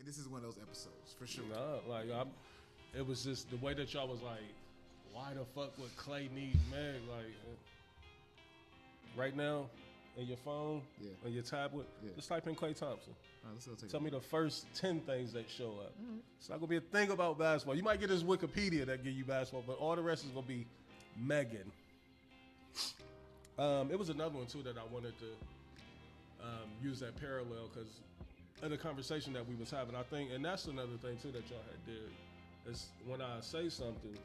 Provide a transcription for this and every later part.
this is one of those episodes for sure. No, like it was just the way that y'all was like, why the fuck would Clay need Meg? Like right now, in your phone, on your tablet, just type in Klay Thompson. All right, let's Tell me the first 10 things that show up. Mm-hmm. It's not gonna be a thing about basketball. You might get this Wikipedia that give you basketball, but all the rest is gonna be Megan. It was another one too that I wanted to use that parallel because of the conversation that we was having. I think, and that's another thing too that y'all had did is when I say something,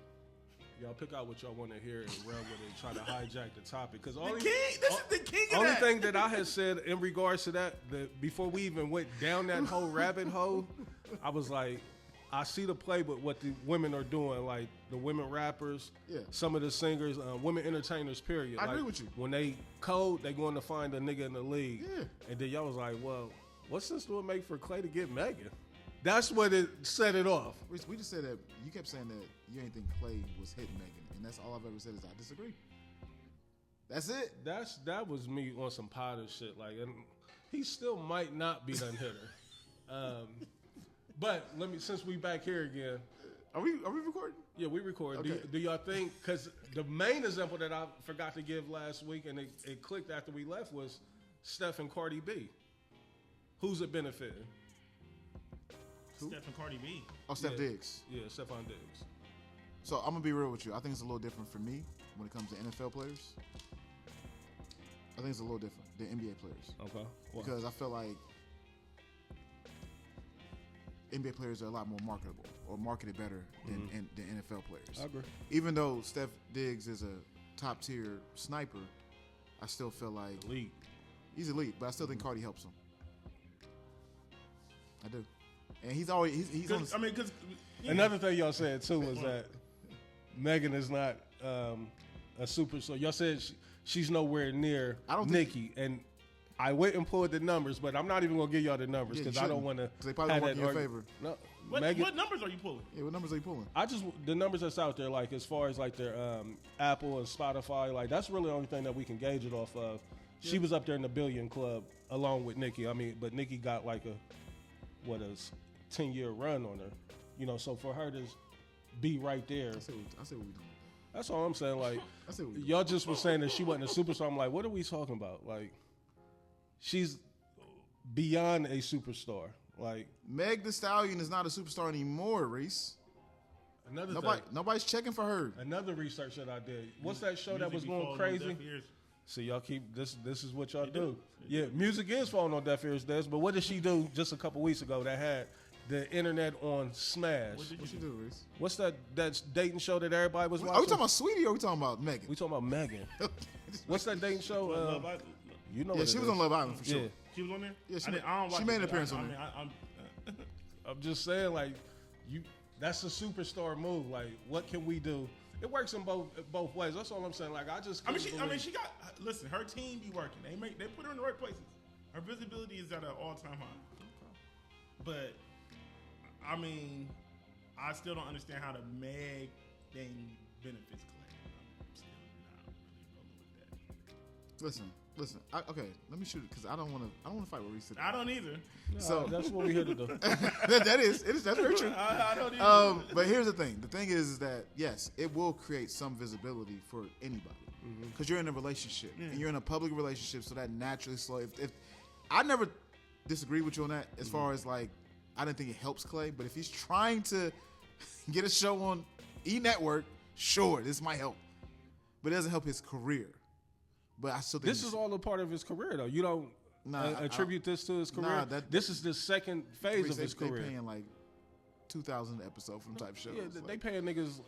y'all pick out what y'all want to hear and run with it and try to hijack the topic. Because this is the king of only that. thing that I had said in regards to that before we even went down that whole rabbit hole, I was like, I see the play, but what the women are doing, like the women rappers, some of the singers, women entertainers, period. I like, agree with you. When they code, they going to find a nigga in the league. Yeah. And then y'all was like, well, what sense do it make for Clay to get Megan? That's what it set it off. Reese, we just said that you kept saying that you ain't think Clay was hitting Megan, and that's all I've ever said is I disagree. That's it. That was me on some Potter shit. Like, and he still might not be done hitter. But since we back here again, are we recording? Yeah, we recording. Okay. Do y'all think? Because the main example that I forgot to give last week, and it clicked after we left, was Steph and Cardi B. Who's it benefiting? Steph and Cardi B. Oh, Steph Diggs. Yeah, Stephon Diggs. So I'm gonna be real with you. I think it's a little different for me when it comes to NFL players. I think it's a little different than NBA players. Okay. Why? Because I feel like NBA players are a lot more marketable or marketed better than NFL players. I agree. Even though Steph Diggs is a top tier sniper, I still feel like elite. He's elite, but I still think Cardi helps him. I do. And he's always he's on. Because another thing y'all said too was that Megan is not a superstar. Y'all said she's nowhere near Nicki, and I went and pulled the numbers, but I'm not even gonna give y'all the numbers because I don't want to. They probably don't work in your favor. No, what numbers are you pulling? Yeah, what numbers are you pulling? The numbers that's out there, like as far as like their Apple and Spotify, like that's really the only thing that we can gauge it off of. Yeah. She was up there in the billion club along with Nicki. I mean, but Nicki got like a 10-year run on her, so for her to be right there. I see what we doing. That's all I'm saying. Like, y'all just was saying that she wasn't a superstar. I'm like, what are we talking about? Like, she's beyond a superstar. Like, Meg Thee Stallion is not a superstar anymore, Reese. Nobody's checking for her. Another research that I did. What's that show that was going crazy? So y'all keep this. This is what y'all do. Yeah, music is falling on deaf ears, Des. But what did she do just a couple weeks ago that had the internet on smash? What she do, Reese? What's that dating show that everybody was watching? Are we talking about Sweetie or are we talking about Megan? We talking about Megan. What's that dating show? Love Island. You know, she was on Love Island for sure. Yeah. She was on there. Yeah, she made an appearance on there. I'm just saying, like, that's a superstar move. Like, what can we do? It works in both ways. That's all I'm saying. Like, she got. Listen, her team be working. They put her in the right places. Her visibility is at an all-time high. But I still don't understand how the Meg thing benefits Clay. I'm still not really rolling with that. Listen. Okay, let me shoot it because I don't want to fight with Reese today. I don't either. So that's what we're here to do. That's very true. I don't either. But here's the thing. The thing is that yes, it will create some visibility for anybody because you're in a relationship and you're in a public relationship, so that naturally slow. If I never disagree with you on that, as far as like I didn't think it helps Clay, but if he's trying to get a show on E Network, sure, this might help, but it doesn't help his career. But I still think this is all a part of his career, though. You don't attribute this to his career. This is the second phase of his career. They paying like $2,000 an episode from type shows. Yeah, they paying niggas,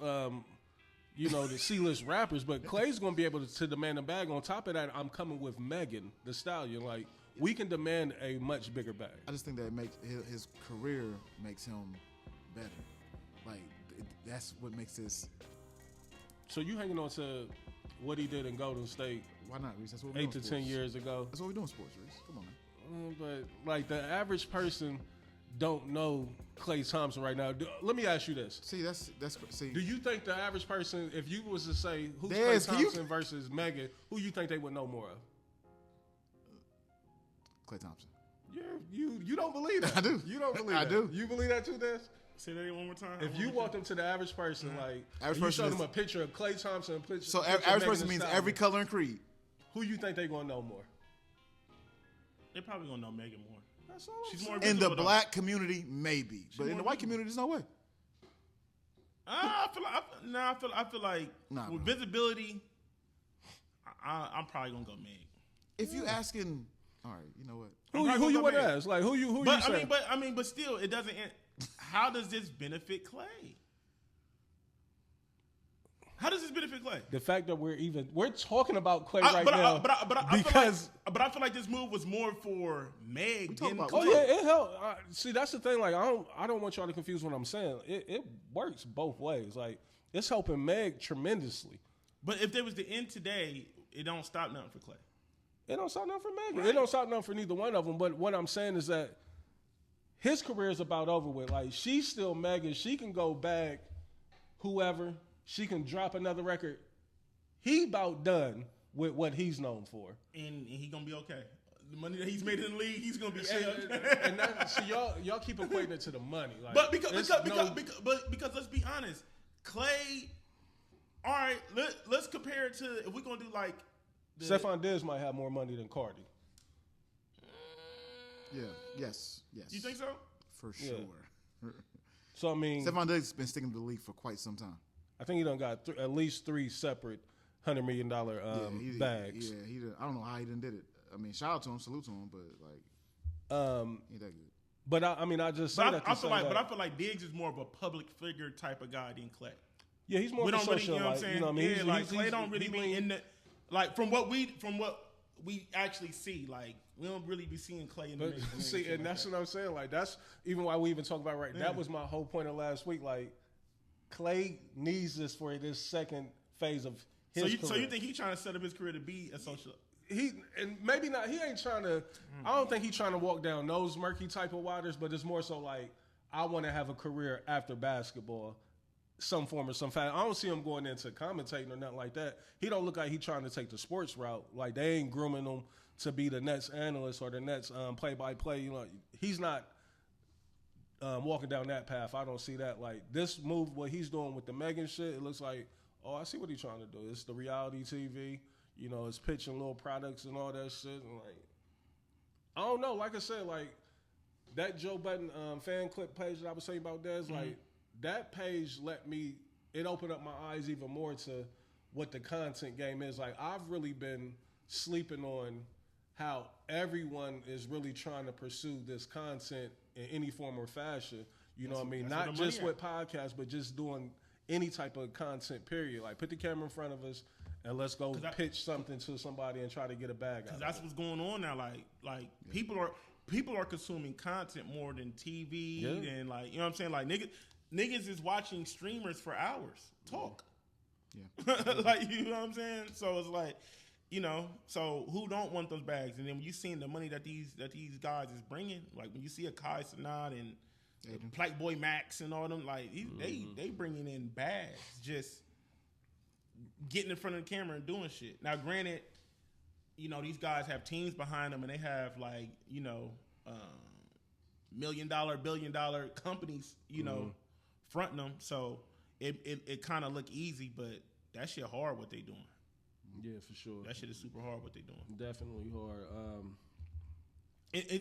the C-list rappers. But Clay's gonna be able to demand a bag. On top of that, I'm coming with Megan Thee Stallion. Like we can demand a much bigger bag. I just think that it makes his career makes him better. Like that's what makes this. So you hanging on to what he did in Golden State? Why not, Reese? That's what we're 8 to 10 years ago. That's what we're doing, sports, Reese. Come on, man. But like the average person don't know Klay Thompson right now. Let me ask you this. See, that's. Do you think the average person, if you was to say who's Klay Thompson versus Megan, who you think they would know more of? Klay Thompson. You don't believe that. I do. You don't believe I that. do. You believe that too, Des? Say that one more time. If you walked up to the average person, like, Average you person showed is- them a picture of Klay Thompson, So picture of average Megan person Thee means Stallion, every color and creed. who you think they gonna know more? They probably gonna know Megan more. That's all. She's more In the visible, though. black community, maybe, but in more the white visible. community, there's no way. I feel like Nah, with bro. visibility, I'm probably gonna go Meg. If you asking, all right, you know what? Who you would ask? Like who you But say? but still, it doesn't. How does this benefit Klay? How does this benefit Klay? The fact that we're talking about Klay right now because I feel like this move was more for Meg than about- Klay. Oh yeah, it helped. See, that's the thing. Like, I don't want y'all to confuse what I'm saying. It works both ways. Like, it's helping Meg tremendously. But if there was the end today, it don't stop nothing for Klay. It don't stop nothing for Megan. Right. It don't stop nothing for neither one of them. But what I'm saying is that his career is about over with. Like, she's still Megan. She can go back, whoever. She can drop another record. He about done with what he's known for. And he gonna be okay. The money that he's made in the league, he's gonna be And that, see, y'all keep equating it to the money. Like, But because let's be honest, Klay. All right, let's compare it to if we're gonna do like Stephon Diggs might have more money than Cardi. Yeah, yes. You think so? For sure. So I mean, Stephon Diggs has been sticking to the league for quite some time. I think he done got at least 3 separate $100 million bags. Yeah, I don't know how he done did it. I mean, shout out to him, salute to him, but like, ain't that good. But I just say that to say that. But I feel like Diggs is more of a public figure type of guy than Klay. Yeah, he's more We of a don't really, social. you know what I'm Like, saying? you know what I mean? Yeah, like Klay don't really be in the like from what we actually see. Like we don't really be seeing Klay in the But mix. see, and that's what I'm saying. Like that's even why we even talk about right. That was my whole point of last week. Like Klay needs this for this second phase of his career. So you think he's trying to set up his career to be a social? And maybe not. He ain't trying to. I don't think he's trying to walk down those murky type of waters. But it's more so like I want to have a career after basketball, some form or some fact. I don't see him going into commentating or nothing like that. He don't look like he's trying to take the sports route. Like they ain't grooming him to be the Nets analyst or the Nets play-by-play. You know, he's not walking down that path. I don't see that. Like this move, what he's doing with the Megan shit, it looks like, oh, I see what he's trying to do. It's the reality TV. You know, it's pitching little products and all that shit. And like, I don't know. Like I said, like that Joe Budden fan clip page that I was saying about Des, like that page it opened up my eyes even more to what the content game is. Like I've really been sleeping on how everyone is really trying to pursue this content in any form or fashion. You know what I mean? Not just with podcasts, but just doing any type of content, period. Like put the camera in front of us and let's go pitch something to somebody and try to get a bag out. Because that's what's going on now. Like people are consuming content more than TV and like you know what I'm saying. Like niggas is watching streamers for hours talk. Yeah. Like you know what I'm saying. So it's like you know. So who don't want those bags? And then when you seeing the money that these guys is bringing, like when you see a Kai Sanad and Playboy Max and all them, like they bringing in bags just. Getting in front of the camera and doing shit. Now, granted, you know these guys have teams behind them, and they have like you know, $1 million, $1 billion companies, you know, fronting them. So it kind of look easy, but that shit hard what they doing. Yeah, for sure. That shit is super hard what they doing. Definitely hard.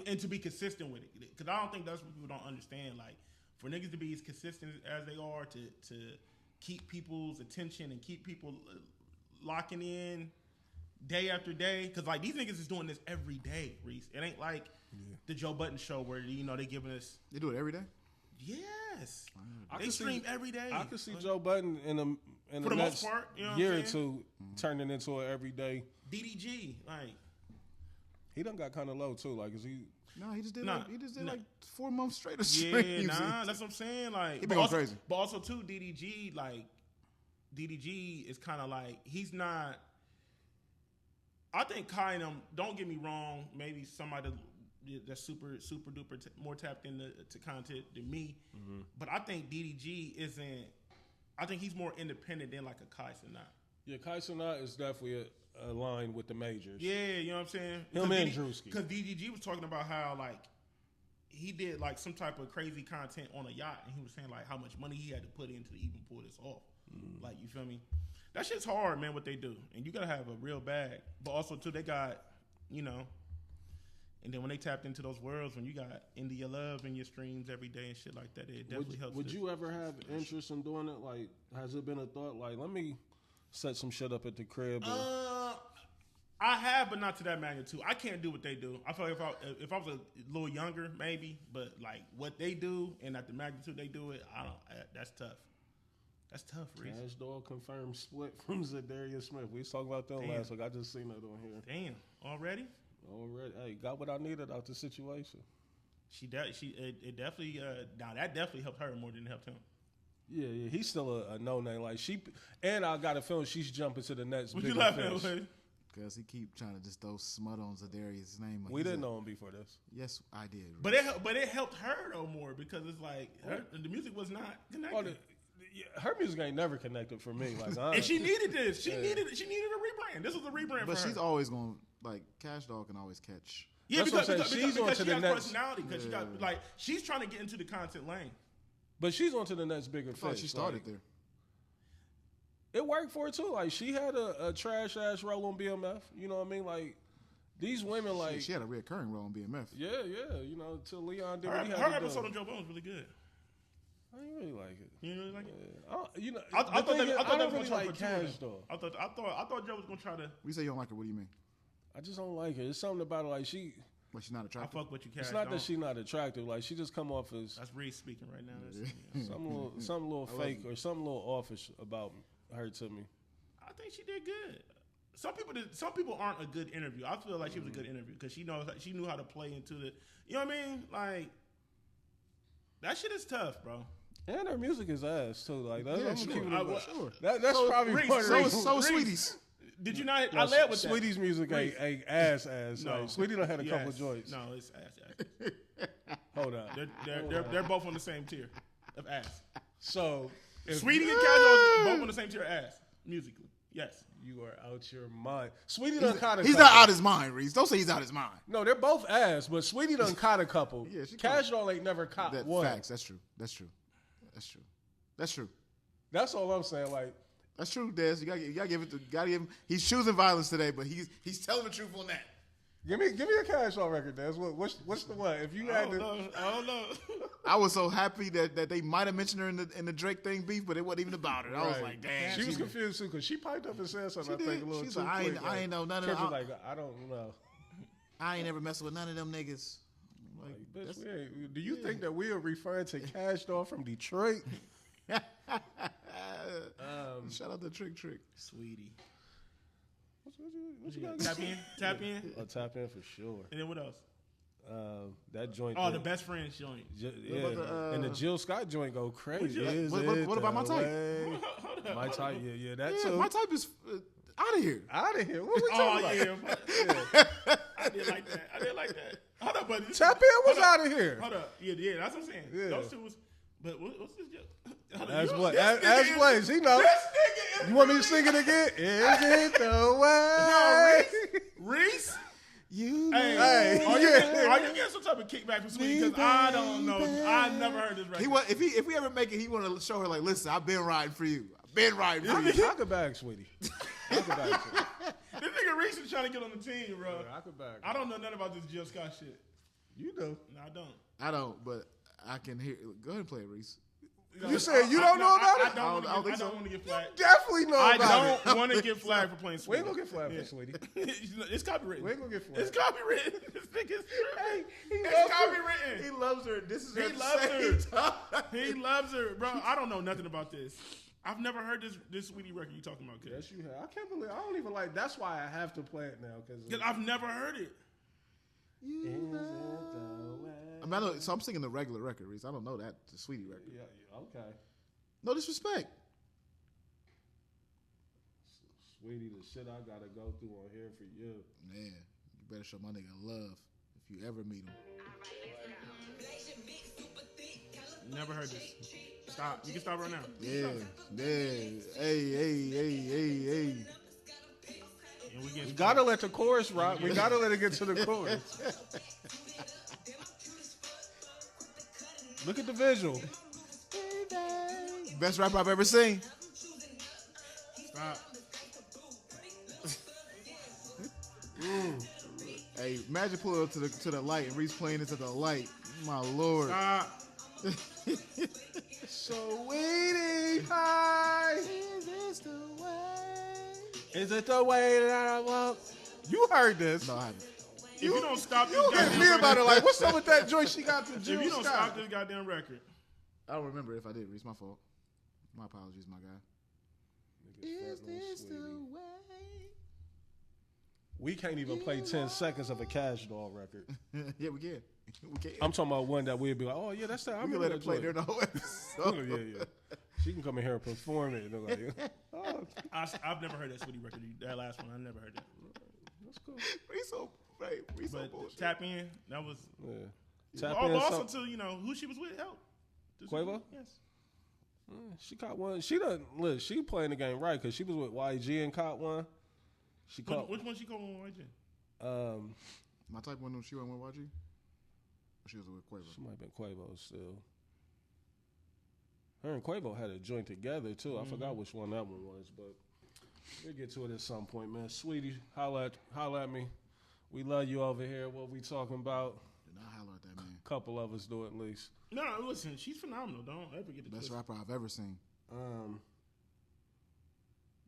And to be consistent with it, because I don't think that's what people don't understand. Like for niggas to be as consistent as they are to keep people's attention and keep people locking in day after day. Because, like, these niggas is doing this every day, Reese. It ain't like the Joe Budden show where, you know, they giving us... They do it every day? Yes. They stream every day. I could see Joe Budden in for the next most part, you know year or two turning into an everyday. DDG, like... He done got kind of low, too. Like, is he... No, he just did nah. like 4 months straight of Yeah, streams. that's what I'm saying. Like, he been going crazy. But also too, DDG is kind of like he's not. I think Kai and them. Don't get me wrong. Maybe somebody that's super duper more tapped into content than me. But I think DDG isn't. I think he's more independent than like a Kai Sanat. Yeah, Kai Sanat is definitely aligned with the majors. Yeah, you know what I'm saying? Him and Drewski. Because DDG was talking about how like he did like some type of crazy content on a yacht, and he was saying like how much money he had to put in to even pull this off. Like, you feel me? That shit's hard, man. What they do, and you gotta have a real bag, but also too they got, you know. And then when they tapped into those worlds, when you got Into Your Love in your streams every day and shit like that, it definitely helps. Would you ever have interest in doing it? Like, has it been a thought? Like, let me set some shit up at the crib. I have, but not to that magnitude. I can't do what they do. I feel like if I was a little younger, maybe, but like what they do and at the magnitude they do it, I don't. That's tough. That's tough, Reese. Cash Doll confirmed split from Zadarius Smith. We was talking about that last week. I just seen that on here. Damn, already? Hey, got what I needed out the situation. It definitely now that definitely helped her more than it helped him. Yeah, he's still a no name. Like and I got a feeling she's jumping to the next. What you laughing at, Wade? Because he keep trying to just throw smut on Zadarius' name. Like we didn't know him before this. Yes, I did. Right? But it helped her though more because it's like the music was not connected. Her music ain't never connected for me. Like, and she needed this. She needed a rebrand. This was a rebrand. But for her. she's always going like Cash Doll can always catch. Yeah, because she's on to she the has next personality. Because she got like she's trying to get into the content lane. But she's on to the next bigger fish. She started there. It worked for her too. Like she had a trash ass role on BMF. You know what I mean? Like these women, like she had a reoccurring role on BMF. Yeah. You know, till Leon did. Her episode on Joe Budden was really good. I didn't really like it. You didn't really like it? You know, I thought they don't were really like Cash though. I thought Joe was gonna try to. We say you don't like her. What do you mean? I just don't like her. It's something about her. Like she's not attractive. I fuck with you, Cash. It's not that she's not attractive. Like she just come off as that's Reese speaking right now. Something little fake or something a little offish about her to me. I think she did good. Some people aren't a good interview. I feel like she was a good interview because she knew how to play into the. You know what I mean? Like that shit is tough, bro. And her music is ass too. Like that's sure. That's probably Reese, part of the reason. So Sweeties. Did you not? I led with Sweetie's that. music ain't ass. No, like, Sweetie done had a couple joints. No, it's ass. Hold on, they're both on the same tier of ass. So Sweetie and Casual both on the same tier of ass musically. Yes. You are out your mind. Sweetie done caught a couple. He's not out his mind, Reese. Don't say he's out his mind. No, they're both ass, but Sweetie done caught a couple. Yeah, she Casual ain't never caught one. Facts. That's true. That's all I'm saying. Like that's true, Des. You gotta give him. He's choosing violence today, but he's telling the truth on that. Give me a Casual record, Des. What's the one? If you had I don't know. I was so happy that they might have mentioned her in the Drake thing beef, but it wasn't even about her. I was like, damn. She was confused too because she piped up and said something. I think a little She's too like, quick. I ain't know none of them. Like I don't know. I ain't never messing with none of them niggas. Like, bitch, do you think that we are referring to Cash Doll from Detroit? Shout out to Trick, Sweetie. What you got? Tap in. I'll tap in for sure. And then what else? That joint. Oh, the best friends joint. Yeah, and the Jill Scott joint go crazy. What about my type? My type, yeah, that too. My type is out of here. Out of here. What we talking about? Yeah. I did like that. Hold up, buddy. Tap in was out of here. Hold up. Yeah, that's what I'm saying. Yeah. Those two was. But what's this joke? Ask Blaze. He know. You want me to sing it again? Is it the way? No, Reese. Hey, are you getting some type of kickback from Sweetie? Because I don't know. I never heard this record. If we ever make it, he want to show her like, listen, I've been riding for you. I could bag Sweetie. This nigga Reese is trying to get on the team, bro. Yeah, I could bag. I don't know nothing about this Jill Scott shit. You know. No, I don't. I don't, but I can hear. Go ahead and play it, Reese. You said you don't know about it? I don't want to get flagged. Definitely know about it. I don't want to get flagged for playing Sweetie. We ain't gonna get flagged for Sweetie. It's copywritten. We ain't gonna get flagged. It's copywritten. This nigga's it's copywritten. He loves her. This is he loves her. He loves her, bro. I don't know nothing about this. I've never heard this Sweetie record you talking about, kid. Yes, you have. I can't believe. I don't even like. That's why I have to play it now because I've never heard it. So I'm singing the regular record, Reese. I don't know that the Sweetie record. Yeah, okay. No disrespect. Sweetie, the shit I gotta go through on here for you. Man, you better show my nigga love if you ever meet him. Never heard this. Stop. You can stop right now. Yeah. Hey. You We gotta let the chorus rock. We gotta let it get to the chorus. Look at the visual. Best rapper I've ever seen. Stop. Hey, imagine pulling up to the light and Reese playing into the light. My Lord. Stop. So waiting high. Is this the way? Is it the way that I want? You heard this. No, I haven't. If you don't stop this You hit goddamn me record, about it like, what's up with that joint she got to if Jill you don't Scott? stop this goddamn record, I don't remember if I did, Reese. My fault. My apologies, my guy. Is this the way? We can't even play 10 seconds of a Cash Doll record. Yeah, we can. We can. I'm talking about one that we'd be like, oh, yeah, that's that. I We can remember let it that play joint. during the whole episode. Yeah. She can come in here and perform it. And they're like, oh, I've never heard that Sweetie record. That last one, I never heard that. that's cool. Reese so But bullshit. Tap In, that was. Yeah. Tap Oh, in but also some- to who she was with helped. Quavo? Yes. She caught one. She done look. She playing the game right because she was with YG and caught one. She caught. Which one she called on YG? My type one, she went with YG? Or she was with Quavo? She might have been Quavo still. Her and Quavo had a joint together too. I forgot which one that one was, but we'll get to it at some point, man. Sweetie, holla at me. We love you over here. What we talking about? Did not holler at that man. Couple of us do at least. No, listen, she's phenomenal. Don't ever get the Best twisted. rapper I've ever seen.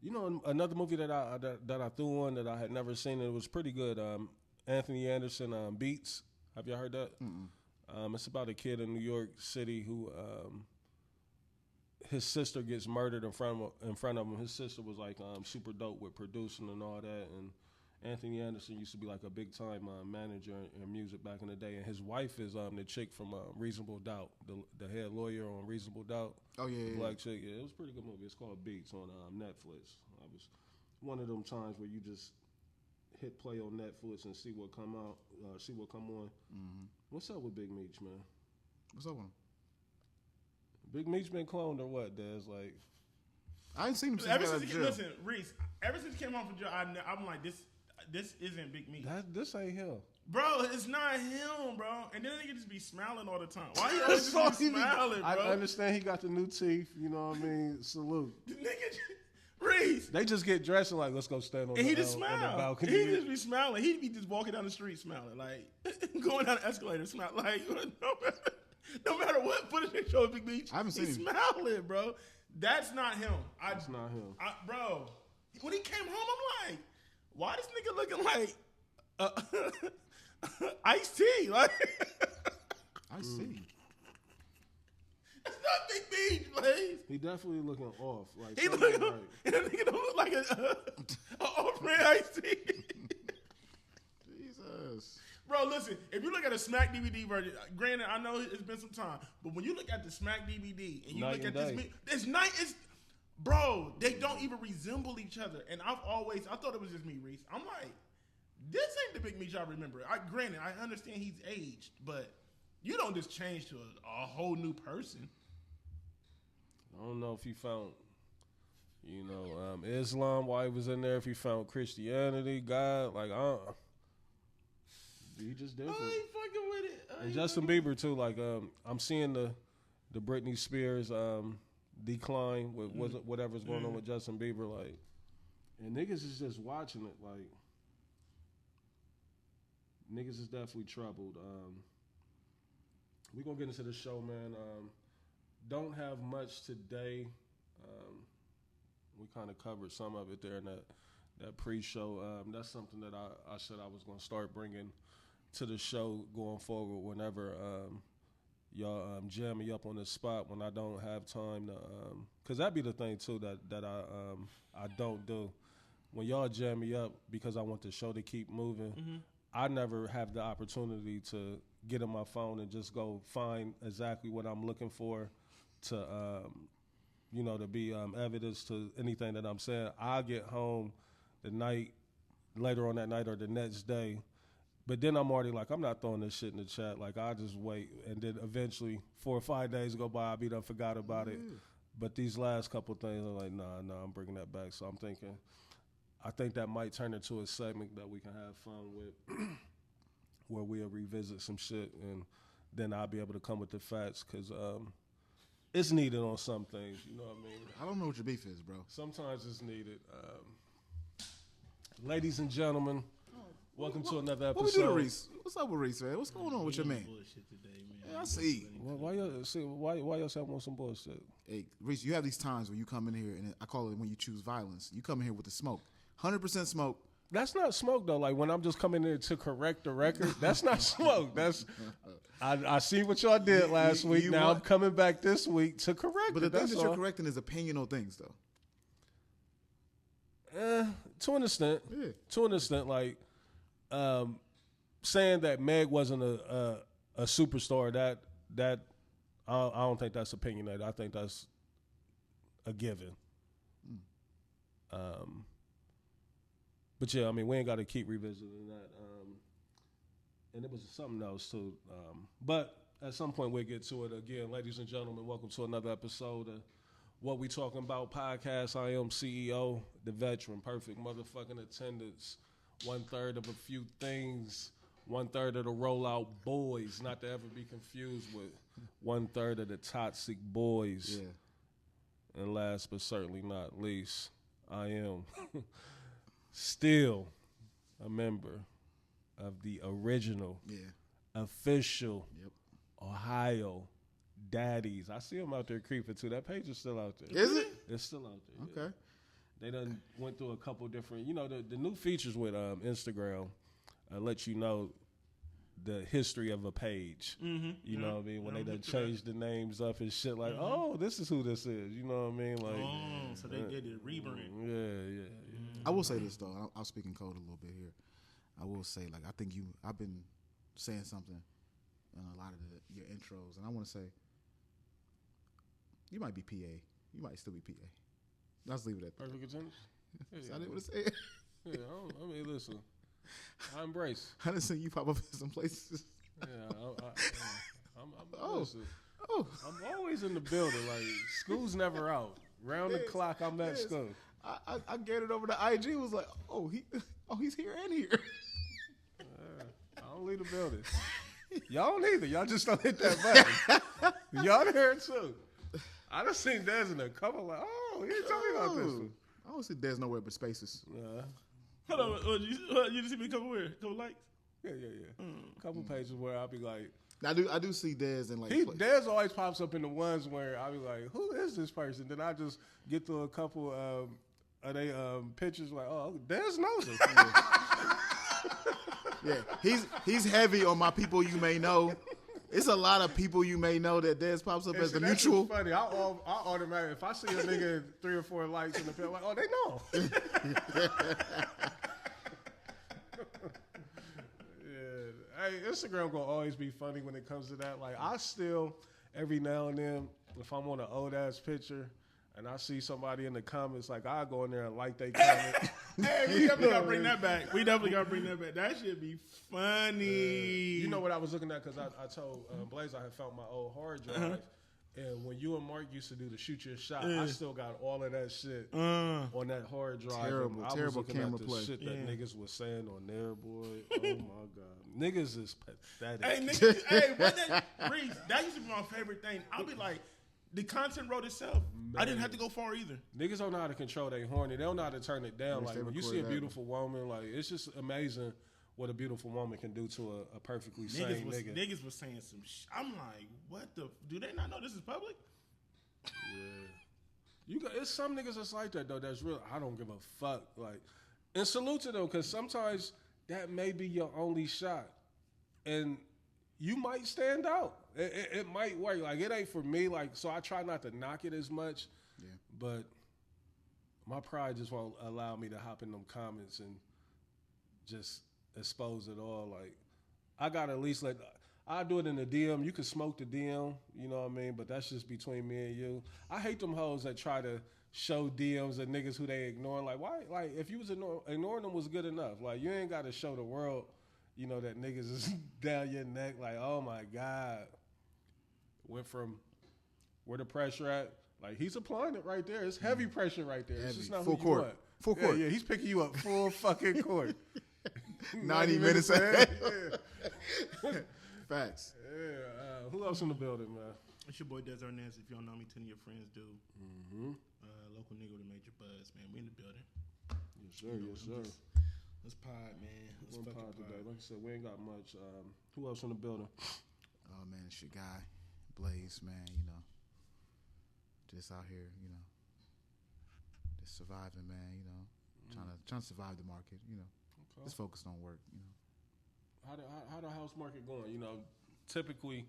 You know, another movie that I threw on that I had never seen, and it was pretty good. Anthony Anderson, Beats. Have y'all heard that? It's about a kid in New York City who his sister gets murdered in front of him. His sister was like super dope with producing and all that, and Anthony Anderson used to be like a big time manager in music back in the day, and his wife is the chick from Reasonable Doubt, the head lawyer on Reasonable Doubt. Oh yeah, yeah. Black chick. Yeah, it was a pretty good movie. It's called Beats on Netflix. I was one of them times where you just hit play on Netflix and see what come out, see what come on. What's up with Big Meech, man? What's up with him? Big Meech been cloned or what? There's like I ain't seen him since Ever he got out since of jail. listen, Reese. Ever since he came home from jail, I'm like this isn't Big Meech. this ain't him. Bro, it's not him, bro. And then they just be smiling all the time. Why he always just be smiling, bro? I understand he got the new teeth. You know what I mean? Salute. The nigga, Reese. They just get dressed and like, let's go stand on And the, he just on the smile. balcony. He just be smiling. He be just walking down the street smiling, like going down the escalator smiling, like no matter what footage they show of Big Meech, I haven't seen he's him. smiling, bro. That's not him. That's not him. Bro. When he came home, I'm like, why this nigga looking like Ice-T? Like, I see. that's not Big Meech, please. He definitely looking off. Like He something look, right. and that nigga don't look like a off-brand Ice-T. Jesus. Bro, listen, if you look at a Smack DVD version, granted, I know it's been some time, but when you look at the Smack DVD and you Night look and at day. this night is, bro, they don't even resemble each other. And I thought it was just me, Reese. I'm like, this ain't the Big Meech I remember. Granted, I understand he's aged, but you don't just change to a whole new person. I don't know if he found, Islam while he was in there. If he found Christianity, God, like, he just I different. ain't fucking with it. And Justin Bieber too. Like, I'm seeing the Britney Spears decline with whatever's going on with Justin Bieber. Like, and niggas is just watching it. Like, niggas is definitely troubled. We gonna get into the show, man. Don't have much today. We kind of covered some of it there in that pre-show. That's something that I said I was gonna start bringing to the show going forward whenever y'all jam me up on the spot when I don't have time to because that'd be the thing too that I don't do. When y'all jam me up because I want the show to keep moving, I never have the opportunity to get on my phone and just go find exactly what I'm looking for to to be evidence to anything that I'm saying. I get home the night later on that night or the next day. But then I'm already like, I'm not throwing this shit in the chat. Like, I just wait. And then eventually, 4 or 5 days go by, I be done forgot about it. But these last couple things, I'm like, nah, I'm bringing that back. So I'm thinking, I think that might turn into a segment that we can have fun with, where we'll revisit some shit, and then I'll be able to come with the facts, because it's needed on some things. You know what I mean? I don't know what your beef is, bro. Sometimes it's needed. Ladies and gentlemen, welcome to another episode. What we do to Reese? What's up with Reese, man? What's going on with your man? Bullshit today, man. Yeah, I see. Why y'all say I want some bullshit? Hey, Reese, you have these times where you come in here, and I call it when you choose violence. You come in here with the smoke. 100% smoke. That's not smoke though. Like when I'm just coming in to correct the record, that's not smoke. That's I see what y'all did last week. Now I'm coming back this week to correct it. But the thing that you're correcting is opinional things, though. To an extent. Yeah. To an extent, like saying that Meg wasn't a superstar. That I don't think that's opinionated. I think that's a given. But yeah, I mean, we ain't got to keep revisiting that. And it was something else too. But at some point we'll get to it again. Ladies and gentlemen, welcome to another episode of What We Talking About podcast. I am CEO, the veteran, perfect motherfucking attendance, 1/3 of a few things, 1/3 of the rollout boys, not to ever be confused with 1/3 of the toxic boys. Yeah. And last but certainly not least, I am still a member of the original, official Ohio Daddies. I see them out there creeping too. That page is still out there. Is it? It's still out there. Okay. Yeah. They done went through a couple different, the new features with Instagram let you know the history of a page. Mm-hmm. You know what I mean? When they done changed the names up and shit, like, oh, this is who this is. You know what I mean? Like, so they did it rebrand. Yeah. I will say this though. I'll speak in code a little bit here. I will say, like, I think I've been saying something in a lot of your intros, and I want to say you might be PA. You might still be PA. Let's leave it at that. Perfect attendance. I didn't want to say it. Yeah, I mean, listen. I embrace. I didn't see you pop up in some places. Yeah, listen. Oh, I'm always in the building. Like, school's never out. Round the clock, I'm at school. I get it over to IG. Was like, he's here and here. I don't leave the building. Y'all don't either. Y'all just don't hit that button. Y'all there too. I done seen Des in a couple. Like, he ain't talking about this one. I don't see Des nowhere but spaces. Hold on, you just see me a couple likes? Yeah. Couple pages where I'll be like, I do see Des and like. Des always pops up in the ones where I'll be like, who is this person? Then I just get through a couple of they pictures like, oh, Des knows it. Yeah, he's heavy on my people you may know. It's a lot of people you may know that Des pops up as the mutual. Funny. I automatically, if I see a nigga 3 or 4 likes in the page, like, oh, they know. Yeah. Hey, Instagram gonna always be funny when it comes to that. Like, I still, every now and then, if I'm on an old ass picture and I see somebody in the comments, like, I go in there and like they comment. Hey, we definitely gotta bring that back. That should be funny. You know what I was looking at? Because I told Blaze I had found my old hard drive. And when you and Mark used to do the shoot your shot, I still got all of that shit on that hard drive. Terrible camera play. Shit that niggas was saying on there, boy. Oh my god, niggas is pathetic. Hey, niggas, Reese, that used to be my favorite thing. I'll be like, the content wrote itself. Man. I didn't have to go far either. Niggas don't know how to control their horny. They don't know how to turn it down. Like when you see a beautiful woman, like it's just amazing what a beautiful woman can do to a perfectly sane nigga. Niggas was saying some I'm like, what the? Do they not know this is public? Yeah. It's some niggas that's like that, though. That's real. I don't give a fuck. Like, and salute to them, because sometimes that may be your only shot. And you might stand out. It might work. Like, it ain't for me. Like, so I try not to knock it as much. Yeah. But my pride just won't allow me to hop in them comments and just expose it all. Like, I got to at least I'll do it in the DM. You can smoke the DM, you know what I mean? But that's just between me and you. I hate them hoes that try to show DMs of niggas who they ignoring. Like, why? Like, if you was ignoring them was good enough. Like, you ain't got to show the world, you know, that niggas is down your neck. Like, oh my God. Went from where the pressure at. Like, he's applying it right there. It's heavy pressure right there. It's just not full who court. you want. Full court. Yeah, he's picking you up full fucking court. 90 minutes. Facts. Yeah. Who else in the building, man? It's your boy Des Arnaz. If you don't know me, 10 of your friends do. Mm-hmm. Local nigga with a major buzz, man. We in the building. Yes, sir. Yes, sir. Let's pod, man. Let's One fucking pod today. pod. Like I said, we ain't got much. Who else in the building? Oh man, it's your guy, Blaze, man. You know, just out here, you know, just surviving, man. You know, trying to survive the market. You know, just focused on work. You know, How the house market going? You know, typically,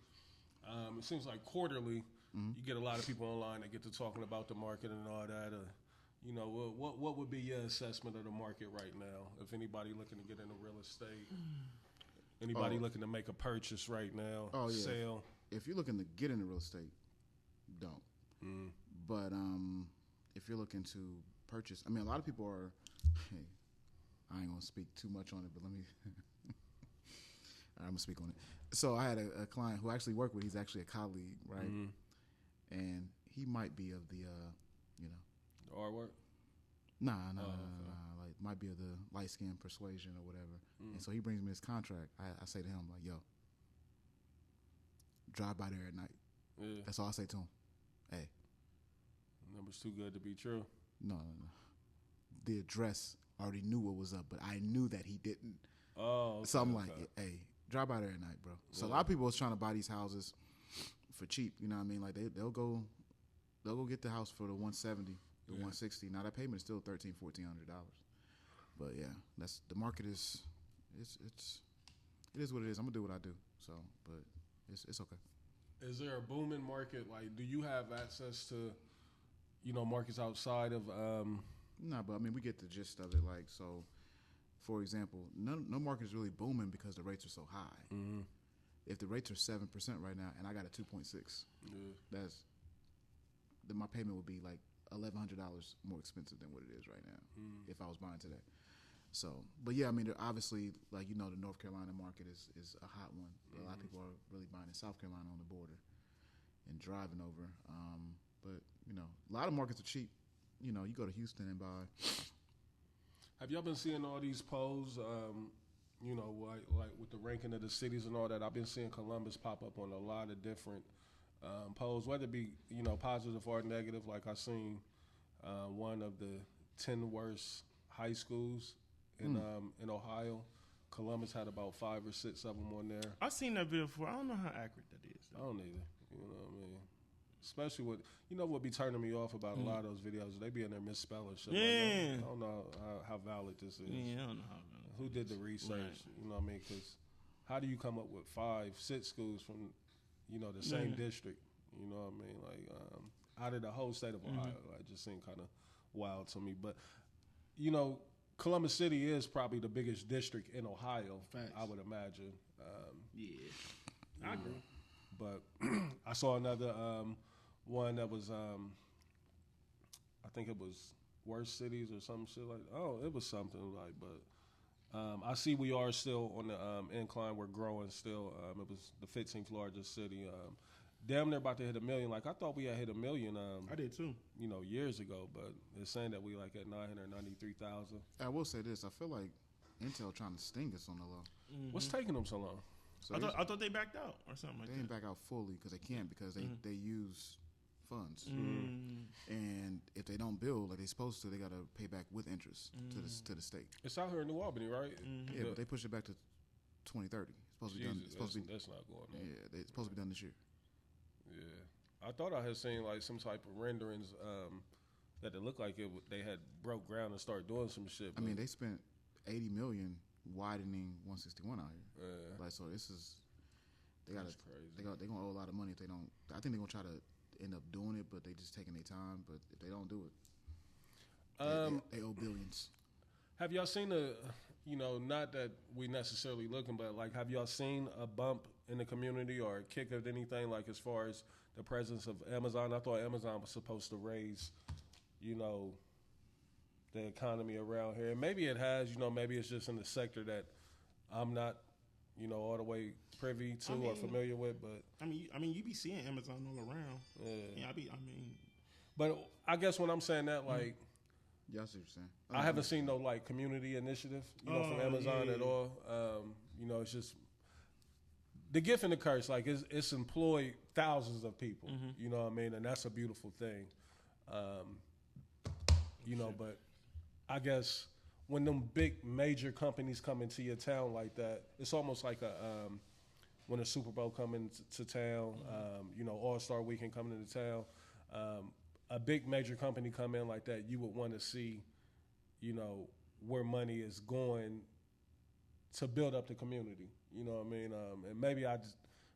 it seems like quarterly, you get a lot of people online that get to talking about the market and all that. You know, what would be your assessment of the market right now? If anybody looking to get into real estate, anybody looking to make a purchase right now, sale. If you're looking to get into real estate, don't. But if you're looking to purchase, I mean, a lot of people are. Hey, I ain't gonna speak too much on it, but let me. I'm gonna speak on it. So I had a client who I actually worked with. He's actually a colleague, right? And he might be of the, you know, the R word. Nah. Like might be of the light skin persuasion or whatever. And so he brings me his contract. I say to him like, "Yo, drive by there at night." Yeah. That's all I say to him. Hey, number's too good to be true. No. The address already knew what was up, but I knew that he didn't. Oh, okay, so I'm like, hey, drive by there at night, bro. So a lot of people was trying to buy these houses for cheap. You know what I mean? Like they'll go get the house for the 170, the 160. Now that payment is still $1,300, $1,400. But yeah, that's the market is. It is what it is. I'm gonna do what I do. So, but it's okay. Is there a booming market? Like, do you have access to, you know, markets outside of? No, but I mean, we get the gist of it. Like, so, for example, no market is really booming because the rates are so high. If the rates are 7% right now, and I got a 2.6, then my payment would be like $1,100 more expensive than what it is right now if I was buying today. So, but yeah, I mean, obviously, like, you know, the North Carolina market is a hot one. But a lot of people are really buying in South Carolina on the border and driving over. But, you know, a lot of markets are cheap. You know, you go to Houston and buy. Have y'all been seeing all these polls, you know, like with the ranking of the cities and all that? I've been seeing Columbus pop up on a lot of different polls, whether it be, you know, positive or negative. Like I seen one of the 10 worst high schools in Ohio. Columbus had about 5 or 6 of them on there. I've seen that video before. I don't know how accurate that is. I don't either. You know what I mean? Especially with, you know what be turning me off about a lot of those videos? They be in there misspelling shit. Yeah. Like, I don't know how valid this is. Yeah, I don't know how valid. Who did the research? Right. You know what I mean? Because how do you come up with 5, 6 schools from, you know, the same district? You know what I mean? Like, out of the whole state of Ohio. It just seemed kind of wild to me. But, you know, Columbus City is probably the biggest district in Ohio. Facts. I would imagine. I agree. But I saw another one that was, I think it was worst cities or some shit like that. Oh, it was something like, but I see we are still on the incline. We're growing still. It was the 15th largest city. Damn near about to hit 1 million. Like, I thought we had hit 1 million. I did too. You know, years ago, but it's saying that we like at 993,000. I will say this. I feel like Intel trying to sting us on the low. What's taking them so long? So I thought they backed out or something like they that. didn't back out fully because they can't because they use funds. And if they don't build like they're supposed to, they got to pay back with interest to the state. It's out here in New Albany, right? Yeah, but they push it back to 2030. It's supposed to be done. It's supposed to be, that's not going on. Yeah, it's supposed to be done this year. Yeah, I thought I had seen like some type of renderings that it looked like they had broke ground and started doing some shit. I mean, they spent $80 million widening 161 out here. Yeah. Like, so this is they're gonna owe a lot of money if they don't. I think they're gonna try to end up doing it, but they just taking their time. But if they don't do it, they owe billions. Have y'all seen you know, not that we necessarily looking, but like, have y'all seen a bump in the community or a kick of anything, like as far as the presence of Amazon? I thought Amazon was supposed to raise, you know, the economy around here. And maybe it has, you know, maybe it's just in the sector that I'm not, you know, all the way privy to or familiar with. But I mean, you be seeing Amazon all around. Yeah, but I guess when I'm saying that, like, Yeah, I see what you're saying. I haven't seen no like community initiative, from Amazon at all. It's just the gift and the curse. Like it's employed thousands of people. You know what I mean, and that's a beautiful thing. But I guess when them big major companies come into your town like that, it's almost like when a Super Bowl coming to town, All-Star Weekend coming into town, a big major company come in like that, you would want to see, where money is going to build up the community. You know what I mean? And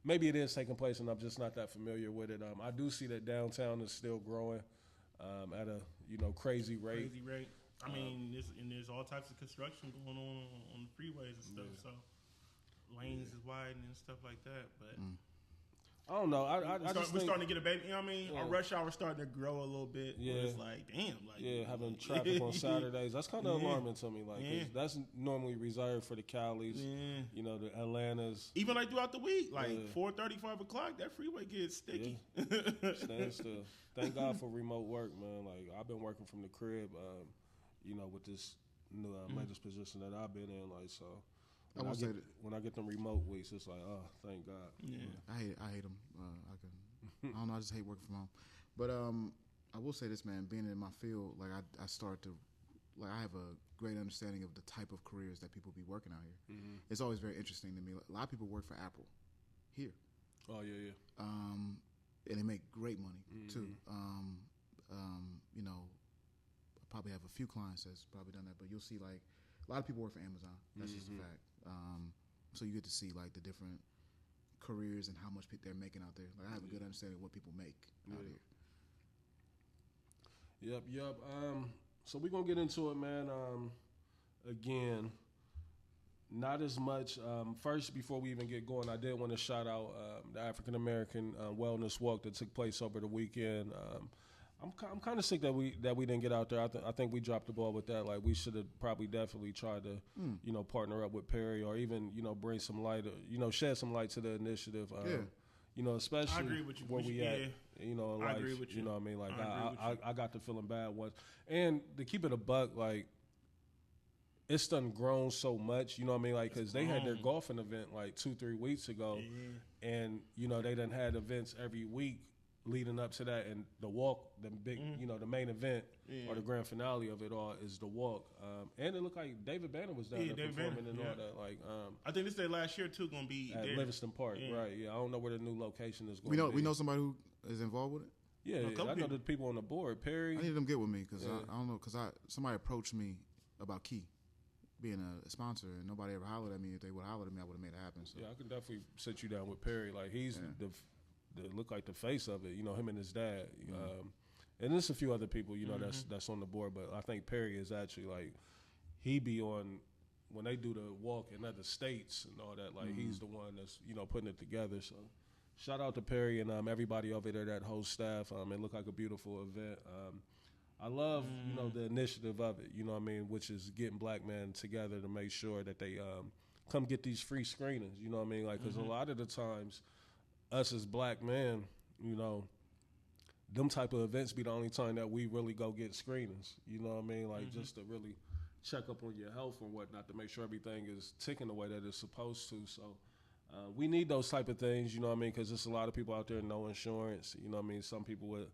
maybe it is taking place, and I'm just not that familiar with it. I do see that downtown is still growing at a crazy rate. I mean, there's all types of construction going on the freeways and stuff. So lanes is widening and stuff like that. But I don't know. We're starting to get a baby. You know what I mean? Our rush hour starting to grow a little bit. Yeah. It's like, damn. Having traffic on Saturdays. That's kind of alarming to me. Like, that's normally reserved for the Calis, the Atlantas. Even like throughout the week, like 4:30, 5 o'clock, that freeway gets sticky. Stand still. Thank God for remote work, man. Like, I've been working from the crib, with this new latest position that I've been in. Like, so. When I get them remote weeks, it's like, oh, thank God. Yeah, I hate them. I don't know. I just hate working from home. But I will say this, man. Being in my field, like I start to, like I have a great understanding of the type of careers that people be working out here. It's always very interesting to me. A lot of people work for Apple here. Oh yeah. And they make great money too. I probably have a few clients that's probably done that, but you'll see like a lot of people work for Amazon. That's just a fact. So you get to see like the different careers and how much they're making out there. Like I have a good understanding of what people make out here. Yep. So we're gonna get into it, man. Again, not as much. First, before we even get going, I did want to shout out the African American Wellness Walk that took place over the weekend. I'm kind of sick that we didn't get out there. I think we dropped the ball with that. Like we should have probably definitely tried to partner up with Perry or even bring some light, shed some light to the initiative. Especially I agree with you. where we at. In life. I agree with you. You know what I mean? Like I got the feeling bad once. And to keep it a buck, like it's done grown so much. You know what I mean? Like because they had their golfing event like 2-3 weeks ago, and they done had events every week leading up to that, and the walk, the big, the main event or the grand finale of it all is the walk. And it looked like David Banner was down there performing and all that. Like, I think this day last year too going to be at there. Livingston Park, right? Yeah, I don't know where the new location is going. We know somebody who is involved with it. Yeah, I know the people on the board. Perry, I need them to get with me because I don't know because somebody approached me about Key being a sponsor and nobody ever hollered at me. If they would have hollered at me, I would have made it happen. So. Yeah, I can definitely sit you down with Perry. Like he's look like the face of it, him and his dad. And there's a few other people, that's on the board, but I think Perry is actually like, he be on, when they do the walk in other states and all that, like he's the one that's, putting it together. So shout out to Perry and everybody over there, that whole staff. It looked like a beautiful event. I love, the initiative of it, which is getting black men together to make sure that they come get these free screenings, like, because a lot of the times, us as black men, them type of events be the only time that we really go get screenings. You know what I mean? Like just to really check up on your health and whatnot to make sure everything is ticking the way that it's supposed to. So we need those type of things, you know what I mean? Because there's a lot of people out there no insurance, you know what I mean? Some people with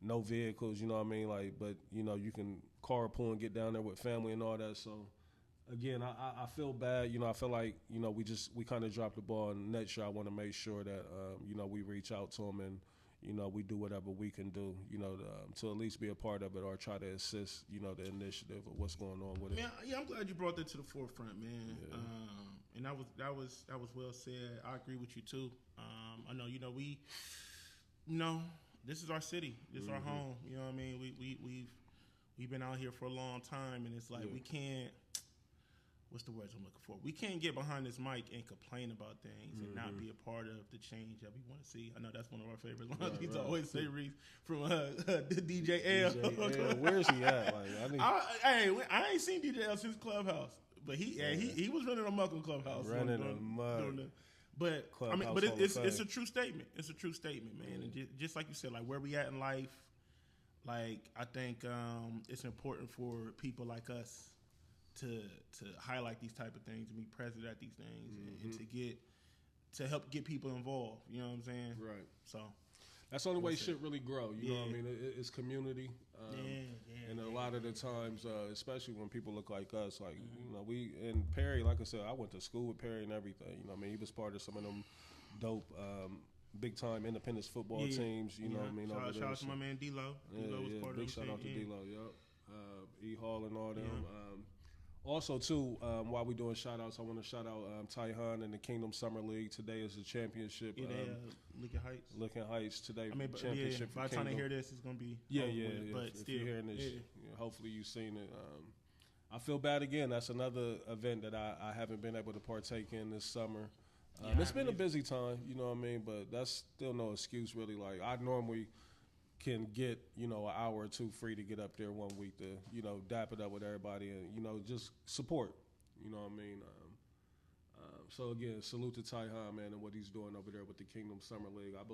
no vehicles, you know what I mean? Like, but you can carpool and get down there with family and all that. So. Again, I feel bad. I feel like, we kind of dropped the ball. And next year, I want to make sure that, we reach out to them and, we do whatever we can do, to at least be a part of it or try to assist, the initiative of what's going on with it. Yeah, I'm glad you brought that to the forefront, man. Yeah. And that was well said. I agree with you too. I know, we, this is our city. This is our home. You know what I mean? We've been out here for a long time, and it's like we can't. What's the words I'm looking for? We can't get behind this mic and complain about things and not be a part of the change that we want to see. I know that's one of our favorite lines. He's always say Reese from DJ L. Where's he at? Like, I ain't seen DJ L since Clubhouse, but he was running amok in Clubhouse. But Clubhouse, but it's a true statement. It's a true statement, man. And just like you said, like where we at in life. Like, I think it's important for people like us to highlight these type of things and be present at these things and to help get people involved. You know what I'm saying? Right. So that's the only way shit really grow. You know what I mean? It's community. And a lot of the times, especially when people look like us, like, you know, we, and Perry, like I said, I went to school with Perry and everything. You know what I mean? He was part of some of them dope, big time independence football teams. You know what I mean? Shout out to my man D-Lo. D-Lo was part of big shout out to D-Lo, E Hall and all them. Also, too, while we're doing shout-outs, I want to shout out Tyhan and the Kingdom Summer League. Today is the championship. Licking Heights. Licking Heights today. I mean, championship by the time they hear this, it's going to be But if you're hearing this, hopefully you've seen it. I feel bad again. That's another event that I haven't been able to partake in this summer. It's been a busy time, you know what I mean? But that's still no excuse, really. Like, I normally can get, you know, an hour or two free to get up there one week to, you know, dap it up with everybody and, you know, just support. You know what I mean? So, again, salute to Tyhan, man, and what he's doing over there with the Kingdom Summer League. I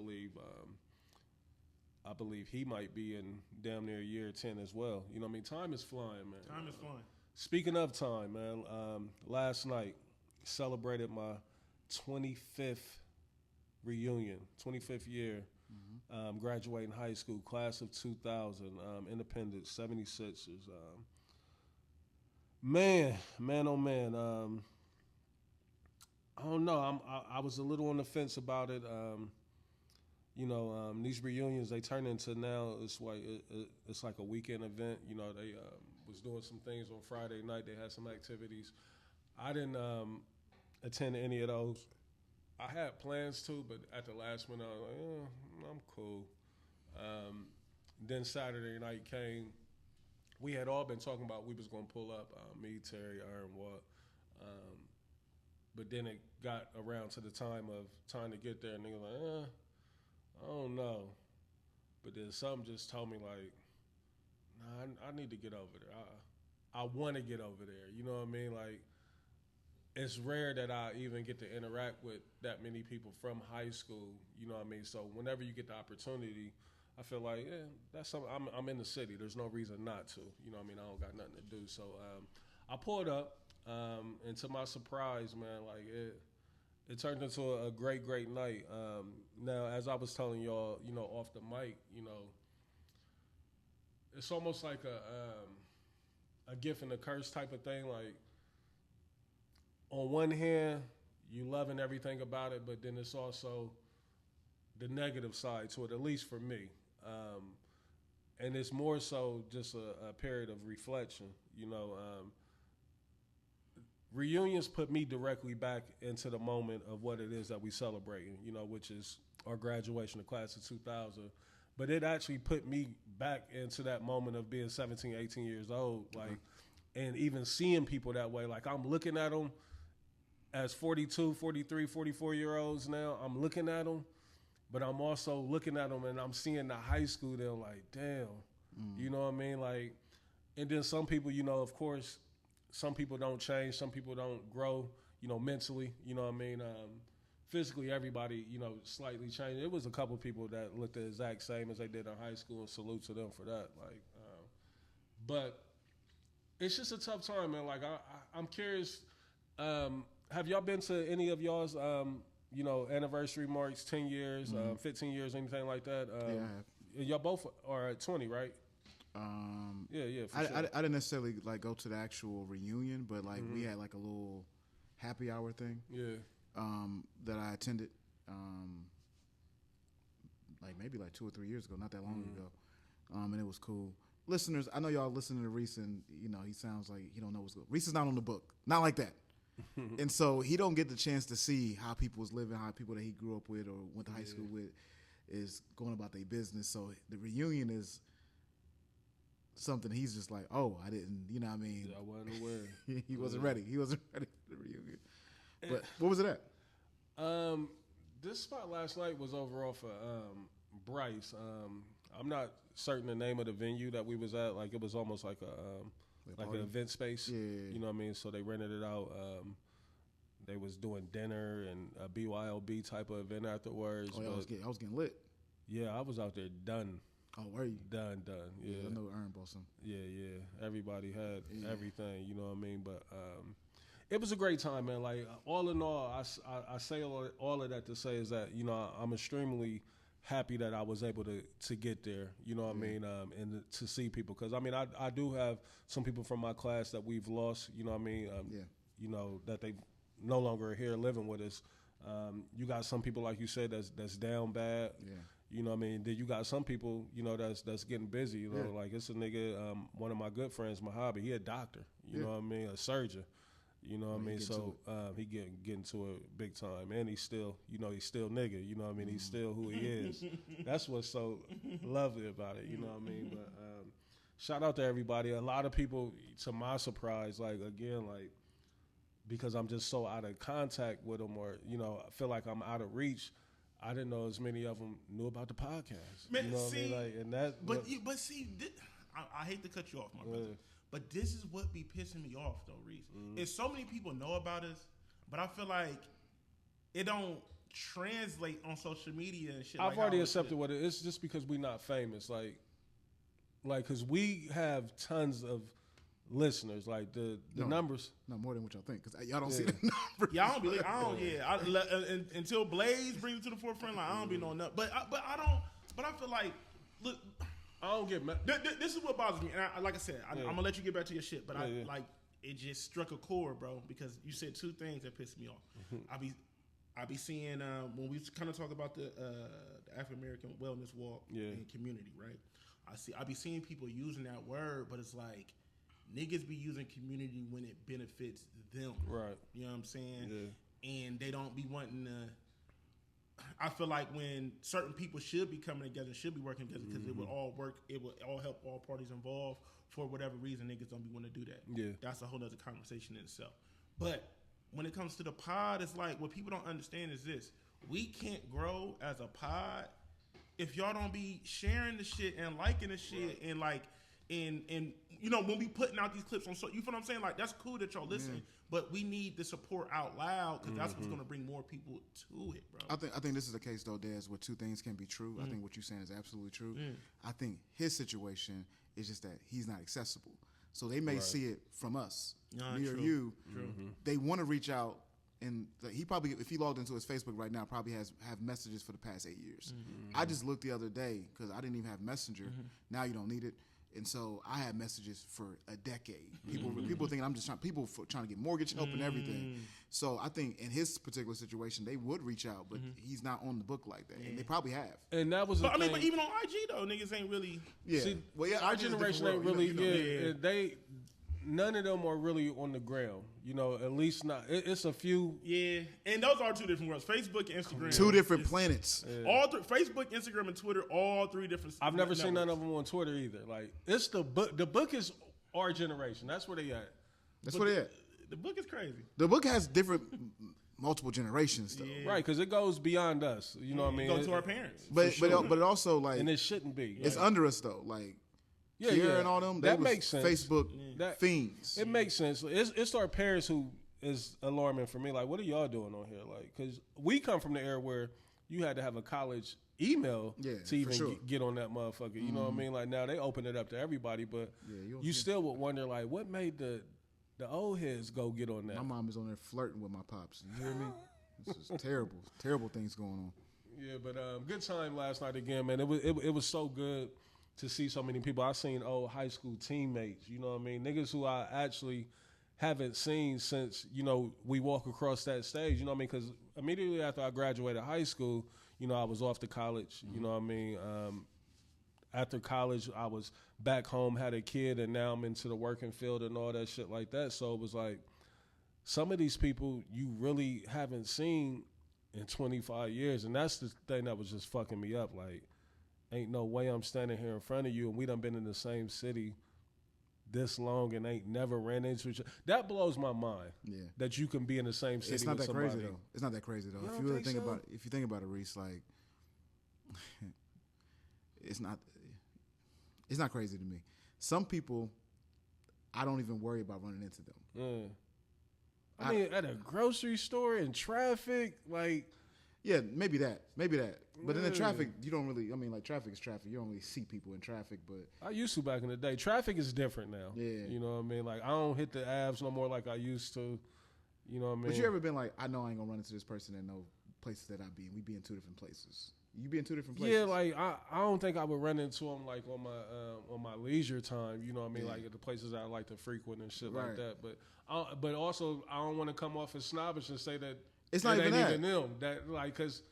believe he might be in damn near year 10 as well. You know what I mean? Time is flying, man. Time is flying. Speaking of time, man, last night celebrated my 25th reunion, 25th year. Graduating high school, class of 2000, independent, 76ers. Man, oh man. I don't know. I was a little on the fence about it. You know, these reunions, they turn into now, it's like a weekend event. You know, they was doing some things on Friday night. They had some activities. I didn't attend any of those. I had plans to, but at the last minute, I was like, I'm cool. Then Saturday night came. We had all been talking about we was going to pull up, me, Terry, Ironwood. But then it got around to the time to get there, and they were like, I don't know. But then something just told me, like, nah, I need to get over there. I want to get over there. You know what I mean? Like, it's rare that I even get to interact with that many people from high school. You know what I mean? So whenever you get the opportunity, I feel like, that's something. I'm in the city. There's no reason not to. You know what I mean? I don't got nothing to do. So I pulled up, and to my surprise, man, like it turned into a great night. Now, as I was telling y'all, you know, off the mic, you know, it's almost like a gift and a curse type of thing. Like, on one hand, you loving everything about it, but then it's also the negative side to it, at least for me. And it's more so just a period of reflection. You know, reunions put me directly back into the moment of what it is that we celebrating, you know, which is our graduation, the class of 2000. But it actually put me back into that moment of being 17, 18 years old, like, and even seeing people that way. Like, I'm looking at them as 42, 43, 44-year-olds now. I'm looking at them, but I'm also looking at them and I'm seeing the high school. They're like, damn, you know what I mean? Like, and then some people, you know, of course, some people don't change. Some people don't grow, you know, mentally, you know what I mean? Physically, everybody, you know, slightly changed. It was a couple people that looked the exact same as they did in high school, and salute to them for that. Like, but it's just a tough time, man. Like, I'm curious, have y'all been to any of y'all's, you know, anniversary marks, 10 years, 15 years, anything like that? Yeah, I have. Y'all both are at 20, right? Yeah, for sure. I didn't necessarily, like, go to the actual reunion, but, like, we had, like, a little happy hour thing. Yeah. That I attended, like, maybe, like, 2 or 3 years ago, not that long ago. And it was cool. Listeners, I know y'all listening to Reese, and, you know, he sounds like he don't know what's going on. Reese is not on the book. Not like that. And so he don't get the chance to see how people was living, how people that he grew up with or went to high school with is going about their business. So the reunion is something he's just like, oh, I didn't, you know what I mean? I wasn't aware. He wasn't ready. He wasn't ready for the reunion. But what was it at? This spot last night was over off of Bryce. I'm not certain the name of the venue that we was at. Like, it was almost like an event space. Yeah. You know what I mean? So they rented it out. They was doing dinner and a BYOB type of event afterwards. Oh, yeah, I was getting lit. Yeah, I was out there done. Oh, were you? Done. Yeah. I know Aaron bought some. Yeah. Everybody had everything, you know what I mean? But it was a great time, man. Like, all in all, I say all of that to say is that, you know, I'm extremely happy that I was able to get there, you know what I mean, and to see people. Because, I mean, I do have some people from my class that we've lost, you know what I mean, you know, that they no longer are here living with us. You got some people, like you said, that's down bad. Yeah. You know what I mean? Then you got some people, you know, that's getting busy. You know, like it's a nigga, one of my good friends, Mojave, he a doctor. You know what I mean? A surgeon. You know what I mean? So he getting to it big time. And he's still, you know, he's still nigga. You know what I mean? He's still who he is. That's what's so lovely about it. You know what I mean? But shout out to everybody. A lot of people, to my surprise, like, again, like, because I'm just so out of contact with them, or, you know, I feel like I'm out of reach, I didn't know as many of them knew about the podcast. Man, you know see, what I mean? Like, and that, but see, I hate to cut you off, my brother, but this is what be pissing me off, though, Reese. Is so many people know about us, but I feel like it don't translate on social media and shit. I've already accepted what it is. It's just because we're not famous, like, because we have tons of listeners, like the numbers. No, more than what y'all think, because y'all don't see the numbers. Yeah, I don't be. Until Blaze brings it to the forefront, like I don't be knowing nothing. But I feel like, look, I don't get mad. This is what bothers me, and like I said, I'm gonna let you get back to your shit. But like it just struck a chord, bro, because you said two things that pissed me off. I be seeing when we kind of talk about the African American wellness walk and community, right? I be seeing people using that word, but it's like, niggas be using community when it benefits them. Right. You know what I'm saying? Yeah. And they don't be wanting to. I feel like when certain people should be coming together, should be working together, because it would all work. It would all help all parties involved. For whatever reason, niggas don't be want to do that. Yeah. That's a whole other conversation in itself. But when it comes to the pod, it's like, what people don't understand is this. We can't grow as a pod if y'all don't be sharing the shit and liking the shit and like, and you know, when we putting out these clips on, so you feel what I'm saying? Like, that's cool that y'all listening, but we need the support out loud, because that's what's going to bring more people to it, bro. I think this is the case though, Dez, where two things can be true. I think what you're saying is absolutely true. I think his situation is just that he's not accessible, so they may see it from us, me or you. They want to reach out, and he probably, if he logged into his Facebook right now, probably have messages for the past 8 years. I just looked the other day because I didn't even have Messenger. Now you don't need it. And so I had messages for a decade. People thinking I'm just trying to get mortgage help and everything. So I think in his particular situation, they would reach out, but he's not on the book like that, and they probably have. And that was, but even on IG though, niggas ain't really. Yeah. See, our generation ain't really. They none of them are really on the ground. You know, at least not. It's a few. Yeah, and those are two different worlds. Facebook and Instagram. Two different planets. Yeah. All three, Facebook, Instagram, and Twitter. All three different. I've never seen none of them on Twitter either. Like, it's the book. The book is our generation. That's where they at. That's where they at. The book is crazy. The book has different, multiple generations though. Yeah. Right, because it goes beyond us. You know what I mean? It goes to our parents. But it also, like, and it shouldn't be. It's under us though. Like, Kiera and all them. That makes sense. Facebook fiends. It makes sense. It's our parents who is alarming for me. Like, what are y'all doing on here? Like, because we come from the era where you had to have a college email to even get on that motherfucker. You know what I mean? Like, now they open it up to everybody, but you still would wonder, like, what made the old heads go get on that? My mom is on there flirting with my pops. You hear me? This is terrible things going on. Yeah, but good time last night again, man. It was so good to see so many people. I seen old high school teammates, you know what I mean? Niggas who I actually haven't seen since, you know, we walk across that stage, you know what I mean? Because immediately after I graduated high school, you know, I was off to college, you know what I mean? After college, I was back home, had a kid, and now I'm into the working field and all that shit like that. So it was like, some of these people you really haven't seen in 25 years. And that's the thing that was just fucking me up. Like, ain't no way I'm standing here in front of you and we done been in the same city this long and ain't never ran into each other. That blows my mind. Yeah. That you can be in the same city it's not with that somebody. Crazy though. It's not that crazy though. If you think about it, Reese, like it's not crazy to me. Some people I don't even worry about running into them. I mean, at a grocery store in traffic, like, Yeah, maybe that. But in the traffic, you don't really. I mean, like traffic is traffic. You don't really see people in traffic. But I used to back in the day. Traffic is different now. Yeah. You know what I mean? Like I don't hit the abs no more like I used to. You know what I mean? But you ever been like, I know I ain't gonna run into this person in no places that I be in. We be in 2 different places. You be in 2 different places. Yeah, like I don't think I would run into them like on my leisure time. You know what I mean? Like at the places I like to frequent and shit like that. But also I don't want to come off as snobbish and say that it's not ain't even even them. That like because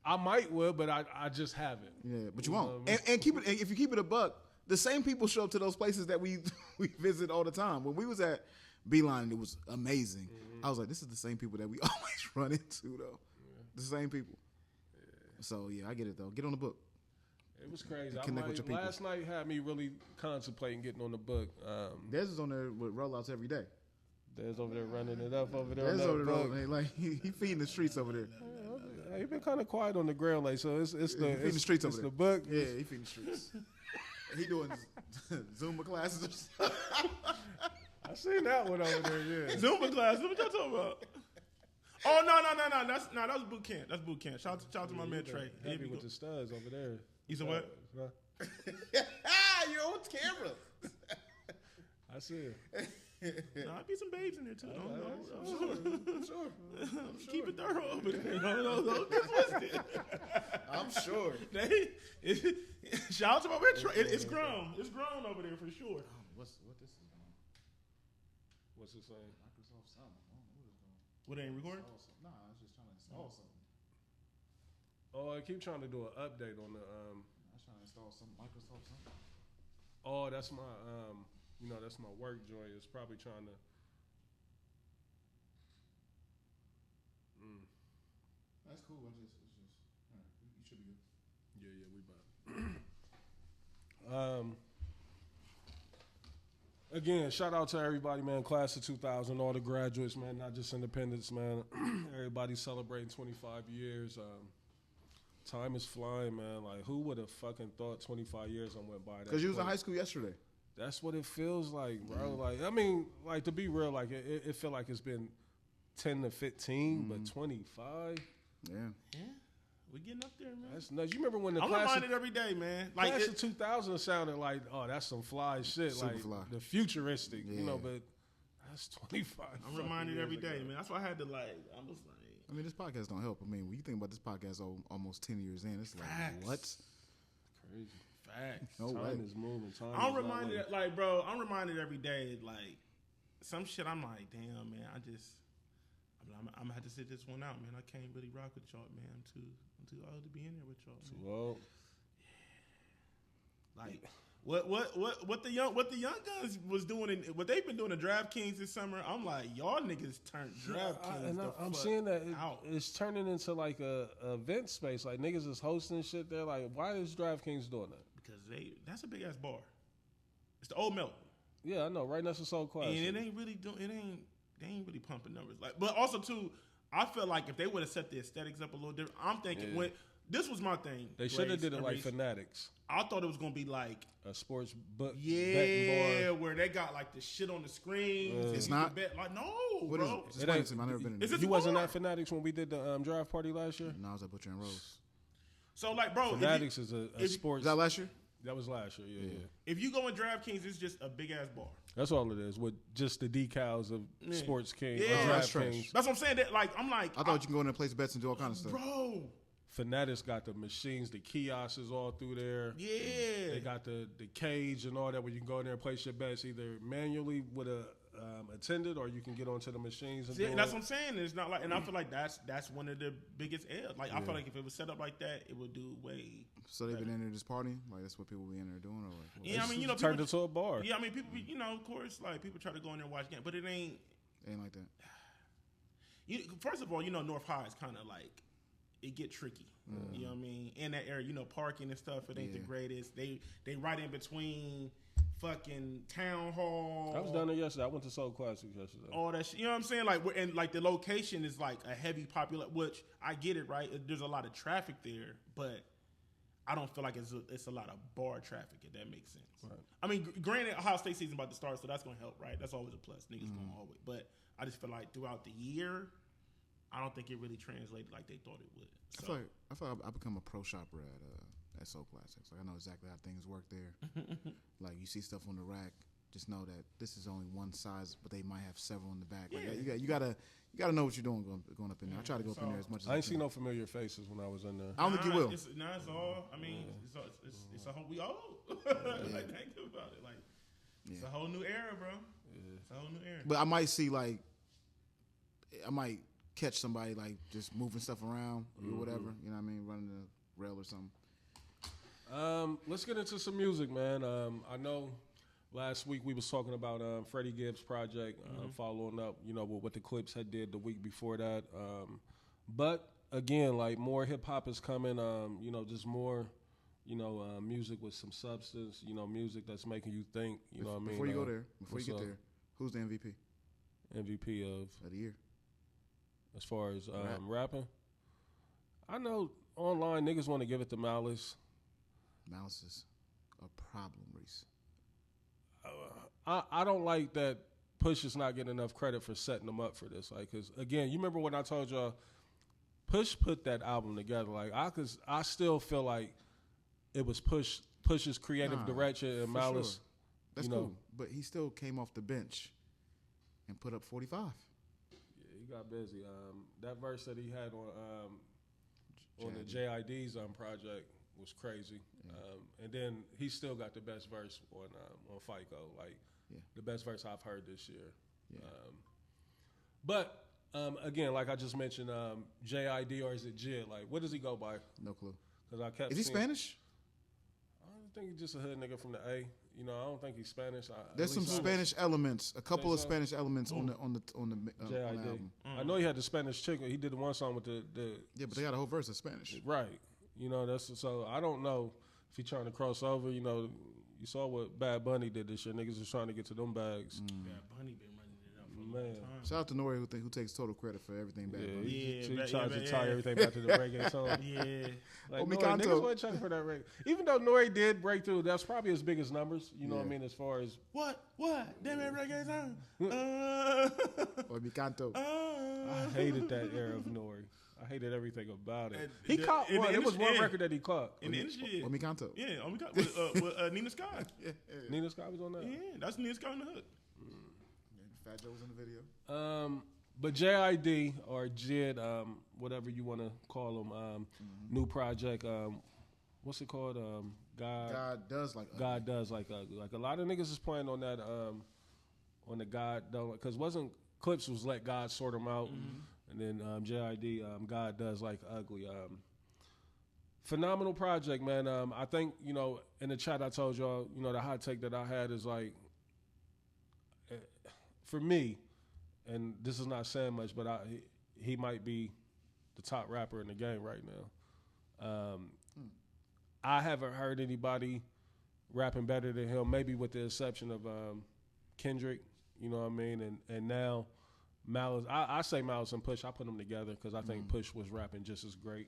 I might would, but I just haven't. Yeah, but you won't. And keep it. And if you keep it a buck, the same people show up to those places that we visit all the time. When we was at Beeline, it was amazing. Mm-hmm. I was like, this is the same people that we always run into, though. Yeah. The same people. Yeah. So yeah, I get it though. Get on the book. It was crazy. Connect with your people. Last night had me really contemplating getting on the book. Des is on there with rollouts every day. Des over there running it up over there. Des over there, like he feeding the streets over there. He been kind of quiet on the ground, like so. It's the streets over there. The book. Yeah, he feeding the streets. He doing Zumba classes or something. I seen that one over there. Yeah, Zumba classes. What y'all talking about? Oh no! That was boot camp. That's boot camp. Shout out to my man Trey. Happy with the studs over there. You said what? You're on camera. I see it. I'd be some babes in there too. I'm sure. Keep it thorough over there. No, I'm sure. Shout out to my man Trey. It's grown. It's grown over there for sure. What this is going? What's it saying? Microsoft something. I don't know what it's going. What ain't recording? Nah, I was just trying to install something. Oh, I keep trying to do an update on the. I was trying to install some Microsoft something. Oh, that's my that's my work joint. It's probably trying to. That's cool. It's just. All right, you should be good. Yeah, we about. Again, shout out to everybody, man. Class of 2000, all the graduates, man. Not just independents, man. Everybody celebrating 25 years. Time is flying, man. Like, who would have fucking thought 25 years went by? Because you was in high school yesterday. That's what it feels like, bro. Like, I mean, like to be real, like it feel like it's been 10 to 15, but 25. Yeah. We getting up there, man. That's nuts. You remember when the I'm reminded every day, man. Like class of 2000 sounded like, oh, that's some fly shit, super like fly. The futuristic, you know. But that's 25. I'm reminded every day, man. That's why I had to like. I was like. I mean, this podcast don't help. I mean, when you think about this podcast almost 10 years in, it's like, what? Crazy. Facts. No way. Time is moving. I'm reminded, like, bro, I'm reminded every day, like, some shit I'm like, damn, man, I'm gonna have to sit this one out, man. I can't really rock with y'all, man. I'm too old to be in there with y'all, man. Too old. Yeah. Like, what the young guns was doing, what they've been doing to DraftKings this summer, I'm like, y'all niggas turned DraftKings I'm seeing that it's turning into like a event space. Like niggas is hosting shit there. Like, why is DraftKings doing that? Because that's a big ass bar. It's the old Melt. Yeah, I know. Right next to Soul Classic. And it ain't really they ain't really pumping numbers. Like, but also too, I feel like if they would have set the aesthetics up a little different, I'm thinking when this was my thing. They should have did it like Fanatics. I thought it was gonna be like a sports book. Yeah, where they got like the shit on the screen. It's not bet. Like no, what bro. Is it? I've never been in it. You wasn't at Fanatics when we did the draft party last year? No, I was at Butcher and Rose. So like, bro, Fanatics is a sports. Was that last year? That was last year. Yeah. If you go in DraftKings, it's just a big ass bar. That's all it is, with just the decals of Sports King. Yeah, that's trash. That's what I'm saying. That like, I'm like, I thought you can go in there and place bets and do all kind of stuff, bro. Fanatics got the machines, the kiosks all through there. Yeah, they got the cage and all that where you can go in there and place your bets either manually with a attendant or you can get onto the machines. And that's what I'm saying. It's not like, and I feel like that's one of the biggest L's. Like I feel like if it was set up like that, it would do way. So they've been in there just partying, like that's what people be in there doing, or like, yeah, I mean, people turned into a bar. Yeah, I mean, people, of course, like people try to go in there and watch games, but it ain't like that. First of all, North High is kind of like it get tricky. You know what I mean? In that area, parking and stuff, it ain't the greatest. They right in between fucking town hall. I was down there yesterday. I went to Soul Classic yesterday. All that shit. You know what I'm saying? Like, and like the location is like a heavy popular, which I get it, right? There's a lot of traffic there, but I don't feel like it's a lot of bar traffic, if that makes sense. Right. I mean, granted, Ohio State season about to start, so that's going to help, right? That's always a plus. Niggas going always. But I just feel like throughout the year, I don't think it really translated like they thought it would. So. I feel like I become a pro shopper at Soul Classics. Like I know exactly how things work there. Like you see stuff on the rack, just know that this is only one size, but they might have several in the back. Like you gotta know what you're doing going up in there. I try to go up in there as much as I ain't can. seen no familiar faces when I was in there. I don't think you will. It's all. I mean, it's a whole. We old. Like think about it. Like it's a whole new era, bro. Yeah. It's a whole new era. But I might see I might catch somebody like just moving stuff around or whatever. You know what I mean? Running the rail or something. Let's get into some music, man. I know last week we was talking about Freddie Gibbs' project, following up, with what the Clips had did the week before that. But again, like more hip hop is coming. Just more, music with some substance. Music that's making you think. You know what I mean? Before you go there, there, who's the MVP? MVP of the year. As far as rapping, I know online niggas want to give it to Malice. Malice is a problem, Reese. I don't like that Push is not getting enough credit for setting them up for this. Like, cause again, you remember when I told y'all, Push put that album together. Like, I still feel like it was Push's creative direction and Malice. Sure. That's cool, but he still came off the bench and put up 45. He got busy. That verse that he had on the JID's project was crazy. Yeah. And then he still got the best verse on FICO, like the best verse I've heard this year. Yeah. But again, like I just mentioned, JID or is it JID? Like, what does he go by? No clue. Because I kept. Is he Spanish? I don't think he's just a hood nigga from the A. I don't think he's Spanish. There's some Spanish elements, a couple of Spanish elements on the album. I know he had the Spanish chick. He did the one song with the yeah, but they got a whole verse of Spanish. Right. That's so I don't know if he's trying to cross over. You saw what Bad Bunny did this year. Niggas was trying to get to them bags. Bad Bunny been running it up for a long time. Shout out to Nori who takes total credit for everything Bad Bunny. He tries to tie everything back to the reggae song. Yeah. Like, niggas wasn't checking for that reggae. Even though Nori did break through, that's probably his biggest numbers. You know what I mean? As far as what? Damn it, reggae song. Or Mi Canto. I hated that era of Nori. I hated everything about it. He caught one. It was one record that he caught. In the industry, Or Mi Canto. Yeah, on Mi Canto. With Nina Sky. Nina Sky was on that? Yeah, that's Nina Sky on the hook. Fat Joe was in the video. But JID or JID, whatever you want to call him, new project. What's it called? God Does Like Ugly. God Does Like Ugly. Like a lot of niggas is playing on that, on the God don't, because wasn't Clips was Let God Sort Them Out. And then JID, God Does Like Ugly. Phenomenal project, man. I think, in the chat I told y'all, the hot take that I had is like, for me, and this is not saying much, but he might be the top rapper in the game right now. I haven't heard anybody rapping better than him, maybe with the exception of Kendrick, you know what I mean? And now Malice, I say Malice and Push, I put them together because I think Push was rapping just as great.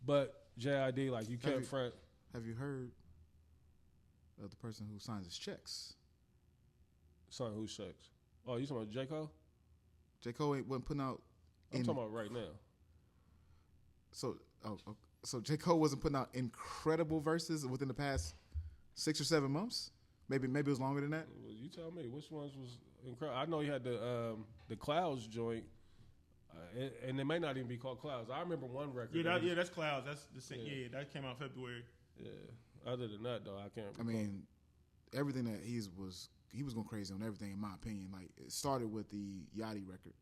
But JID, like, you can't front. Have you heard of the person who signs his checks? Sign whose checks? Oh, you talking about J. Cole? J. Cole wasn't putting out. I'm talking about right now. So J. Cole wasn't putting out incredible verses within the past 6 or 7 months? Maybe it was longer than that? Well, you tell me. Which ones was incredible? I know he had the Clouds joint, and it may not even be called Clouds. I remember one record. Yeah, that's Clouds. That's the same. Yeah, that came out February. Yeah. Other than that, though, I can't recall. I mean, everything that he was going crazy on everything, in my opinion. Like, it started with the Yachty record.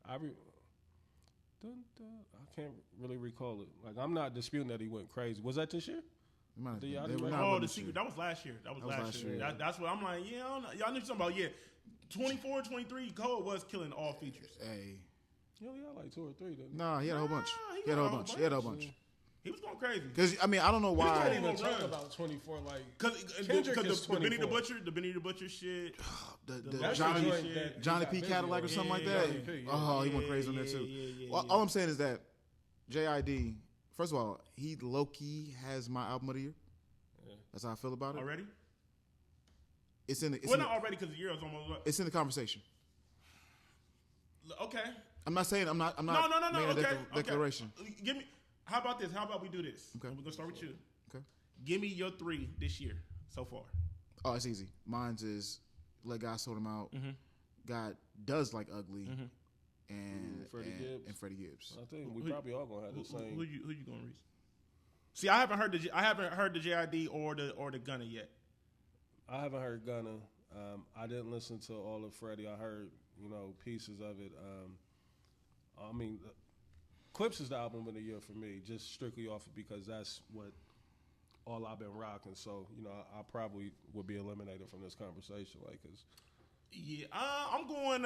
I can't really recall it. Like, I'm not disputing that he went crazy. Was that this year? The secret. That was last year. That was last year. Yeah. That's what I'm like. Yeah, I don't know. Y'all knew something about 24, 23. Cole was killing all features. Hey, he only had like 2 or 3. Nah, he had a whole bunch. He had a whole bunch. He was going crazy. Because I don't know why. You can't even talk about 24. Like, because the Benny the Butcher shit, the Johnny P. Cadillac or something like that. He went crazy on there too. All I'm saying is that JID, first of all, he low key has my album of the year. Yeah. That's how I feel about it. Already? It's in the. It's Well, in not the, already because the year is almost up. It's in the conversation. Okay. I'm not saying I'm not. No. Making Okay. a declaration. Give me. How about this? How about we do this? Okay. We're gonna start with you. Okay. Give me your 3 this year so far. Oh, it's easy. Mine's is let God sort him out. Mm-hmm. God does like ugly, Mm-hmm. and Freddie Gibbs. I think we probably all gonna have the same. Who you going, Reese? See, I haven't heard the JID or the Gunna yet. I haven't heard Gunna. I didn't listen to all of Freddie. I heard pieces of it. I mean, Clips is the album of the year for me, just strictly off of because that's what all I've been rocking. So I probably would be eliminated from this conversation, like, cause. Yeah, I'm going.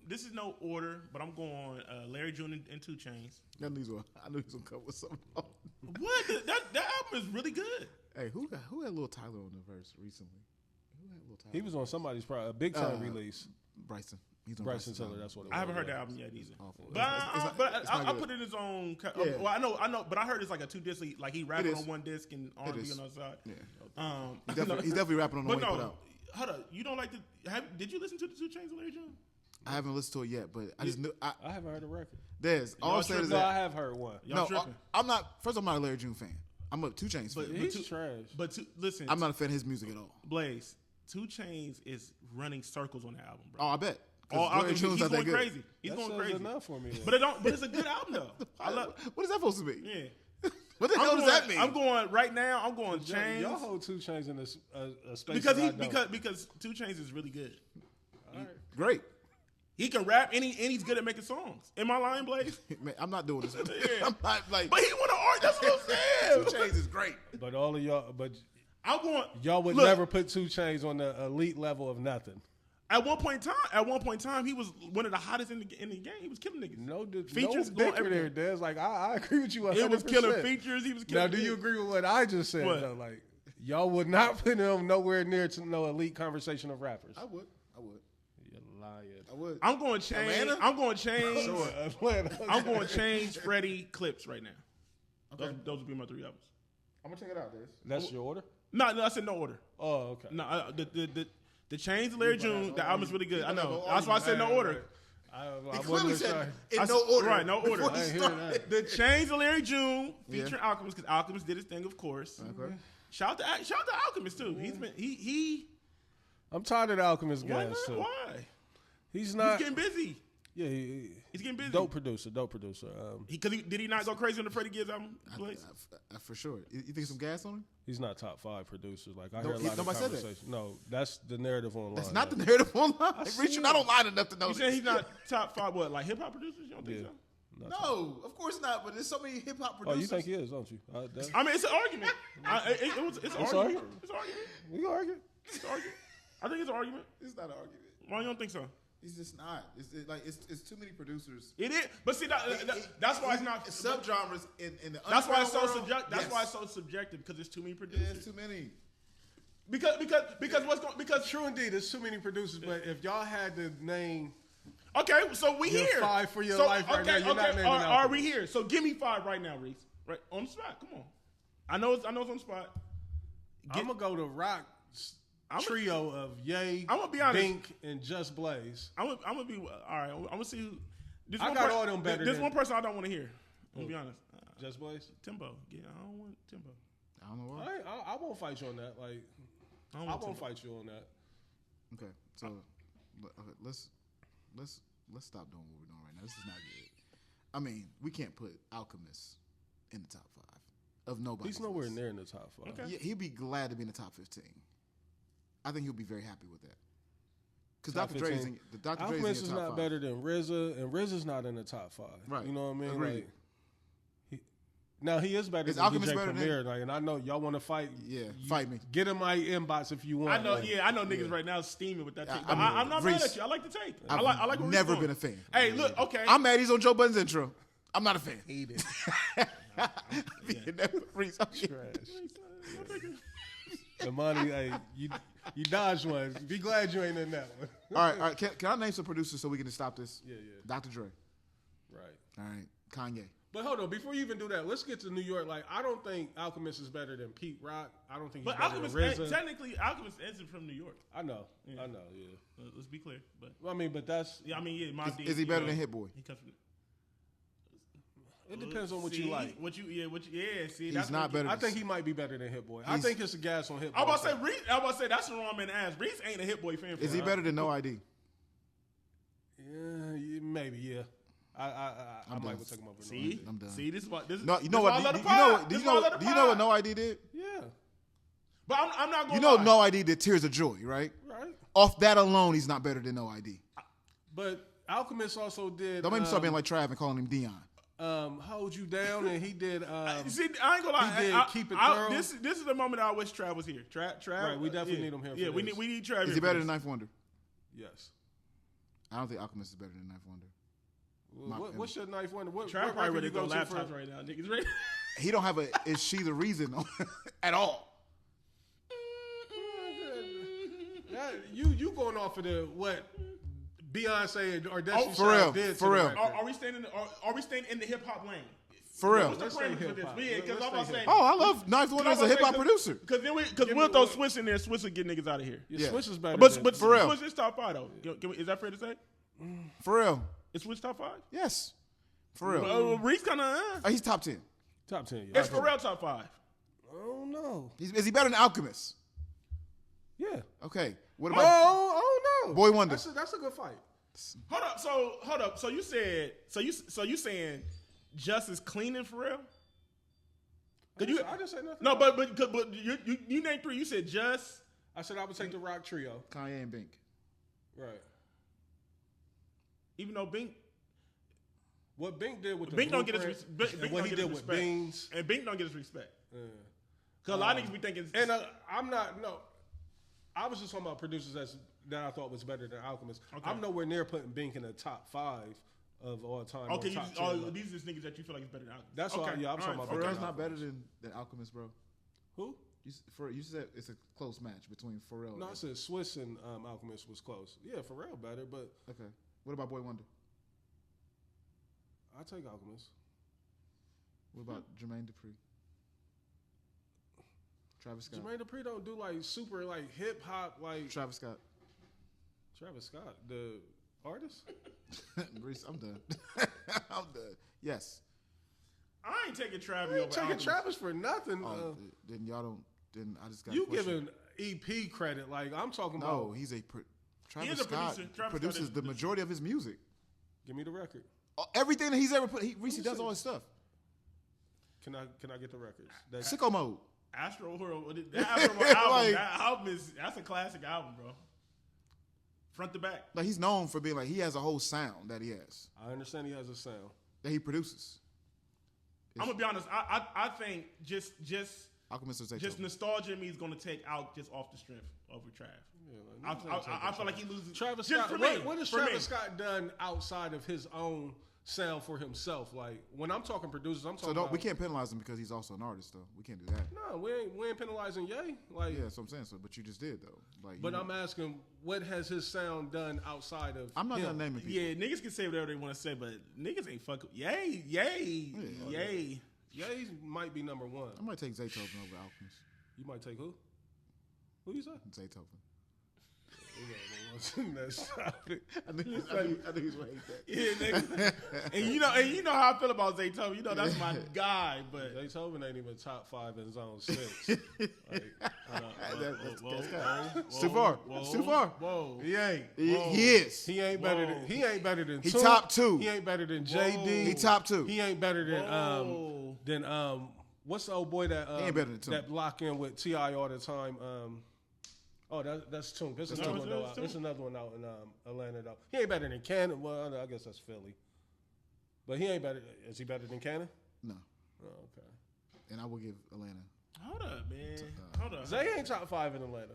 This is no order, but I'm going Larry June and 2 Chainz. I knew he was gonna come with something. What? That album is really good. Hey, who had Lil Tyler on the verse recently? Who had Lil Tyler? He was on somebody's a big time release. Bryson. He's on Bryson Tiller. That's what it was. I haven't heard the album yet either. Awful. But I put it in his own. Yeah. Well, I know, but I heard it's like a 2 disc. Like he rapping on one disc and R&B on the other side. Yeah. He's definitely rapping on the one he put out. Hold up, you don't like the? Did you listen to the 2 Chainz and Larry June? I haven't listened to it yet, but I just knew. I haven't heard a record. All I'm saying is that I have heard one. I'm not. First, I'm not a Larry June fan. I'm a 2 Chainz fan. He's trash. But listen, I'm not a fan of his music at all. Blaze, 2 Chainz is running circles on the album, bro. Oh, I bet. He's going crazy. He's that going crazy. Enough for me. But it's a good album though. What is that supposed to be? Yeah. What the hell does that mean? I'm going right now. I'm going Chainz. Y'all hold 2 Chainz in this space because 2 Chainz is really good. All right. Great. He can rap and he's good at making songs. Am I lying, Blaze? Man, I'm not doing this. Yeah. I'm not like. But he want to art. That's what I'm saying. 2 Chainz is great. But all of y'all, I'm going. Y'all would never put 2 Chainz on the elite level of nothing. At one point in time, he was one of the hottest in the game. He was killing niggas. No features no dicker there, Des. Like I agree with you 100%. It was killing features. He was killing. Now, do you agree with what I just said? What? Though? Like y'all would not put him nowhere near to no elite conversation of rappers. I would. You're lying. I would. I'm going Chainz. Atlanta? I'm going Chainz. Sure, Atlanta. I'm going Chainz, Freddie, Clips right now. Okay. Those would be my 3 albums. I'm gonna check it out, Des. That's your order? No, I said no order. Oh, okay. No, the Chainz and Larry June, the album is really good. I know. That's why I said no order. I clearly wasn't said sure. in no order. Right, no order. I ain't hear that. The Chainz and Larry June featuring Alchemist, because Alchemist did his thing, of course. Okay. Shout out to Alchemist too. He's been he. I'm tired of the Alchemist Why guys. not? So Why? he's not. He's getting busy. Yeah, He's getting busy. Dope producer. Did he not go crazy on the Freddie Gibbs album? For sure. You think some gas on him? He's not top 5 producers. Like I No, hear a lot of nobody said that. conversation. No, that's the narrative online. That's not the narrative online. Reach, I don't line enough to know. You saying he's not top 5? What, like hip hop producers? You don't think so? No, of course not. But there's so many hip hop Oh, producers. you think he is, don't you? I mean, it's an argument. It's an argument. It's an argument. We can argue. It's an argument. I think it's an argument. It's not an argument. Why you don't think so? It's just not. It's too many producers. It is, but see that's why it's not subgenres in the. That's why it's so world, subjective. That's yes. why it's so subjective because there's too many producers. There's too many. Because True indeed, there's too many producers. But if y'all had to name, okay, so we your here 5 for your life right now, you're not naming are we here? So give me 5 right now, Reese. Right on the spot. Come on. I know it's on the spot. I'm gonna go to rock. Trio of Ye, I'm gonna be honest. Dink, and Just Blaze. I'm gonna be all right. I'm gonna see who. I got all them better. There's one person I don't want to hear. I'm gonna be honest. Just Blaze. Timbo. Yeah, I don't want Timbo. I don't know why. I won't fight you on that. Like I won't fight you on that. Okay, so let's stop doing what we're doing right now. This is not good. I mean, we can't put Alchemist in the top 5 of nobody. He's nowhere near in the top 5. Okay. Yeah, he'd be glad to be in the top 15. I think he'll be very happy with that. Because Dr. Dre's in the top 5. Alchemist is not better than RZA, and RZA's not in the top 5. Right. You know what I mean? Agreed. Like, he is better Is than Alchemist DJ better Premier. Like, and I know y'all want to fight. Yeah, fight me. Get in my inbox if you want. I know. Like, Yeah, I know niggas right now steaming with that take. I mean, I'm not Reese, mad at you. I like the take. I I've like. What never Reese been a doing. fan. Hey, look. Okay. I'm mad he's on Joe Budden's intro. I'm not a fan. hate it. Reese, I'm Trash. Imani, hey, you dodged one. Be glad you ain't in that one. All right. Can I name some producers so we can just stop this? Yeah. Dr. Dre. Right. All right. Kanye. But hold on, before you even do that, let's get to New York. Like, I don't think Alchemist is better than Pete Rock. I don't think he's better than RZA. Technically, Alchemist isn't from New York. I know, yeah. Let's be clear. But well, I mean, but that's is he better than Hit Boy? He comes from. It depends on what you like. See, he's not better. I think he might be better than Hit Boy. I think it's a gas on Hit Boy. I'm about to say that's the wrong man to ask. Reese ain't a Hit Boy fan. Is he better than No ID? Yeah, maybe. Yeah. I might take him over. See, I'm done. See, this is what this. No, you know what? Do you know what No ID did? Yeah. But I'm not going. You know, No ID did Tears of Joy, right? Right. Off that alone, he's not better than No ID. But Alchemist also did. Don't make me start being like Trav and calling him Dion. Hold You Down, and he did. See, I ain't gonna lie. He did Keep It Thorough. This is the moment I wish Trav was here. Trav, right? We definitely need him here. Yeah, we need Trav. Is he better than Ninth Wonder? Yes. I don't think Alchemist is better than Ninth Wonder. What's your Ninth Wonder? Trav probably ready to go laptops right now. Niggas ready? He don't have a. Is she the reason at all? You going off of what Beyonce or Destiny for real, did for real. Are we staying in the hip hop lane? For real. What's the parameters for this? Yeah, because I'm about to say. Oh, I love Ninth Wonder as a hip hop producer. Because we'll throw Swiss in there. Swiss will get niggas out of here. Yeah, Swiss is better. But for real, Swiss is top 5 though. Is that fair to say? For real. Is Swiss top 5? Yes. For real. Reese kind of. He's top 10. Top 10. Yeah. It's Pharrell top 5. Oh no. Is he better than Alchemist? Yeah. Okay. What about? Oh no. Boy Wonder. That's a good fight. Hold up. So you you saying Justice cleaning Pharrell? I just said nothing. No, but you named 3. You said Just. I said I would take the Rock Trio. Kanye and Bink. Right. Even though Bink. What Bink did with the Bink don't get his respect. and what he did with Beans. And Bink don't get his respect. Because a lot of niggas be thinking. And I'm not, no. I was just talking about producers that I thought was better than Alchemist. Okay. I'm nowhere near putting Bink in the top 5 of all time. Okay, these are niggas that you feel like is better than Alchemist. That's okay. I'm talking about. Pharrell's not better than Alchemist, bro. Who? You said it's a close match between Pharrell. No, I said Swiss and Alchemist was close. Yeah, Pharrell better, but okay. What about Boy Wonder? I'll take Alchemist. What about Jermaine Dupri? Travis Scott. Jermaine Dupri don't do like super like hip hop like Travis Scott. Travis Scott, the artist? Reese, I'm done. I'm done. Yes. I ain't taking Travis over taking Alchemist. Travis for nothing. Then y'all don't. Then I just got. You giving EP credit? Like I'm talking about. No, he's a. Travis Scott produces the majority of his music. Give me the record. Everything that he's ever put. Reese does all his stuff. Can I get the records? Sicko Mode. Astro World. That Astro World album. Like, that album that's a classic album, bro. Front to back. Like he's known for being like he has a whole sound that he has. I understand he has a sound that he produces. I'm gonna be honest. I think just nostalgia in me is gonna take out just off the strength over Trav. Yeah, I feel like he loses. Travis Scott. What has Travis Scott done outside of his own sound for himself? Like when I'm talking producers, I'm talking. So we can't penalize him because he's also an artist, though. We can't do that. No, we ain't penalizing Ye. Like yeah, that's what I'm saying. So, but you just did though. Like, but I'm asking, what has his sound done outside of? I'm not gonna name it. Yeah, niggas can say whatever they want to say, but niggas ain't fucking. Yay. Ye might be number 1. I might take Zaytoven over Alchemist. You might take who? Who you say? Zaytoven. I knew he was gonna hate that. Yeah, nigga. and you know how I feel about Zaytoven. You know that's my guy, but Zaytoven ain't even top 5 in zone 6. It's too far. It's too far. Whoa. He ain't. He is. He ain't better than. He ain't better than. He top 2. He ain't better than JD. He top 2. He ain't better than what's the old boy that he ain't better than that lock in with T.I. all the time. Oh, that's Toon. This is another one. This is another one out in Atlanta though. He ain't better than Cannon. Well, I guess that's Philly. But he ain't better. Is he better than Cannon? No. Oh, okay. And I will give Atlanta. Hold up, man. Hold up. Zay ain't top 5 in Atlanta.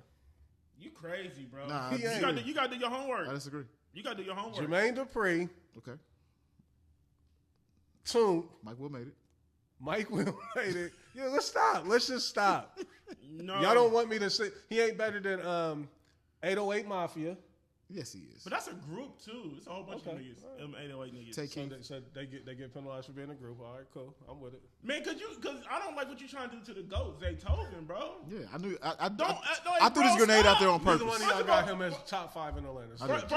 You crazy, bro. Nah, you got to do your homework. I disagree. You got to do your homework. Jermaine Dupri. Okay. Toon. Mike Will made it. Mike Will made it. Yeah, let's stop. Let's just stop. No. Y'all don't want me to say he ain't better than 808 Mafia. Yes, he is. But that's a group too. It's a whole bunch of niggas. Them 808 niggas. So they get penalized for being a group. All right, cool. I'm with it. Man, cause I don't like what you trying to do to the GOAT, Zaytoven, bro. Yeah, I knew. I threw Bro, this grenade out there on Neither purpose. one of y'all got him as top 5 in Atlanta. So. First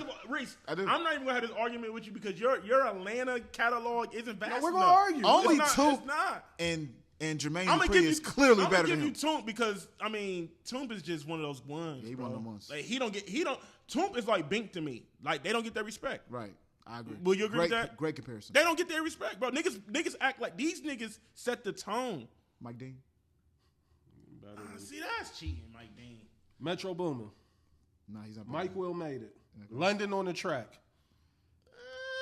of all, Reese, I'm not even gonna have this argument with you because your Atlanta catalog isn't vast enough. We're gonna argue. Only it's two. It's not. And Jermaine Dupri is clearly better than him. I'm gonna give you Toomp because I mean Toomp is just one of those ones. Yeah, he one of them ones. Like Toomp is like Bink to me. Like they don't get their respect. Right. I agree. Will you agree with that? Great comparison. They don't get their respect, bro. Niggas act like these niggas set the tone. Mike Dean. See, that's cheating, Mike Dean. Metro Boomin. Nah, he's not. Mike Will made it. London on the track.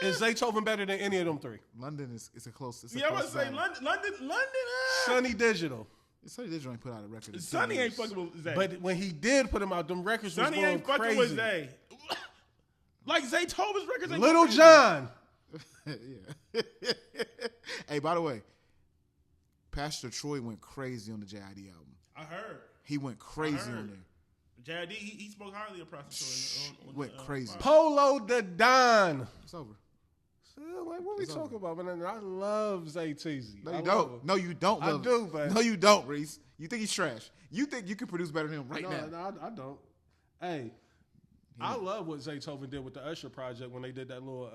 Is Zaytoven better than any of them 3? London is a close. I was say London. Sonny Digital. Sonny Digital ain't put out a record. Sonny ain't fucking with Zay. But when he did put them out, them records was Sonny going ain't fucking crazy. with Zay. Like Zaytoven's records ain't Little crazy. John. Yeah. Hey, by the way, Pastor Troy went crazy on the JID album. I heard. He went crazy on there. JID, he spoke highly of Prostitute. Went crazy. Polo the Don. It's over. Like, what we talking about? Man, I love Zay Teezy. No, you don't. No, you don't. I do, but no, you don't, Reese. You think he's trash. You think you can produce better than him right now. No, I don't. Hey, I love what Zaytoven did with the Usher project when they did that little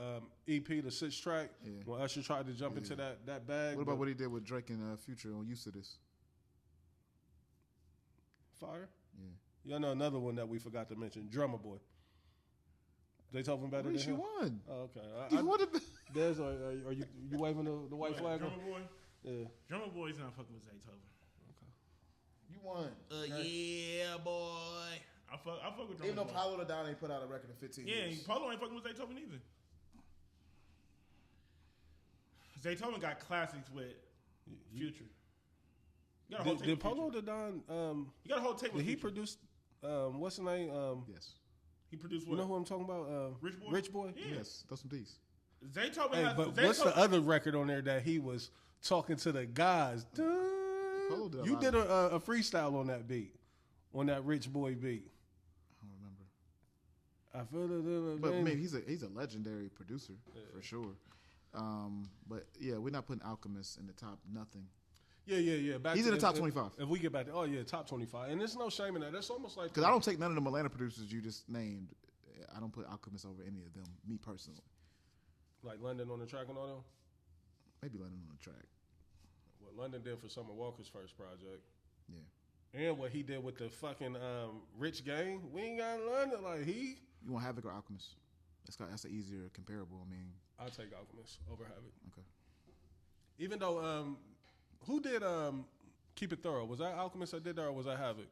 EP, the 6-track. Yeah. When Usher tried to jump into that bag. What about what he did with Drake and Future on Used to This? Fire? Yeah. Y'all know another one that we forgot to mention, Drummer Boy. Zaytoven better Reese, than him? you won. Oh, okay. You won are you waving the white flag? Drummer Boy? Yeah. Drummer Boy's not fucking with Zaytoven. Okay. You won. Yeah, boy. I fuck with Drummer Even though Boy. Pablo Ladon ain't put out a record in 15 years. Yeah, Polo ain't fucking with Zaytoven either. Zaytoven got classics with Future. Did Polo the Don? You got a whole tape with Did he Future. produce? What's the name? Yes. He produced what? You know who I'm talking about? Rich Boy. Rich Boy. Yeah. Yes. Throw some D's. Zaytoven Hey, has. but what's the other record on there that he was talking to the guys? Polo did a You lot did a freestyle on that beat, on that Rich Boy beat. I don't remember. I feel it. But man, he's a legendary producer for sure. But yeah, we're not putting Alchemist in the top nothing. Yeah. He's in the top 25. If we get back to, top 25. And there's no shame in that. That's almost like... Because I don't take none of them Atlanta producers you just named. I don't put Alchemist over any of them, me personally. Like London on the track and all them? Maybe London on the track. What London did for Summer Walker's first project. Yeah. And what he did with the fucking Rich Gang. We ain't got London. Like, he... You want Havoc or Alchemist? That's an easier comparable. I mean... I'll take Alchemist over Havoc. Okay. Even though... who did Keep It Thorough? Was that Alchemist that did that, or was that Havoc?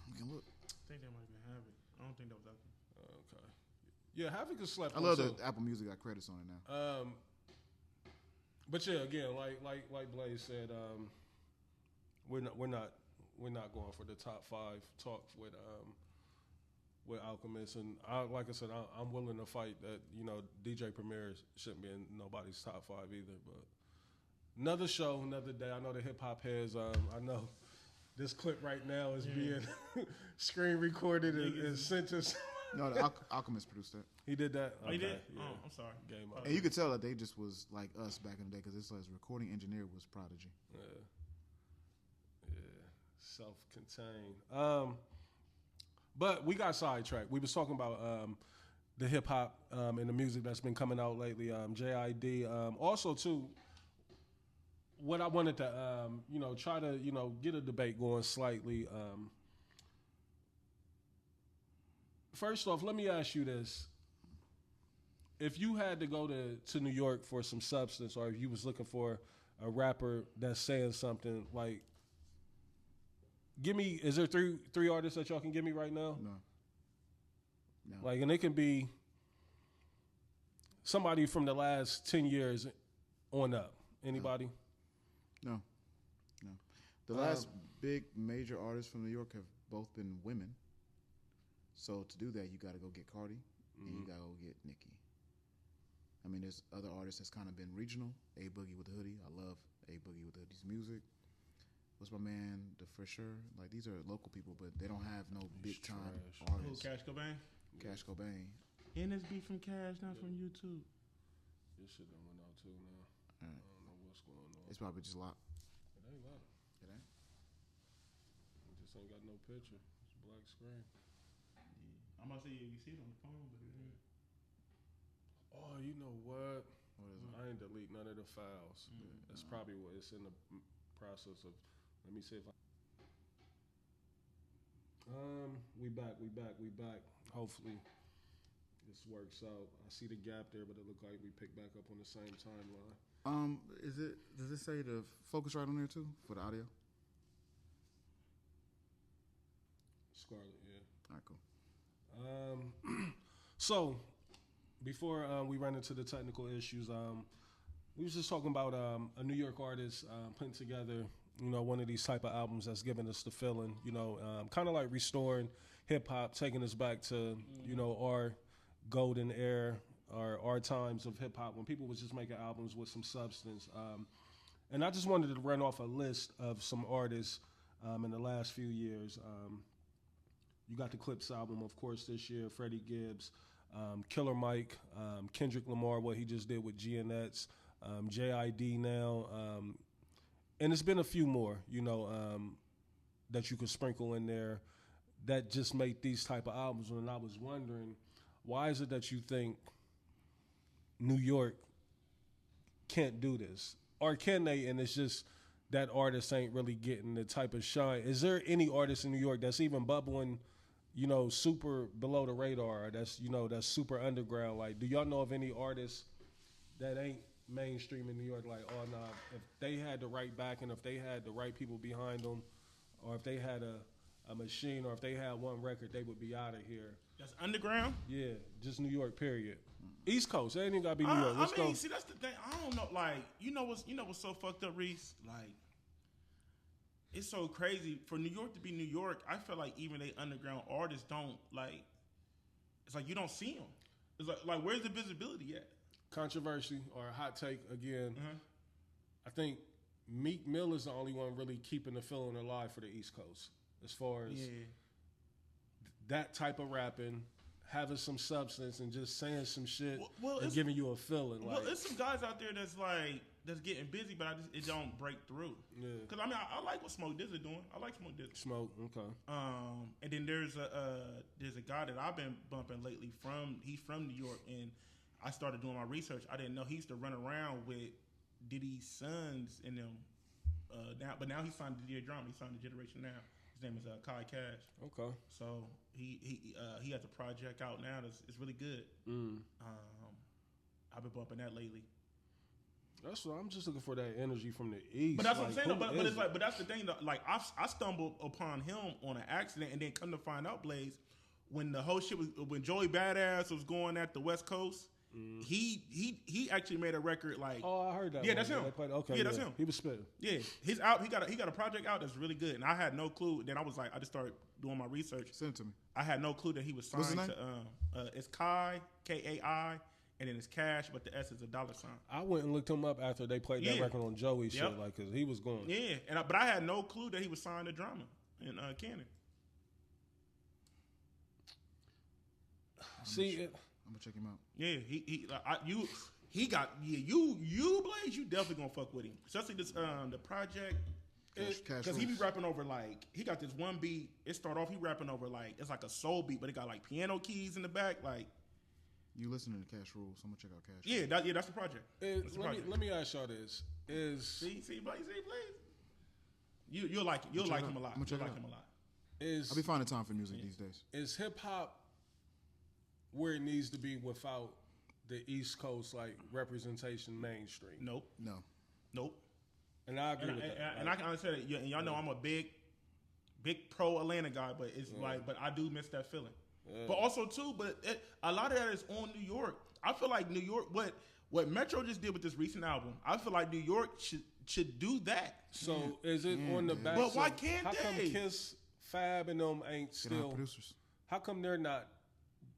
We can look. I think that might have been Havoc. I don't think that was Alchemist. Okay. Yeah, Havoc is slept I on. love that Apple Music got credits on it now. But yeah, again, like Blaze said, we're not going for the top 5 talk with Alchemist, and like I said, I'm willing to fight that. DJ Premier shouldn't be in nobody's top 5 either, but. Another show, another day. I know the hip hop heads. I know this clip right now is being screen recorded and sent to. No, the Alchemist produced that. He did that. Oh, he did? Yeah. Oh, I'm sorry. Game up. And you could tell that they just was like us back in the day because this recording engineer was Prodigy. Yeah. Self-contained. But we got sidetracked. We was talking about the hip hop and the music that's been coming out lately. JID. Also too. What I wanted to, try to, get a debate going slightly. First off, let me ask you this. If you had to go to New York for some substance, or if you was looking for a rapper that's saying something, like, is there three artists that y'all can give me right now? No. Like, and it can be somebody from the last 10 years on up. Anybody? No. The last big major artists from New York have both been women. So to do that, you got to go get Cardi, and you got to go get Nicki. I mean, there's other artists that's kind of been regional. A Boogie with the Hoodie. I love A Boogie with the Hoodie's music. what's my man, the For Sure. Like these are local people, but they don't have no big time Who, artists. Cash Cobain? Cash Cobain. And it's beat from Cash, not from YouTube. This shit done went out too now. All right. I don't know what's going on. It's probably just locked. It ain't locked. It ain't. It just ain't got no picture. It's a black screen. I'm gonna say you see it on the phone, but it ain't. Oh, you know what? What is it? I ain't delete none of the files. That's probably what it's in the process of. Let me see if I. We back. Hopefully, this works out. I see the gap there, but it looked like we picked back up on the same timeline. Does it say the focus right on there too for the audio? Scarlet, yeah. All right, cool. So, before we run into the technical issues, we was just talking about a New York artist putting together, one of these type of albums that's giving us the feeling, kind of like restoring hip hop, taking us back to, our golden era, our times of hip hop when people was just making albums with some substance. And I just wanted to run off a list of some artists in the last few years. You got the Clips album, of course, this year, Freddie Gibbs, Killer Mike, Kendrick Lamar, what he just did with GNX, JID now, and it's been a few more, that you could sprinkle in there that just make these type of albums. And I was wondering, why is it that you think New York can't do this? Or can they, and it's just that artist ain't really getting the type of shine? Is there any artist in New York that's even bubbling, super below the radar, that's super underground? Like, do y'all know of any artists that ain't mainstream in New York? Like, oh nah, if they had the right backing, if they had the right people behind them, or if they had a machine, or if they had one record, they would be out of here. That's underground? Yeah, just New York, period. East Coast, it ain't even gotta be New York. Let's go. See, that's the thing. I don't know. Like, you know what's so fucked up, Reese? Like, it's so crazy for New York to be New York. I feel like even they underground artists don't like. It's like you don't see them. It's like where's the visibility at? Controversy or a hot take again. I think Meek Mill is the only one really keeping the feeling alive for the East Coast as far as that type of rapping, having some substance, and just saying some shit and giving you a feeling. Well, there's some guys out there that's getting busy, but it don't break through. Yeah. Because I like what Smoke Dizzy doing. I like Smoke Dizzy. Smoke, okay. And then there's a guy that I've been bumping lately he's from New York, and I started doing my research. I didn't know he used to run around with Diddy's sons and them. Now he signed to DJ Drama. He signed to Generation Now. His name is Kai Cash. Okay. So he has a project out now that's really good. I've been bumping that lately. That's what I'm just looking for, that energy from the East. But that's what I'm saying. But that's the thing. Like I stumbled upon him on an accident, and then come to find out, Blaze, when the whole shit when Joey Badass was going at the West Coast. He actually made a record like. Oh, I heard that. Yeah, that's him. Okay, that's him. He was spitting. Yeah, he's out. He got a project out that's really good, and I had no clue. Then I just started doing my research. Send it to me. I had no clue that he was signed to. It's Kai, Kai, and then it's Cash, but the S is a $sign. I went and looked him up after they played that record on Joey's shit, like, cause he was going. Yeah, but I had no clue that he was signed to Drama in Cannon. See. I'm gonna check him out. Yeah, you Blaze, you definitely gonna fuck with him. Especially this the project, because he be rapping over like he got this one beat. It start off he rapping over like it's like a soul beat, but it got like piano keys in the back. Like you listening to Cash Rules? So I'm gonna check out Cash. That's the project. Let me ask y'all this: see Blaze, you'll like it. You'll like him a lot. You'll like him a lot. I'll be finding time for music these days. Is hip hop where it needs to be without the East Coast like representation mainstream? Nope. And I agree with that. And I can understand it. And y'all know I'm a big pro Atlanta guy, but it's but I do miss that feeling. Yeah. But also too, a lot of that is on New York. I feel like New York, what Metro just did with this recent album, I feel like New York should do that. So is it on the back? But why can't they? How come Kiss, Fab, and them ain't still producers? How come they're not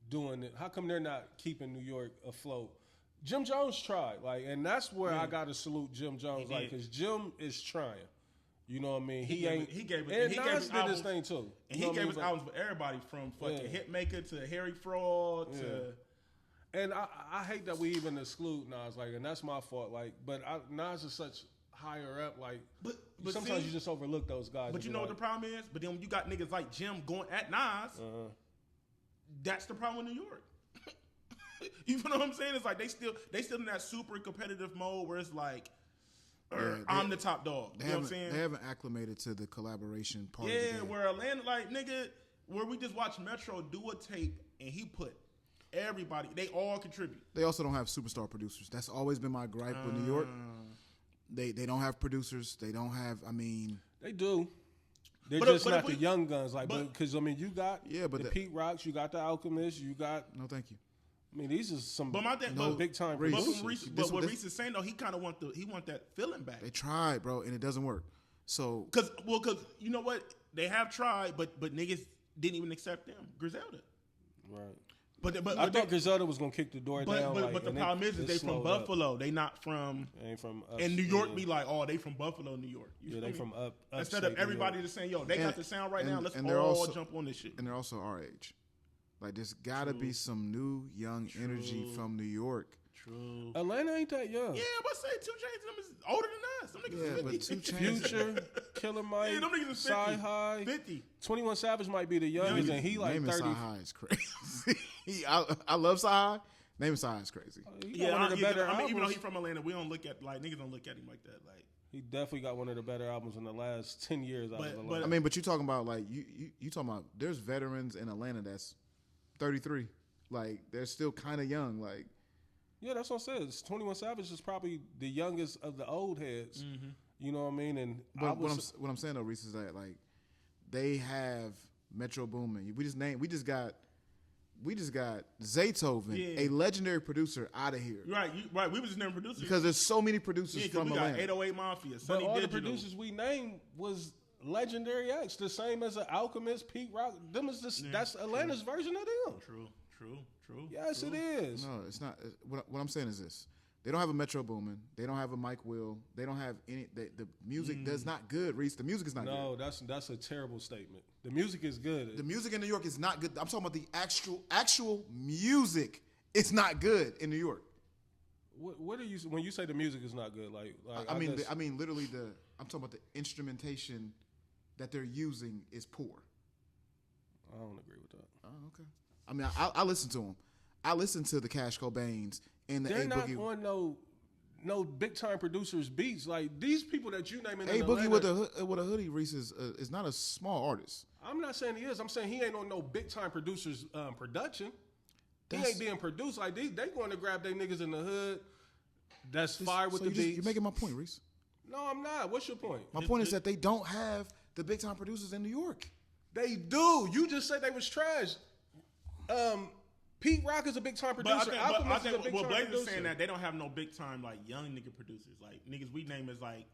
doing it? How come they're not keeping New York afloat? Jim Jones tried, and that's where I gotta salute Jim Jones, because Jim is trying. You know what I mean? He gave and us Nas did albums, this thing too. And he gave us albums for everybody from fucking Hitmaker to Harry Fraud to. And I hate that we even exclude Nas, like, and that's my fault. Like, but Nas is such higher up, like, but sometimes you just overlook those guys. But you know what the problem is? But then when you got niggas like Jim going at Nas, that's the problem in New York. You know what I'm saying? It's like they still in that super competitive mode where it's like, I'm the top dog. You know what I'm saying? They haven't acclimated to the collaboration part of the game. Where Atlanta, like, nigga, where we just watch Metro do a tape and he put everybody, they all contribute. They also don't have superstar producers. That's always been my gripe with New York. They don't have producers. They don't have, I mean. They do. They're just not the young guns. Like, because, I mean, you got the Pete Rocks, you got the Alchemist, you got. No, thank you. I mean, these are some big time producers. But what Reese is saying though, he kind of want that feeling back. They tried, bro, and it doesn't work. So because you know what, they have tried, but niggas didn't even accept them. Griselda, right? But I thought Griselda was gonna kick the door down. But the problem is they from Buffalo. They not from. They ain't from. And New York be like, oh, they from Buffalo, New York. They from up. Instead of everybody just saying, yo, they got the sound right now. Let's all jump on this shit. And they're also our age. Like, there's got to be some new, young energy from New York. True. Atlanta ain't that young. Yeah, I'm about to say 2 Chainz them is older than us. Them niggas is 50. But 2 Chainz. Future, Killer Mike, them niggas is 50. Sci-Hi. 50. 21 Savage might be the youngest, and he like 30. Sci-Hi is crazy. I love Sci-Hi. Naming Sci-Hi is crazy. One of the better albums. Even though he's from Atlanta, we don't look at, like, niggas don't look at him like that. Like, he definitely got one of the better albums in the last 10 years out of Atlanta. I mean, but you talking about, like, you talking about, there's veterans in Atlanta that's 33. Like, they're still kind of young. Like, yeah, that's what I said. 21 Savage is probably the youngest of the old heads. Mm-hmm. You know what I mean? And what I'm saying though, Reese, is that, like, they have Metro Boomin. We just got Zaytoven, a legendary producer, out of here. Right. We was just naming producers because there's so many producers from we Atlanta. Got 808 Mafia. But all the producers we named was legendary acts, the same as an Alchemist, Pete Rock. Them is just that's Atlanta's version of them. True. Yes, it is. No, it's not. What I'm saying is this: they don't have a Metro Boomin. They don't have a Mike Will. They don't have any. The music does not good. Reese, the music is not good. No, that's a terrible statement. The music is good. The music in New York is not good. I'm talking about the actual music. It's not good in New York. What are you when you say the music is not good? Like I mean literally I'm talking about the instrumentation that they're using is poor. I don't agree with that. Oh, okay. I mean, I listen to them. I listen to the Cash Cobains and the They're not Boogie. On no big time producers beats. Like these people that you name in A Atlanta, Boogie with a hoodie, Reese is not a small artist. I'm not saying he is. I'm saying he ain't on no big time producers production. He ain't being produced. Like they going to grab their niggas in the hood. That's fire with the beats. You're making my point, Reese. No, I'm not. What's your point? My point is that they don't have the big time producers in New York. They do. You just said they was trash. Pete Rock is a big time producer. But I think what Blaze is saying that they don't have no big time like young nigga producers. Like niggas we name is like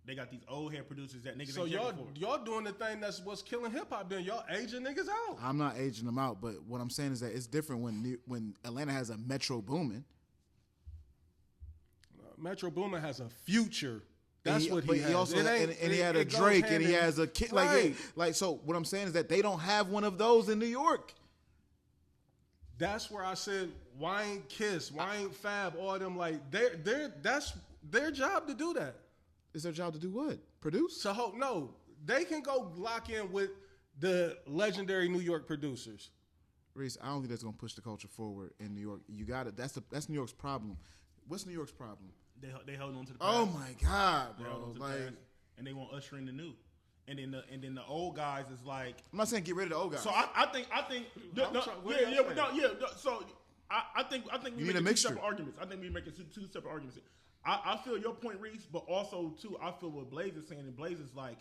they got these old head producers that niggas. So ain't y'all doing the thing that's what's killing hip hop. Then y'all aging niggas out. I'm not aging them out, but what I'm saying is that it's different when Atlanta has a Metro Boomin. Metro Boomin has a future. That's what he has. He also, and he had a Drake, and he has a kid. Right. Like so. What I'm saying is that they don't have one of those in New York. That's where I said, why ain't Kiss? Why ain't Fab? All them like that's their job to do that. It's their job to do what? Produce? No, they can go lock in with the legendary New York producers. Reese, I don't think that's gonna push the culture forward in New York. You got it. That's New York's problem. What's New York's problem? They hold on to the past. Oh my God, bro! Like, and they want usher in the new. And then the old guys is like. I'm not saying get rid of the old guys. So I think. So I think we making two separate arguments. I think we making two separate arguments. I feel your point, Reese, but also too I feel what Blaze is saying. And Blaze is like,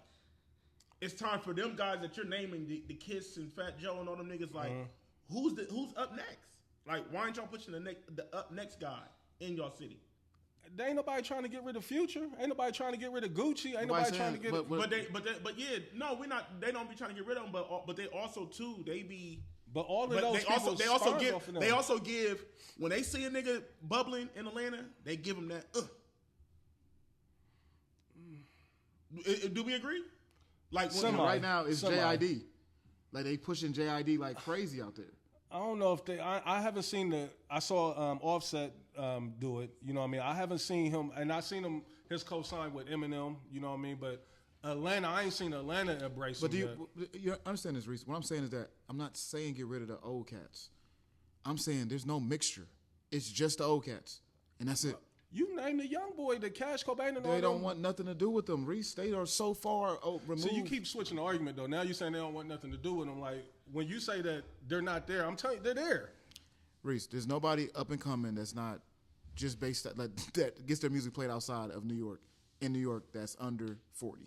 it's time for them guys that you're naming the Kiss and Fat Joe and all them niggas. Like, who's up next? Like, why aren't y'all pushing the up next guy in y'all city? There ain't nobody trying to get rid of Future. Ain't nobody trying to get rid of Gucci. Ain't nobody trying to get. But yeah, no, we're not. They don't be trying to get rid of them. But they also too they be. But all of those people they also give when they see a nigga bubbling in Atlanta, they give him that. Do we agree? Like right now, it's JID. Like they pushing JID like crazy out there. I don't know if they. I haven't seen the. I saw Offset do it. You know what I mean. I haven't seen him, and I seen him his co-sign with Eminem. You know what I mean. But Atlanta, I ain't seen Atlanta embrace. But him you understand this, Reese? What I'm saying is that I'm not saying get rid of the old cats. I'm saying there's no mixture. It's just the old cats, and that's it. You named the young boy, the Cash Cobain, and all They don't want nothing to do with them, Reese. They are so far removed. So you keep switching the argument, though. Now you're saying they don't want nothing to do with them. Like, when you say that they're not there, I'm telling you, they're there. Reese, there's nobody up and coming that's not just based that gets their music played outside of New York, in New York, that's under 40.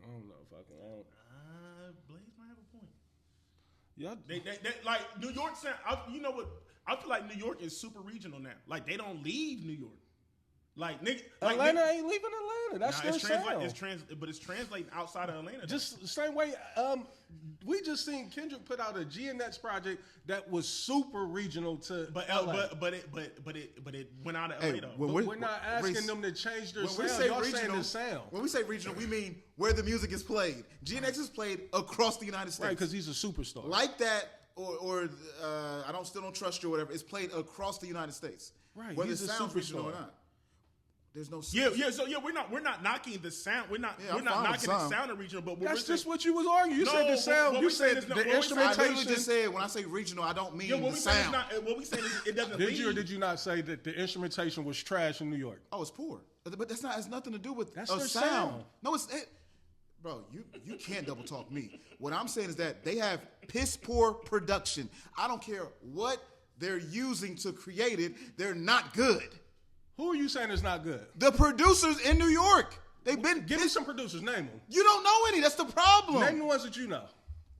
I don't know if I can. Blaze might have a point. Yeah. They like New York sound. You know what? I feel like New York is super regional now. Like they don't leave New York. Like nigga, Atlanta ain't leaving Atlanta. That's their sound. But it's translating outside of Atlanta. Just the same way. We just seen Kendrick put out a GNX project that was super regional to. But it went out of LA though. We're not asking them to change their sound. Y'all saying the sound. When we say regional, we mean where the music is played. GNX is played across the United States. Right, because he's a superstar. Like that. Or I still don't trust you or whatever. It's played across the United States. Right. Whether it sounds regional or not. There's no we're not knocking the sound. We're not knocking the sound of regional, but that's just what you was arguing. You said the sound. You said the instrumentation. I literally just said when I say regional, I don't mean the sound. What we saying is it doesn't. Did you or did you not say that the instrumentation was trash in New York? Oh, it's poor. But that's not has nothing to do with that's their sound. No, bro, you can't double talk me. What I'm saying is that they have piss poor production. I don't care what they're using to create it. They're not good. Who are you saying is not good? The producers in New York. They've been. Give me some producers. Name them. You don't know any. That's the problem. Name the ones that you know.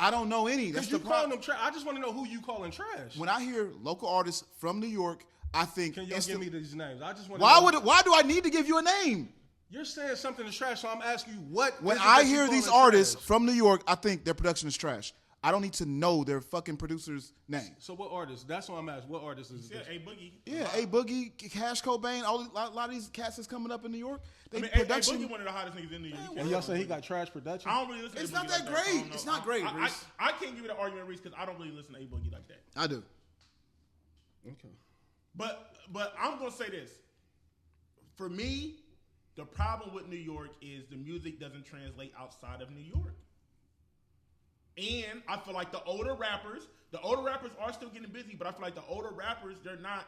I don't know any. That's the problem. Them trash. I just want to know who you calling trash. When I hear local artists from New York, I think. Can you give me these names? I just want. Why do I need to give you a name? You're saying something is trash, so I'm asking you what. When I hear these artists from New York, I think their production is trash. I don't need to know their fucking producer's name. So what artists? That's what I'm asking. What artists is this? A Boogie. Yeah, A Boogie, Cash Cobain, a lot of these cats that's coming up in New York. A Boogie one of the hottest niggas in New York. And y'all say he got trash production? I don't really listen to It's not that great. It's not great, Reese. I can't give you the argument, Reese, because I don't really listen to A Boogie like that. I do. Okay. But I'm going to say this. For me, the problem with New York is the music doesn't translate outside of New York. And I feel like the older rappers are still getting busy, but I feel like the older rappers, they're not.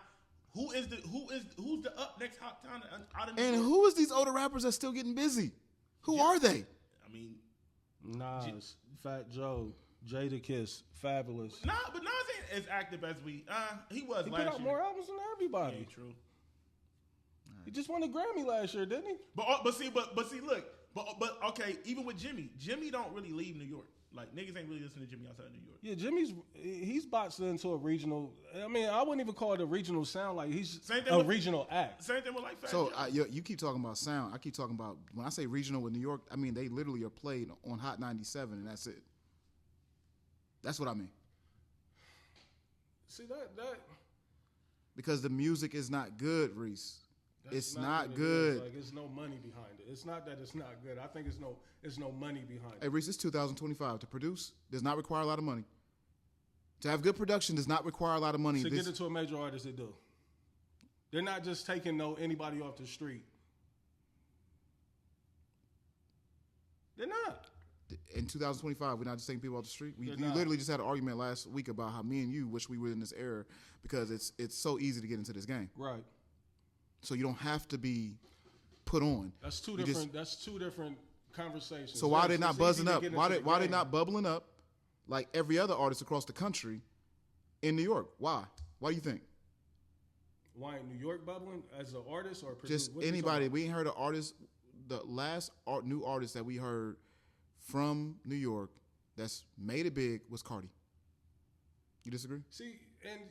Who's the up next hot town out of New York? And who is these older rappers that's still getting busy? Who are they? I mean, Nas, Fat Joe, Jadakiss, Fabulous. Nah, but Nas ain't as active as he was he last year. put out more albums than everybody. Yeah, true. He just won a Grammy last year, didn't he? But see, look, but okay, even with Jimmy don't really leave New York. Like niggas ain't really listening to Jimmy outside of New York. Yeah, he's boxed into a regional. I mean, I wouldn't even call it a regional sound. Like he's a regional act. Same thing with like Fat So Joe. you keep talking about sound. I keep talking about when I say regional with New York. I mean they literally are played on Hot 97, and that's it. That's what I mean. See that because the music is not good, Reese. It's not good. good. Like it's no money behind it. It's not that it's not good. I think it's no money behind it. Hey Reese, it's 2025. To produce does not require a lot of money. To have good production does not require a lot of money. To get into a major artist, they do. They're not just taking anybody off the street. They're not. In 2025, we're not just taking people off the street. We literally just had an argument last week about how me and you wish we were in this era because it's so easy to get into this game. Right. So you don't have to be put on. That's two different conversations. So why are they not buzzing up? Why they not bubbling up like every other artist across the country in New York? Why? Why do you think? Why in New York bubbling as an artist or just anybody? We ain't heard an artist. The last new artist that we heard from New York that's made it big was Cardi. You disagree? See, and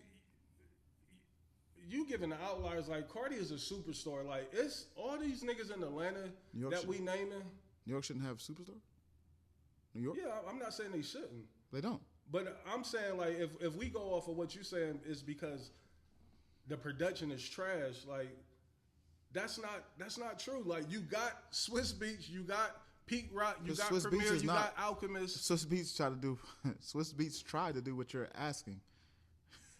you giving the outliers like Cardi is a superstar. Like it's all these niggas in Atlanta that we naming. New York shouldn't have superstar. New York? Yeah, I'm not saying they shouldn't. They don't. But I'm saying like if we go off of what you're saying is because the production is trash. Like that's not true. Like you got Swiss Beats, you got Pete Rock, you got Swiss Premier, Beats is you not- got Alchemist. Swiss Beats tried to do what you're asking.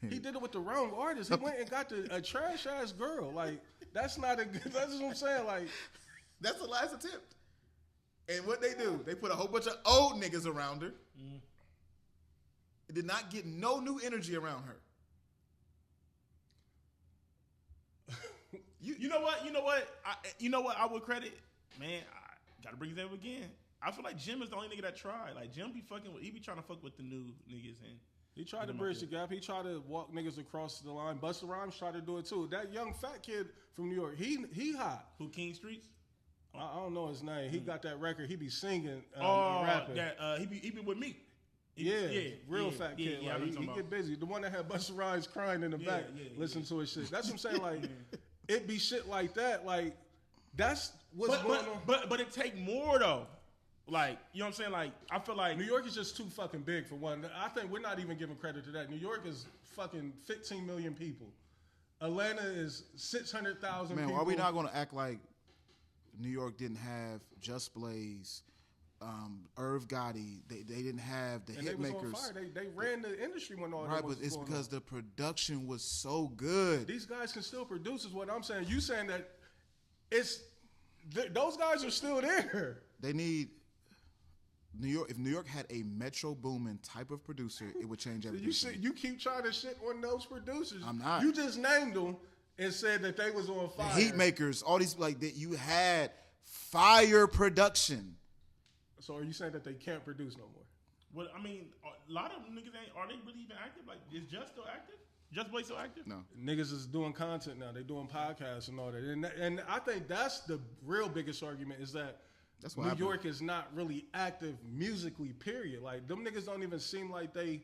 He did it with the wrong artist. He went and got a trash ass girl. Like that's not a good. That's what I'm saying. Like That's the last attempt. And what they do, they put a whole bunch of old niggas around her. It did not get no new energy around her. You know what? I would credit, man. I gotta bring it up again. I feel like Jim is the only nigga that tried. Like Jim be fucking with. He be trying to fuck with the new niggas and. he tried to bridge the gap. He tried to walk niggas across the line. Busta Rhymes tried to do it too. That young fat kid from New York, he hot. Who King Streets? I don't know his name. He got that record. He be singing, Oh, rapping. that he be with me. Real fat kid. Yeah, like, he get busy. The one that had Busta Rhymes crying in the back, listen to his shit. That's what I'm saying. Like, it be shit like that. Like, that's what's going on. But it take more though. Like, you know what I'm saying? Like, I feel like New York is just too fucking big for one. I think we're not even giving credit to that. New York is fucking 15 million people. Atlanta is 600,000 people. Man, are we not going to act like New York didn't have Just Blaze, Irv Gotti? They didn't have the and hit they was makers. on fire. They ran the industry when all Right, that was but it's going because on. the production was so good. These guys can still produce is what I'm saying. You saying that those guys are still there. They need New York. If New York had a Metro Boomin type of producer, it would change everything. You keep trying to shit on those producers. I'm not. You just named them and said that they was on fire. The heat makers, all these like that. You had fire production. So are you saying that they can't produce no more? Well, I mean, a lot of them niggas are they really even active? Like, is Just still active? Just Blaze still active? No. Niggas is doing content now. They doing podcasts and all that. And I think that's the real biggest argument is that That's what New happened. York is not really active musically, period. Like, them niggas don't even seem like they...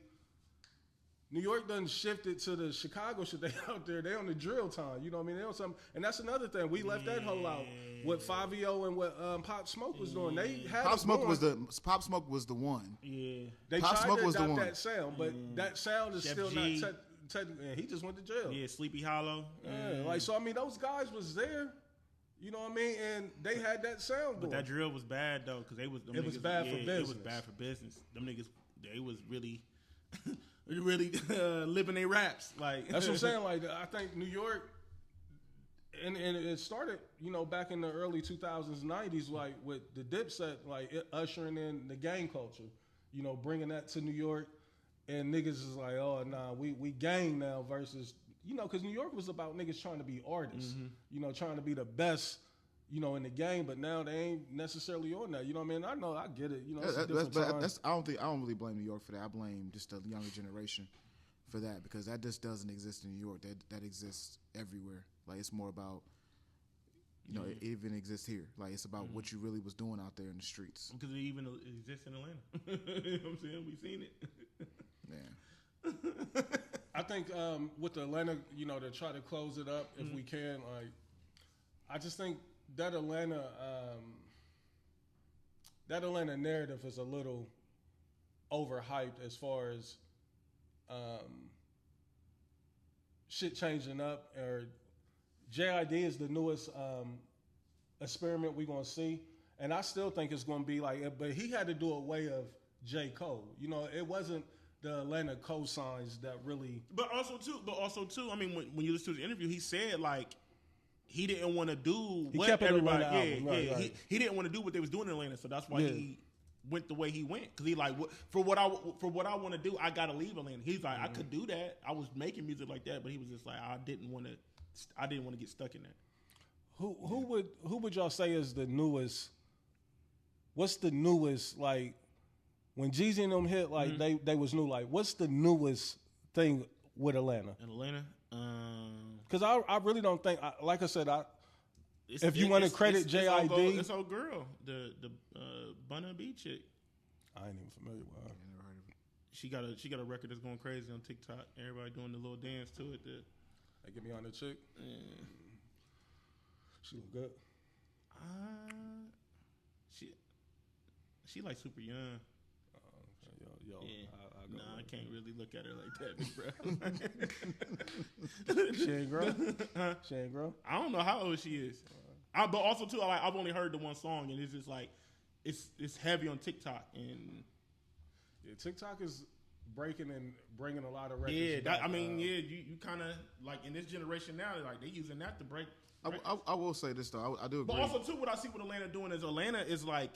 New York done shifted to the Chicago shit. They out there. They on the drill time. You know what I mean? They on something. And that's another thing. We left that whole out. What Fabio and what Pop Smoke was doing. They had Pop Smoke was the one. Yeah. They Pop tried Smoke to was the adopt one. that sound, but that sound is Chef still G. not technically. He just went to jail. Yeah, Sleepy Hollow. Yeah, like so. I mean, those guys was there. You know what I mean? And they had that sound. But going. that drill was bad though, because they was. Them It was niggas, bad for It was business. bad for business. Them niggas, they was really, really living their raps. Like That's what I'm saying. Like I think New York, and it started, you know, back in the early 2000s, 90s, like with the Dipset, like it ushering in the gang culture. You know, bringing that to New York, and niggas is like, oh nah, we gang now versus. You know, because New York was about niggas trying to be artists, you know, trying to be the best, you know, in the game. But now they ain't necessarily on that. You know what I mean? I know, I get it. You know, it's a different time. I don't really blame New York for that. I blame just the younger generation for that because that just doesn't exist in New York. That exists everywhere. Like it's more about, you know, it even exists here. Like it's about what you really was doing out there in the streets. because it even exists in Atlanta. You know what I'm saying? We've seen it. Yeah. I think with the Atlanta, you know, to try to close it up if we can, like, I just think that Atlanta narrative is a little overhyped as far as shit changing up. Or JID is the newest experiment we're gonna see, and I still think it's gonna be like, but he had to do a way of J. Cole. You know, it wasn't the Atlanta cosigns that really. But also too. I mean, when you listen to his interview, he said like he didn't want to do what kept it everybody. around the album. Right, right. He didn't want to do what they was doing in Atlanta, so that's why he went the way he went. Because he like for what I want to do, I gotta leave Atlanta. He's like, I could do that. I was making music like that, but he was just like, I didn't want to get stuck in that. Who would y'all say is the newest? What's the newest like? When Jeezy and them hit, like they was new. Like, what's the newest thing with Atlanta? In Atlanta, Because I really don't think. Like I said, if you want to credit JID, it's old girl, the Gunna B chick. I ain't even familiar with her. Never heard of it. She got a record that's going crazy on TikTok. Everybody doing the little dance to it. They get me on the chick. She look good. She like super young. Yo, Yeah. I I can't really look at her like that, big bro. She ain't grow. She ain't grow. I don't know how old she is. But also too, I've only heard the one song, and it's just like it's heavy on TikTok, and TikTok is breaking and bringing a lot of records. Yeah, back. You kind of like in this generation now, like they using that to break. I will say this though, I do agree. But also too, what I see what Atlanta doing is Atlanta is like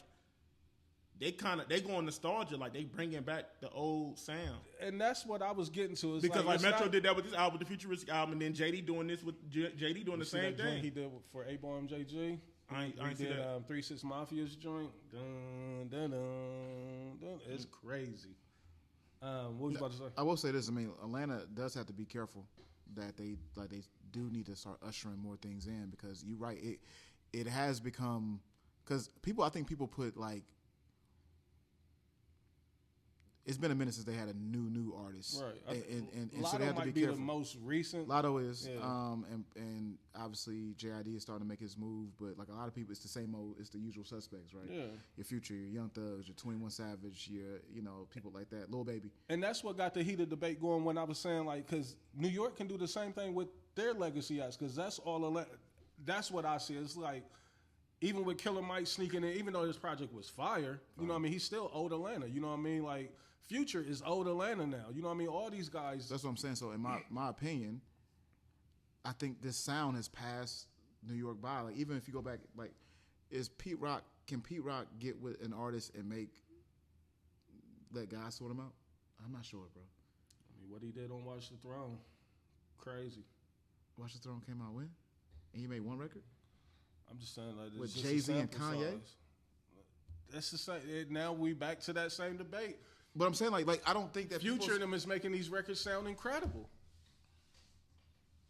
they going nostalgia, like they bringing back the old sound. And that's what I was getting to. Because like Metro did that with this album, the Futuristic album, and then JD doing this with JD doing the same thing. He did for A-Ball MJG. I ain't see that. 3 6 Mafia's joint. Dun, dun, dun, dun. It's crazy. What was you about to say? I will say this. I mean, Atlanta does have to be careful that they do need to start ushering more things in, because you're right. It has become, because I think people put like, it's been a minute since they had a new artist, right? And Lotto so they have to might be careful. The most recent. Lotto is, yeah. And obviously JID is starting to make his move, but like a lot of people, it's the same old, it's the usual suspects, right? Yeah. Your Future, your Young Thugs, your 21 Savage, your people like that, Lil Baby. And that's what got the heated debate going when I was saying like, because New York can do the same thing with their legacy acts, because that's all. That's what I see. It's like, even with Killer Mike sneaking in, even though this project was fire, you know what I mean? He's still old Atlanta. You know what I mean? Like, Future is old Atlanta now. You know what I mean? All these guys. That's what I'm saying. So in my opinion, I think this sound has passed New York by. Like, even if you go back, like, can Pete Rock get with an artist and let guys sort him out? I'm not sure, bro. I mean, what he did on Watch the Throne, crazy. Watch the Throne came out when? And he made one record? I'm just saying, like, with Jay-Z and Kanye? That's the same. Now we back to that same debate. But I'm saying, like I don't think that Future and them is making these records sound incredible.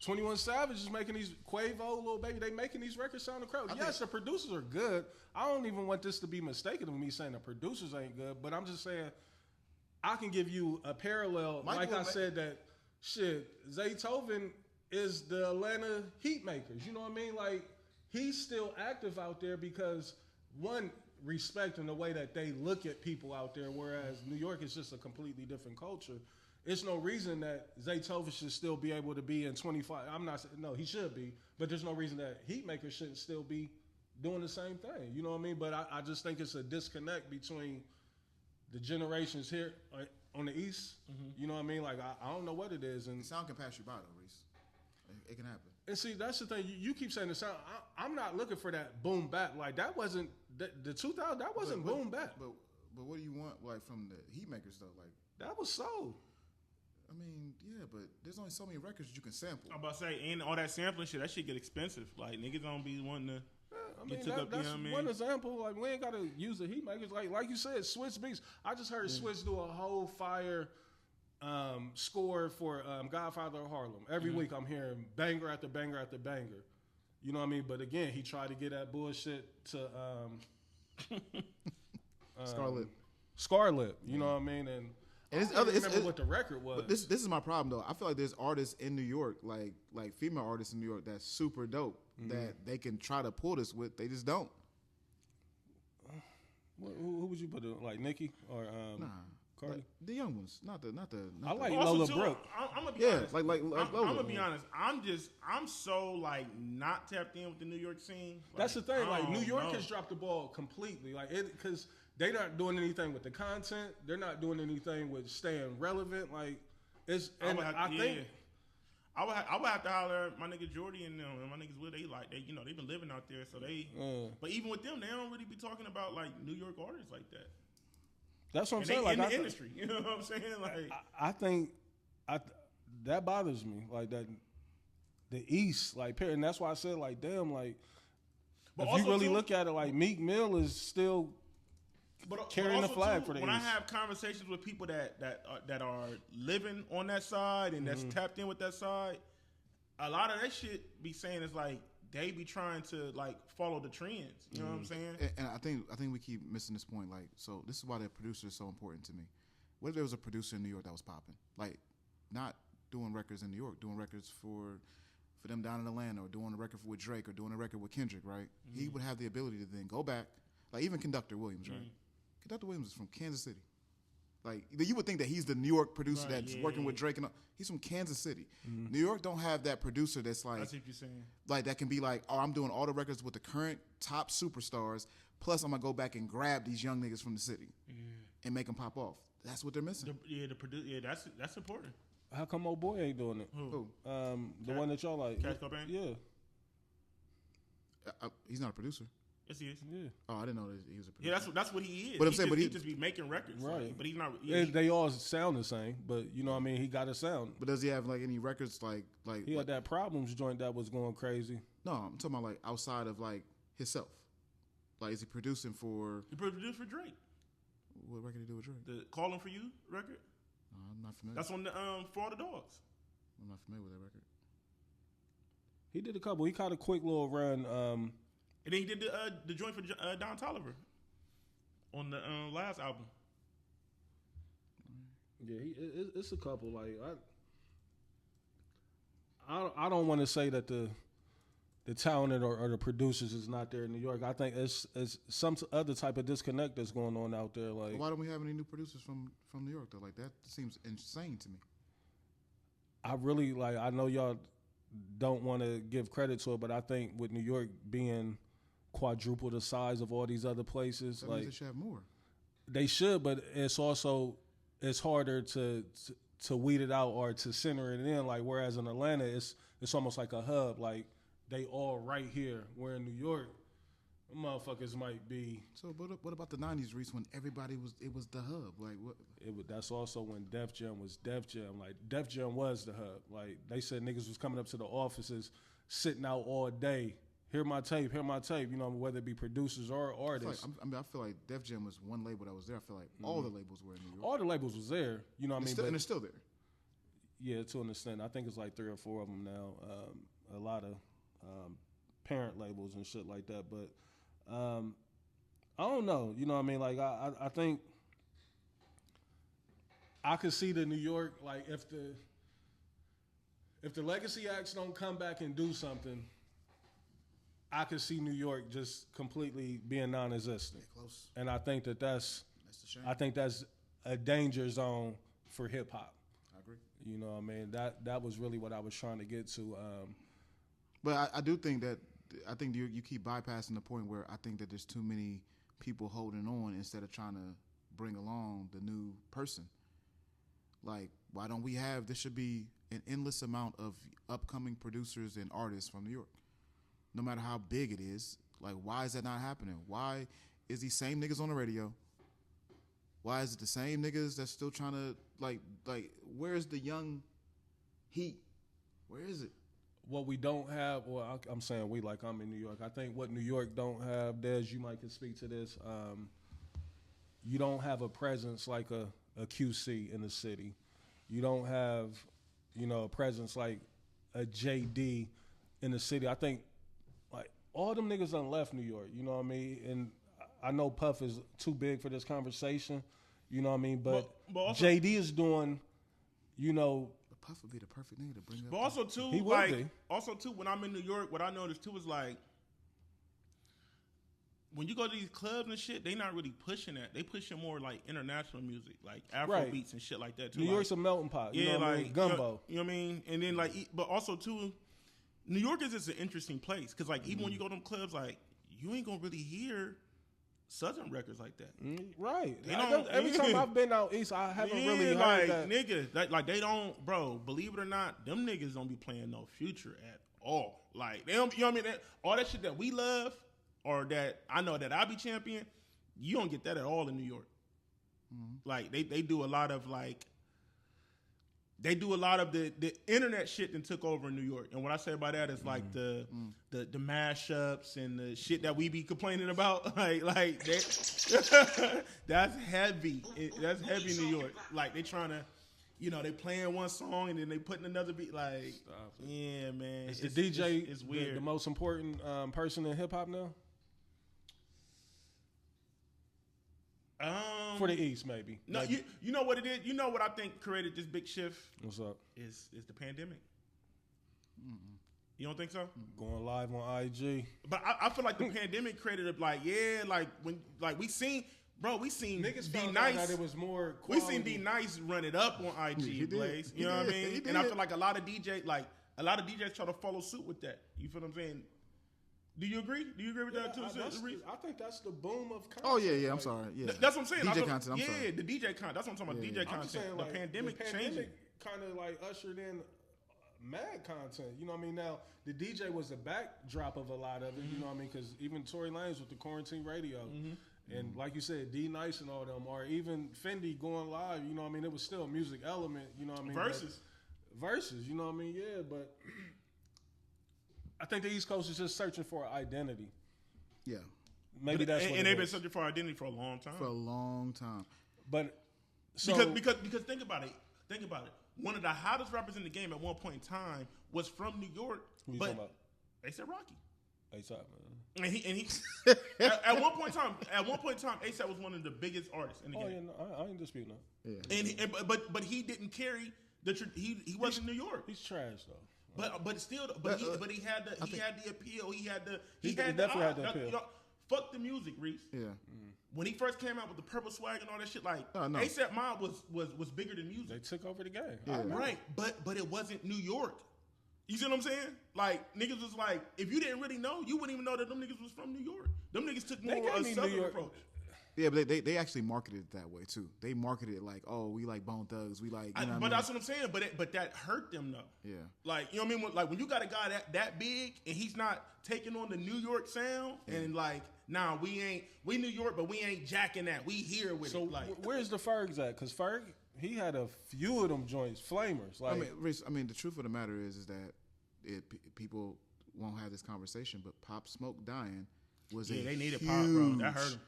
21 Savage is making these, Quavo, Lil Baby, they making these records sound incredible. Yes, the producers are good. I don't even want this to be mistaken of me saying the producers ain't good, but I'm just saying I can give you a parallel. I said that Zaytoven is the Atlanta Heat makers. You know what I mean? Like, he's still active out there because, one, respect in the way that they look at people out there, whereas New York is just a completely different culture. It's no reason that Zaytoven should still be able to be in 25. I'm not saying, no, he should be, but there's no reason that Heatmaker shouldn't still be doing the same thing. You know what I mean? But I just think it's a disconnect between the generations here on the East. Mm-hmm. You know what I mean? Like, I don't know what it is. And the sound can pass you by, though, Reese. It can happen. And see, that's the thing. You keep saying the sound. I'm not looking for that boom bap. Like, that wasn't the 2000. That wasn't boom bap. But what do you want, like, from the Heatmakers though? Like, that was soul. I mean, yeah, but there's only so many records you can sample. I'm about to say, and all that sampling shit, that shit get expensive. Like, niggas don't be wanting to. That's one example. Like, we ain't gotta use the Heatmakers. Like you said, Switch beats. I just heard Switch do a whole fire score for Godfather of Harlem. Every week I'm hearing banger after banger after banger. You know what I mean? But again, he tried to get that bullshit to Scarlet. You know what I mean? And I don't remember what the record was. But this is my problem though. I feel like there's artists in New York, like female artists in New York, that's super dope that they can try to pull this with. They just don't. Who would you put it? Like Nicki or Cardi? Like the young ones, not the. I like Lola Brooke. I'm gonna be honest. like Lola. I'm gonna be honest. I'm so like not tapped in with the New York scene. Like, that's the thing. Like, New York has dropped the ball completely. Like, because they're not doing anything with the content. They're not doing anything with staying relevant. Like, it's. And I think I would have to holler at my nigga Jordy and them, and my niggas they've been living out there, so they. But even with them, they don't really be talking about like New York artists like that. That's what I'm saying. Like, in the industry, you know what I'm saying? Like, I think that bothers me. Like, that the East, like, and that's why I said, like, damn, like, but if you really look at it, like, Meek Mill is still carrying the flag for the East. When I have conversations with people that are living on that side and that's tapped in with that side, a lot of that shit be saying is like they be trying to like follow the trends. You know what I'm saying? And I think we keep missing this point. Like, so this is why the producer is so important to me. What if there was a producer in New York that was popping? Like, not doing records in New York, doing records for them down in Atlanta, or doing a record with Drake, or doing a record with Kendrick, right? He would have the ability to then go back, like even Conductor Williams, right? Conductor Williams is from Kansas City. Like you would think that he's the New York producer that's working with Drake, and he's from Kansas City. New York don't have that producer that's like. That's what you're saying. Like that can be like, oh, I'm doing all the records with the current top superstars. Plus, I'm gonna go back and grab these young niggas from the city and make them pop off. That's what they're missing. That's important. How come old boy ain't doing it? Who? The one that y'all like. Cash Cobain? Yeah. He's not a producer. Yes, he is. Yeah. Oh, I didn't know that he was a producer. Yeah, that's what he is. But I'm saying, he just be making records, right? But he's not. They all sound the same, but you know what I mean. He got a sound. But does he have like any records like? He had that Problems joint that was going crazy. No, I'm talking about like outside of like himself. Like, is he producing for? He produced for Drake. What record did he do with Drake? The "Calling for You" record. I'm not familiar. That's on the For All the Dogs. I'm not familiar with that record. He did a couple. He caught a quick little run. And then he did the joint for Don Toliver on the last album. Yeah, it's a couple. Like I don't want to say that the talent or the producers is not there in New York. I think it's some other type of disconnect that's going on out there. Like, why don't we have any new producers from New York though? Like that seems insane to me. I really like. I know y'all don't want to give credit to it, but I think with New York being quadruple the size of all these other places, That like means they should have more. They should, but it's harder to weed it out or to center it in. Like whereas in Atlanta, it's almost like a hub. Like they all right here. Where in New York, motherfuckers might be. So what about the '90s, Reese, when everybody was the hub? Like what? That's also when Def Jam was Def Jam. Like Def Jam was the hub. Like they said, niggas was coming up to the offices, sitting out all day. Hear my tape. You know, whether it be producers or artists. I feel like Def Jam was one label that was there. I feel like all the labels were in New York. All the labels was there. You know what I mean? And it's still there. Yeah, to an extent. I think it's like 3 or 4 of them now. A lot of parent labels and shit like that. But I don't know. You know what I mean? Like I think I could see the New York, like if the legacy acts don't come back and do something, I could see New York just completely being non-existent. Close. And I think that's the shame. I think that's a danger zone for hip hop. I agree. You know what I mean? That was really what I was trying to get to. But I do think that you keep bypassing the point where I think that there's too many people holding on instead of trying to bring along the new person. Like, why don't we have, there should be an endless amount of upcoming producers and artists from New York. No matter how big it is, like, why is that not happening? Why is these same niggas on the radio? Why is it the same niggas that's still trying to, like, where's the young heat? Where is it? What we don't have, well, I'm saying we, like I'm in New York. I think what New York don't have, Des, you might can speak to this. You don't have a presence like a QC in the city. You don't have, a presence like a JD in the city. I think, like, all them niggas done left New York, you know what I mean? And I know Puff is too big for this conversation, you know what I mean? But also, JD is doing, Puff would be the perfect nigga to bring up. But also too, he like, be. Also too, when I'm in New York, what I noticed too is like, when you go to these clubs and shit, they not really pushing that. They pushing more like international music, like Afro beats and shit like that too. New York's a melting pot. Yeah, you know what I mean? Gumbo. You know what I mean? And then like, but also too, New York is just an interesting place because like even when you go to them clubs, like you ain't gonna really hear Southern records like that. Right. Every time I've been out east, I haven't really heard like, that. Nigga, like they don't, bro, believe it or not, them niggas don't be playing no Future at all. Like, they don't, you know what I mean? All that shit that we love or that I know that I be champion, you don't get that at all in New York. Mm-hmm. Like, they do a lot of, like, the internet shit that took over in New York. And what I say by that is like the mashups and the shit that we be complaining about. like that, that's heavy. That's heavy in New York. Like they trying to, they playing one song and then they putting another beat. Like, yeah, man. Is the DJ it's weird. The most important person in hip hop now? For the East, maybe. No, maybe. You know what it is? You know what I think created this big shift? What's up? Is the pandemic. You don't think so? Going live on IG. But I feel like the pandemic created when we seen Bro, we seen Niggas D found out Nice. that it was more We quality. seen D Nice run it up on IG, He did. Blaze. He You know what I did. mean? He And I did. feel like a lot of DJs try to follow suit with that. You feel what I'm saying? Do you agree? Do you agree with that too, Reese? I think that's the boom of content. Oh yeah, I'm sorry. Yeah, That's what I'm saying. DJ content. I'm yeah, sorry. the DJ content. That's what I'm talking about. DJ I'm content. just saying, like, the pandemic changed it. kind of like ushered in mad content. You know what I mean? Now the DJ was the backdrop of a lot of it. You know what I mean? Because even Tory Lanez with the quarantine radio, and like you said, D Nice and all them, or even Fendi going live. You know what I mean? It was still a music element. You know what I mean? Versus. You know what I mean? Yeah, but I think the East Coast is just searching for identity. Yeah, Maybe that's what and it they've been is. searching for identity for a long time. for a long time. But so because think about it. Think about it. One of the hottest rappers in the game at one point in time was from New York. who you but talking about? A$AP Rocky. ASAP, man. And he at one point in time, A$AP was one of the biggest artists in the Oh game. yeah, no, I ain't disputing that. Yeah, But he didn't carry he wasn't New York. He's trash though. But still, he had the appeal. He He had definitely had the the appeal. fuck the music, Reese. yeah. When he first came out with the purple swag and all that shit, like Oh, no. A$AP Mob was bigger than They music, took over the game. Yeah. right? But it wasn't New York. You see what I'm saying? Like niggas was like, if you didn't really know, you wouldn't even know that them niggas was from New York. Them niggas took They more gave a me New southern York. approach. Yeah, but they actually marketed it that way too. They marketed it like, oh, we like Bone Thugs, we like. You know But what I that's what I'm saying. But that hurt them though. mean? Like, you know what I mean? Like when you got a guy that big and he's not taking on the New York sound and like, nah, we New York, but we ain't jacking that. We here with So it. Like, where's the Fergs at? Because Ferg, he had a few of them joints, flamers. Yeah. Like, Reese, the truth of the matter is that people won't have this conversation, but Pop Smoke dying was yeah, a they needed huge, pop, bro. That hurt him.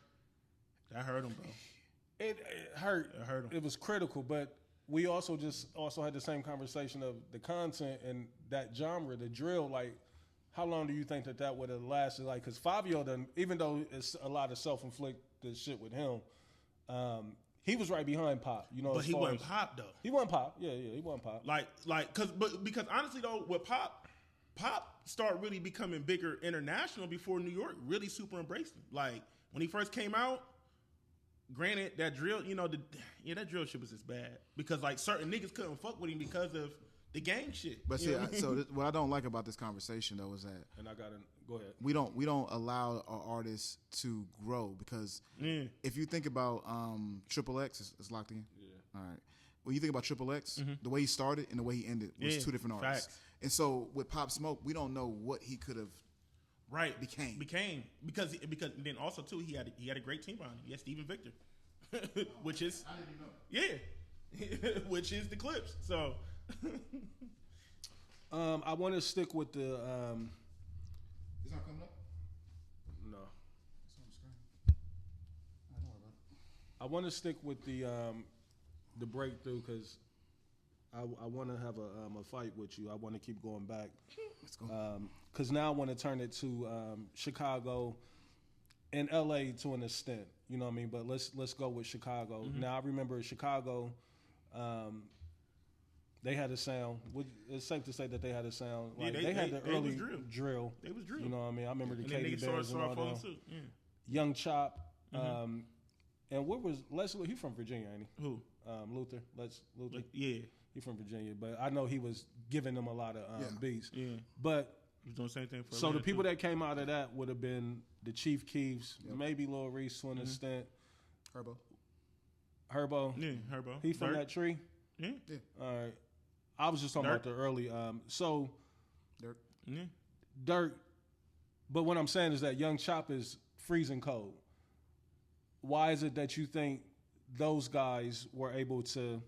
That hurt him, bro. it hurt. It hurt him. It was critical, but we also had the same conversation of the content and that genre, the drill. Like, how long do you think that would have lasted? Like, because Fabio done, even though it's a lot of self-inflicted shit with him, he was right behind Pop. You know, But as he far wasn't as- pop though. He wasn't Pop. Yeah, he wasn't Pop. Because honestly though, with Pop started really becoming bigger international before New York really super embraced him. Like when he first came out, granted that drill, that drill shit was just bad because like certain niggas couldn't fuck with him because of the gang shit. But You see, know what I mean? what I don't like about this conversation though is that And I gotta go ahead. we don't allow our artists to grow because if you think about Triple X, it's locked in. Yeah. All right. When you think about Triple X, the way he started and the way he ended was Yeah, two different artists. facts. And so with Pop Smoke, we don't know what he could have. Right, became because then also too he had a great team behind him. He had Steven Victor, which is which is the Clips. So I want to stick with the It's not coming up. no. It's on the screen. I know about it. I want to stick with the breakthrough because I want to have a fight with you. I want to keep going back. Let's go. Because now I want to turn it to Chicago and LA to an extent. You know what I mean? But let's go with Chicago. Now I remember Chicago. They had a sound. It's safe to say that they had a sound. Yeah, Like, they had the was early drill. drill. They was drill. You know what I mean? I remember the and then Katy niggas Bears and all following that. suit. Yeah. Young Chop. And what was Leslie? He from Virginia, ain't he? Who? Luther. Luther. Yeah. He from Virginia, but I know he was giving them a lot of beats. Yeah. But He was doing the same thing for so the Atlanta, people too. that came out of that would have been the Chief Keefs, maybe Lil Reese to an extent. Herbo. Yeah, Herbo. He from Dirt. that tree. Yeah. All right. I was just talking Dirt. about the early. So Dirk. Yeah. Dirt. But what I'm saying is that Young Chop is freezing cold. Why is it that you think those guys were able to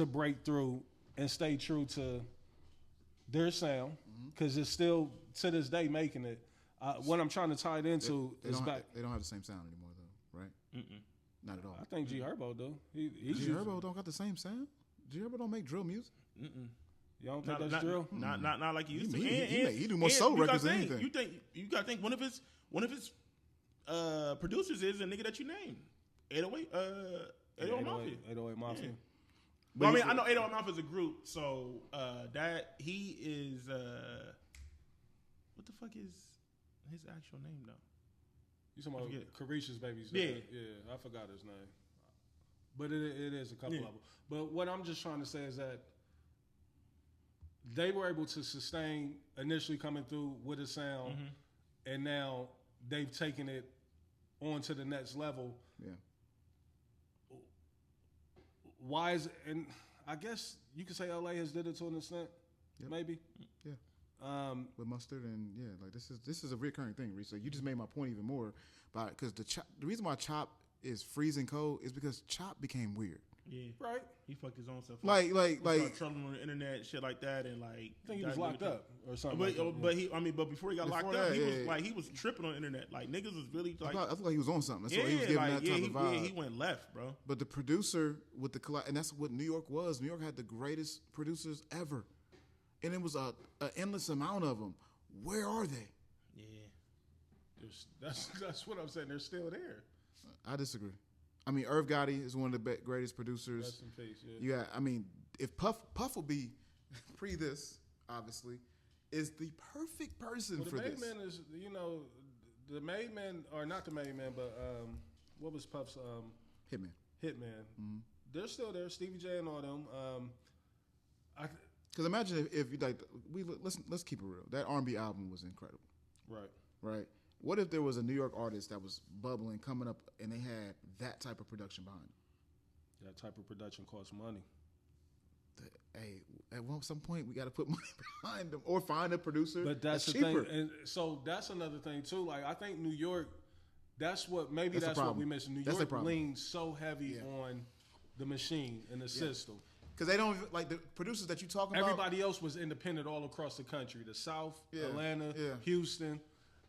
break through and stay true to their sound? Because it's still to this day making it. What I'm trying to tie it into is back. They don't have the same sound anymore, though, right? Not at all. I think G Herbo do. He's G Herbo don't got the same sound. G Herbo don't make drill music. You don't think that's drill? Not like he used to. He do more soul records than anything. You gotta think one of his producers is a nigga that you named. 808 Mafia. 808 Mafia. Yeah. But I mean, I know 808 Mafia is a group, so that he is what the fuck is his actual name though? You talking about Carisha's baby's Yeah. dad? Yeah, I forgot his name. But it is a couple of them. But what I'm just trying to say is that they were able to sustain initially coming through with a sound, and now they've taken it on to the next level. Yeah. Why is and I guess you could say LA has did it to an extent, maybe. Yeah. With Mustard and like this is a recurring thing, Reese. So you just made my point even more because the reason why Chop is freezing cold is because Chop became weird. Yeah, right. He fucked his own self. Like trolling on the internet, shit like that, and like. I think he was locked up or something. But before he got locked up, he was tripping on the internet. Like niggas was really like. I felt like he was on something. That's why he was giving that type of vibe. Yeah, he went left, bro. But the producer with the and that's what New York was. New York had the greatest producers ever, and it was a endless amount of them. Where are they? Yeah, that's what I'm saying. They're still there. I disagree. I mean, Irv Gotti is one of the greatest producers. Rest in peace, yeah. Yeah, I mean, if Puff will be pre this, obviously, is the perfect person for this. The Made Man is, the Made Man, or not the Made Man, but what was Puff's Hitman. Mm-hmm. They're still there, Stevie J and all them. Because imagine if you like, let's keep it real. That R&B album was incredible. Right. What if there was a New York artist that was bubbling, coming up, and they had that type of production behind it? That type of production costs money. Hey, at some point we got to put money behind them or find a producer. But that's the cheaper. thing, and so that's another thing too. Like I think New York, that's what we missing. New York leans so heavy on the machine and the system. Because they don't like the producers that you talking about. Everybody else was independent all across the country. The South, Atlanta, Houston.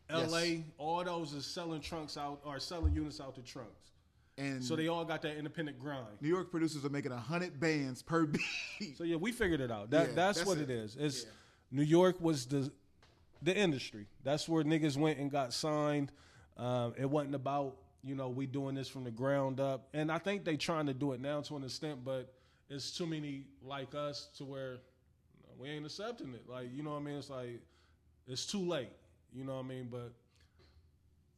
LA, all those is selling trunks out or selling units out to trunks. And so they all got that independent grind. New York producers are making 100 bands per beat. So we figured it out. That's what it is. It's New York was the industry. That's where niggas went and got signed. It wasn't about, we doing this from the ground up. And I think they trying to do it now to an extent, but it's too many like us to where we ain't accepting it. Like, you know what I mean? It's like it's too late. You know what I mean? But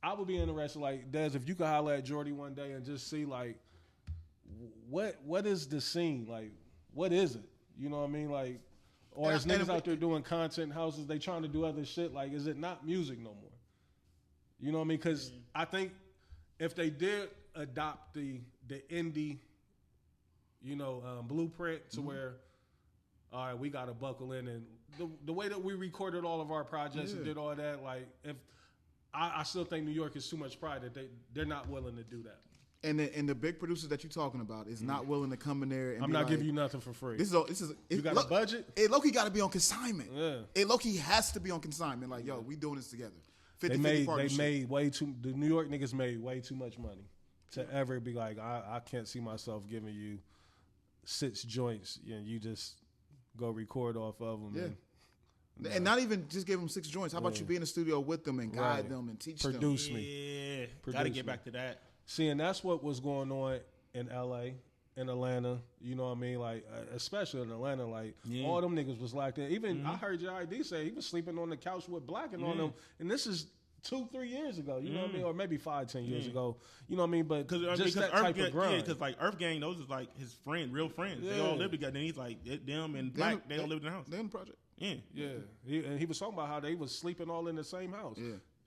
I would be interested, like, Des, if you could holler at Jordy one day and just see, like, what is the scene? Like, what is it? You know what I mean? Like, or is niggas out there doing content houses, they trying to do other shit? Like, is it not music no more? You know what I mean? Because I think if they did adopt the indie, blueprint to where, all right, we got to buckle in and the way that we recorded all of our projects and did all that, like, if I still think New York is too much pride that they're not willing to do that. And the big producers that you're talking about is not willing to come in there and I'm not giving you nothing for free. This is you got a budget? It low-key got to be on consignment. Yeah. It low-key has to be on consignment. Like, yo, we doing this together. 50-50 partnership. They made way too. The New York niggas made way too much money to ever be like, I can't see myself giving you 6 joints and you just go record off of them. Yeah. And not even just give them 6 joints. How about you be in the studio with them and guide them and teach them? Produce me. Yeah. Got to get back to that. See, and that's what was going on in LA, in Atlanta. You know what I mean? Like, especially in Atlanta, like, all them niggas was like that. Even I heard JID say he was sleeping on the couch with Blackin' on them. And this is 2-3 years ago, you know what I mean? Or maybe 5-10 years ago. You know what I mean? But just that type of grind. Because, like, Earth Gang, those is, like, his real friends. They all live together. And he's like, them and Black, they don't live in the house. They're in the project. Yeah. He was talking about how they was sleeping all in the same house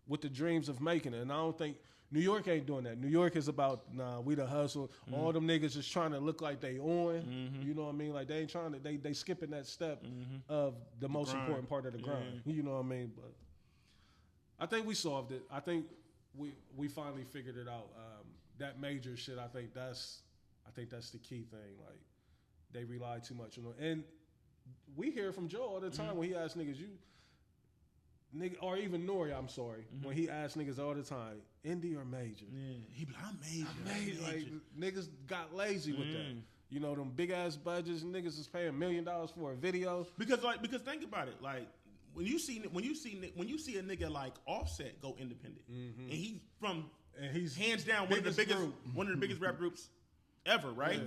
with the dreams of making it. And I don't think New York ain't doing that. New York is about, we the hustle. All them niggas is trying to look like they on. You know what I mean? Like, they ain't trying to, they skipping that step of the most important part of the grind. You know what I mean? But I think we solved it. I think we finally figured it out. That major shit, I think that's the key thing. Like, they rely too much on it. And we hear from Joe all the time when he asks niggas, nigga, or even Nori, I'm sorry, when he asks niggas all the time, indie or major? Yeah, he be like, I'm major. Like, niggas got lazy with that. You know, them big ass budgets, niggas is paying $1 million for a video. Because think about it, like, when you see a nigga like Offset go independent, and he's hands down one of the biggest rap groups ever, right?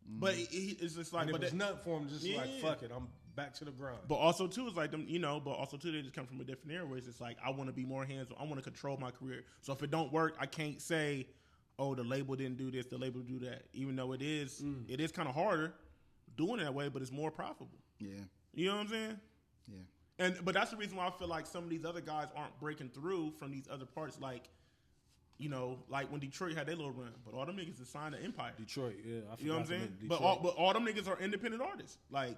But it's just like, but it was nothing for him. Just like, fuck it, I'm back to the grind. But also too, it's like them, but also too, they just come from a different era where it's just like, I want to be more hands-on. I want to control my career. So if it don't work, I can't say, oh, the label didn't do this, the label do that. Even though it is kind of harder doing it that way, but it's more profitable. Yeah. You know what I'm saying? Yeah. But that's the reason why I feel like some of these other guys aren't breaking through from these other parts, like, like when Detroit had their little run. But all them niggas is signed to Empire. Detroit, yeah. You know what I'm saying? But all them niggas are independent artists. Like,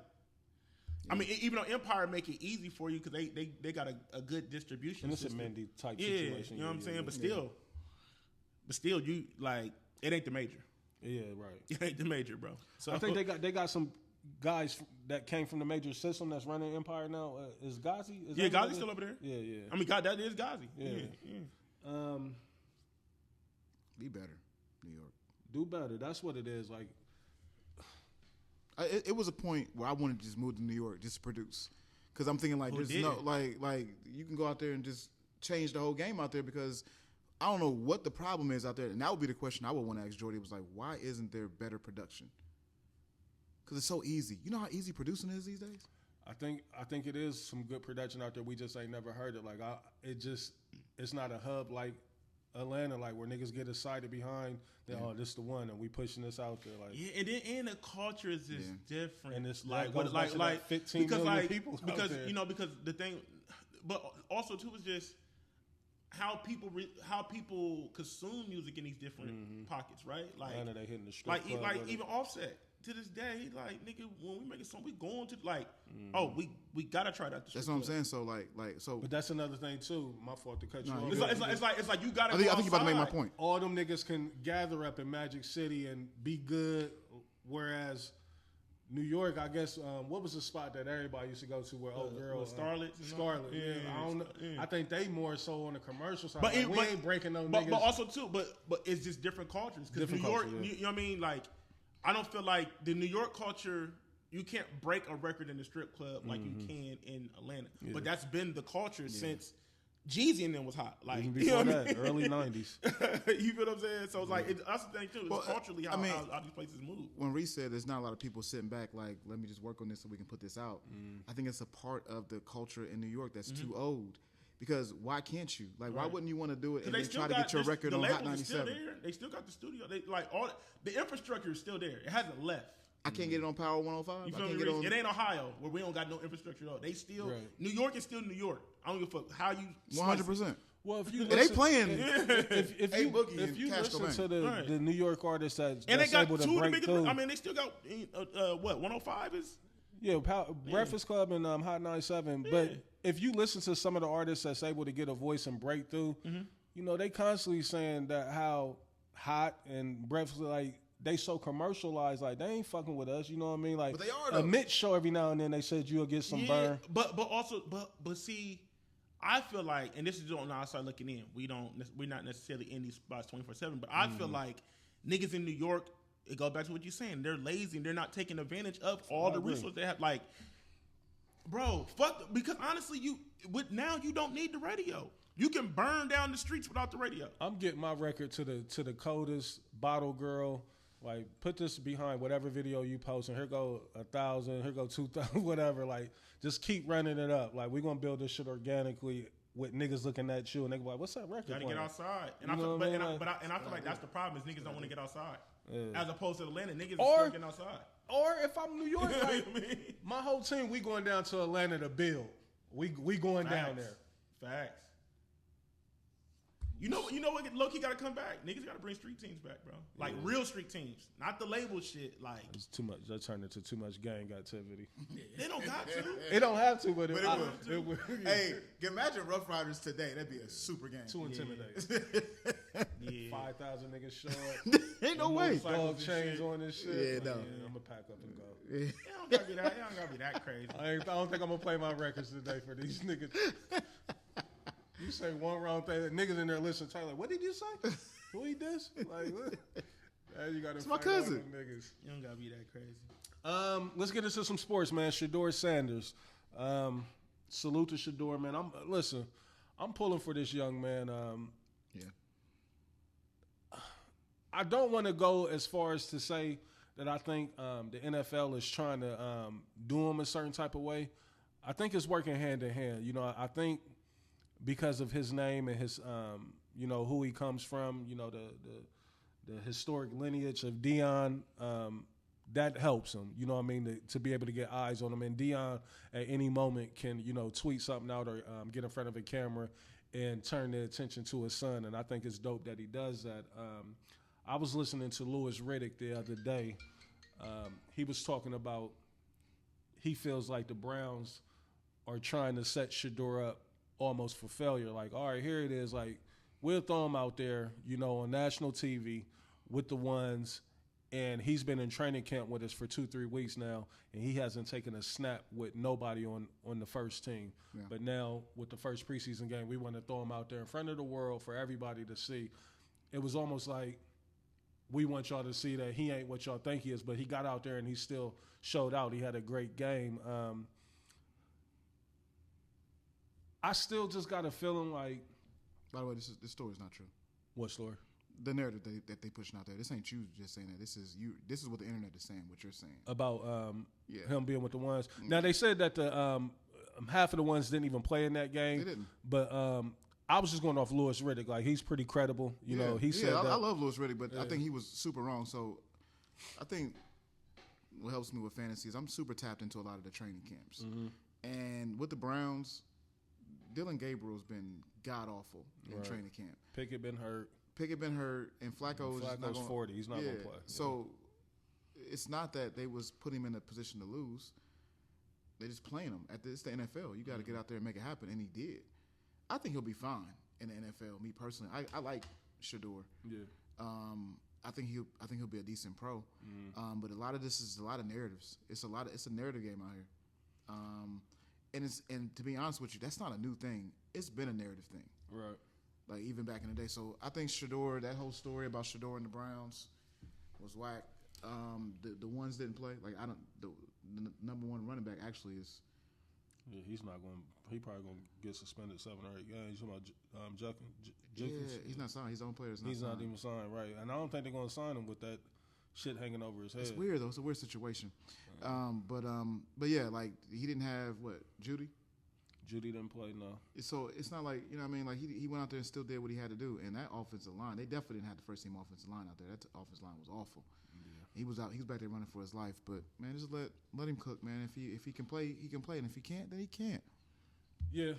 I mean, even though Empire make it easy for you because they got a good distribution and it's system. a Mendy type situation. You know what I'm saying? But still, you like it ain't the major. Yeah, right. It ain't the major, bro. So I think they got some guys that came from the major system that's running Empire now. Is Ghazi? Ghazi's still over there. Yeah, yeah. I mean, God, that is Ghazi. Yeah. Be better, New York. Do better. That's what it is. Like, it was a point where I wanted to just move to New York just to produce, because I'm thinking like there's no like you can go out there and just change the whole game out there, because I don't know what the problem is out there, and that would be the question I would want to ask Jordy. Was like, why isn't there better production? Because it's so easy. You know how easy producing is these days? I think it is some good production out there. We just ain't never heard it. Like, it's not a hub like Atlanta, like where niggas get excited behind. Oh, this the one, and we pushing this out there. Like, yeah, and the culture is just different. And it's like 15 because million people. Because because the thing, but also too is just how people consume music in these different pockets, right? Like, Atlanta, they hitting the strip club like even Offset. To this day, like, nigga, when we make a song, we going to like, oh, we gotta try that. That's what I'm saying. So so. But that's another thing too. My fault to cut you off. It's like you gotta. I think you about to make my point. All them niggas can gather up in Magic City and be good, whereas New York, I guess, what was the spot that everybody used to go to where Scarlet? Scarlet. Yeah, I don't know. Yeah. I think they more so on the commercial side. But like, we ain't breaking no niggas. But also too, but it's just different cultures. Because New York, you know what I mean? Like, I don't feel like the New York culture, you can't break a record in the strip club like you can in Atlanta. Yeah. But that's been the culture since Jeezy and them was hot. Like, even before that, early 90s. You feel what I'm saying? So it's like, that's the thing too. It's culturally how these places move. When Reese said there's not a lot of people sitting back like, let me just work on this so we can put this out. I think it's a part of the culture in New York that's too old. Because why can't you? Like, why wouldn't you want to do it and then try to get your record on Hot 97? They still got the studio. They like all the infrastructure is still there. It hasn't left. I can't get it on Power 105. You feel me? It ain't Ohio where we don't got no infrastructure at all. They still New York is still New York. I don't give a fuck how you 100%. Well, if you they playing, if you listen to the New York artists that's they got able to two of the break biggest. through. I mean, they still got what 105 is. Yeah, Breakfast Club and Hot 97. But if you listen to some of the artists that's able to get a voice and break through, you know, they constantly saying that how Hot and Breakfast, like, they so commercialized, like, they ain't fucking with us, you know what I mean? Like, but they are, though. A Mitch show every now and then they said you'll get some burn. But see, I feel like, and this is on the outside looking in, we're not necessarily in these spots 24/7, but I feel like niggas in New York, it goes back to what you're saying. They're lazy and they're not taking advantage of all the resources they have. Like, bro, fuck. Because honestly, now you don't need the radio. You can burn down the streets without the radio. I'm getting my record to the coldest bottle girl. Like, put this behind whatever video you post, and here go 1,000, here go 2,000, whatever. Like, just keep running it up. Like, we're gonna build this shit organically with niggas looking at you, and they go like, "What's that record?" Gotta playing? Get outside. And I feel like that's the problem is niggas don't want to get outside. As opposed to Atlanta, niggas are still getting outside. Or if I'm New York, like, my whole team, we going down to Atlanta to build. We going down there. Facts. You know what? Low-key got to come back. Niggas got to bring street teams back, bro. Like real street teams, not the label shit. Like, it's too much. That turned into too much gang activity. They don't got to. It don't have to, but it would. Hey, imagine Rough Riders today. That'd be a super game. Too intimidating. 5,000 niggas show up. Ain't no way. Dog chains on this shit. Yeah, no. I'm gonna pack up and go. It don't gotta be that crazy. I don't think I'm gonna play my records today for these niggas. You say one wrong thing, niggas in there listening to like, what did you say? Who he this? Like, what? You gotta it's my cousin. Niggas. You don't gotta be that crazy. Let's get into some sports, man. Shador Sanders. Salute to Shador, man. I'm pulling for this young man. I don't want to go as far as to say that I think the NFL is trying to do him a certain type of way, I think it's working hand in hand. You know, I think because of his name and his, you know, who he comes from, you know, the historic lineage of Dion, that helps him, you know what I mean, to be able to get eyes on him. And Dion at any moment can, you know, tweet something out or get in front of a camera and turn the attention to his son. And I think it's dope that he does that. I was listening to Louis Riddick the other day. He was talking about he feels like the Browns are trying to set Shedeur up almost for failure. Like, all right, here it is. Like, we'll throw him out there, you know, on national TV with the ones. And he's been in training camp with us for 2-3 weeks now, and he hasn't taken a snap with nobody on the first team. Yeah. But now, with the first preseason game, we want to throw him out there in front of the world for everybody to see. It was almost like we want y'all to see that he ain't what y'all think he is, but he got out there and he still showed out. He had a great game. I still just got a feeling like... By the way, this story's not true. What story? The narrative that they pushing out there. This ain't you just saying that. This is you. This is what the internet is saying. What you're saying about him being with the ones. Now they said that the half of the ones didn't even play in that game. They didn't. But I was just going off Louis Riddick. Like, he's pretty credible. You know, he said that. I love Louis Riddick, but I think he was super wrong. So I think what helps me with fantasy is I'm super tapped into a lot of the training camps. And with the Browns, Dylan Gabriel's been god awful in training camp. Pickett been hurt, and Flacco's not 40. He's not going to play. So it's not that they was putting him in a position to lose. They just playing him. It's the NFL. You got to get out there and make it happen, and he did. I think he'll be fine in the NFL. Me personally, I like Shedeur. Yeah. I think he'll be a decent pro. But a lot of this is a lot of narratives. It's a narrative game out here. And to be honest with you, that's not a new thing. It's been a narrative thing. Right. Like, even back in the day. So I think Shedeur, that whole story about Shedeur and the Browns was whack. The ones didn't play. Like, the number one running back actually is. Yeah, he's not going. He probably going to get suspended 7 or 8 games. You talking about Jenkins? Yeah, he's not signed. His own player's not. He's signed. not even signed, right? And I don't think they're going to sign him with that shit hanging over his head. It's weird though. It's a weird situation. But yeah, like, he didn't have what, Judy. Judy didn't play, no. So it's not like, you know what I mean? Like, he went out there and still did what he had to do. And that offensive line, they definitely didn't have the first team offensive line out there. That offensive line was awful. Yeah. He was back there running for his life. But man, just let him cook, man. If he can play, he can play, and if he can't, then he can't. Yeah.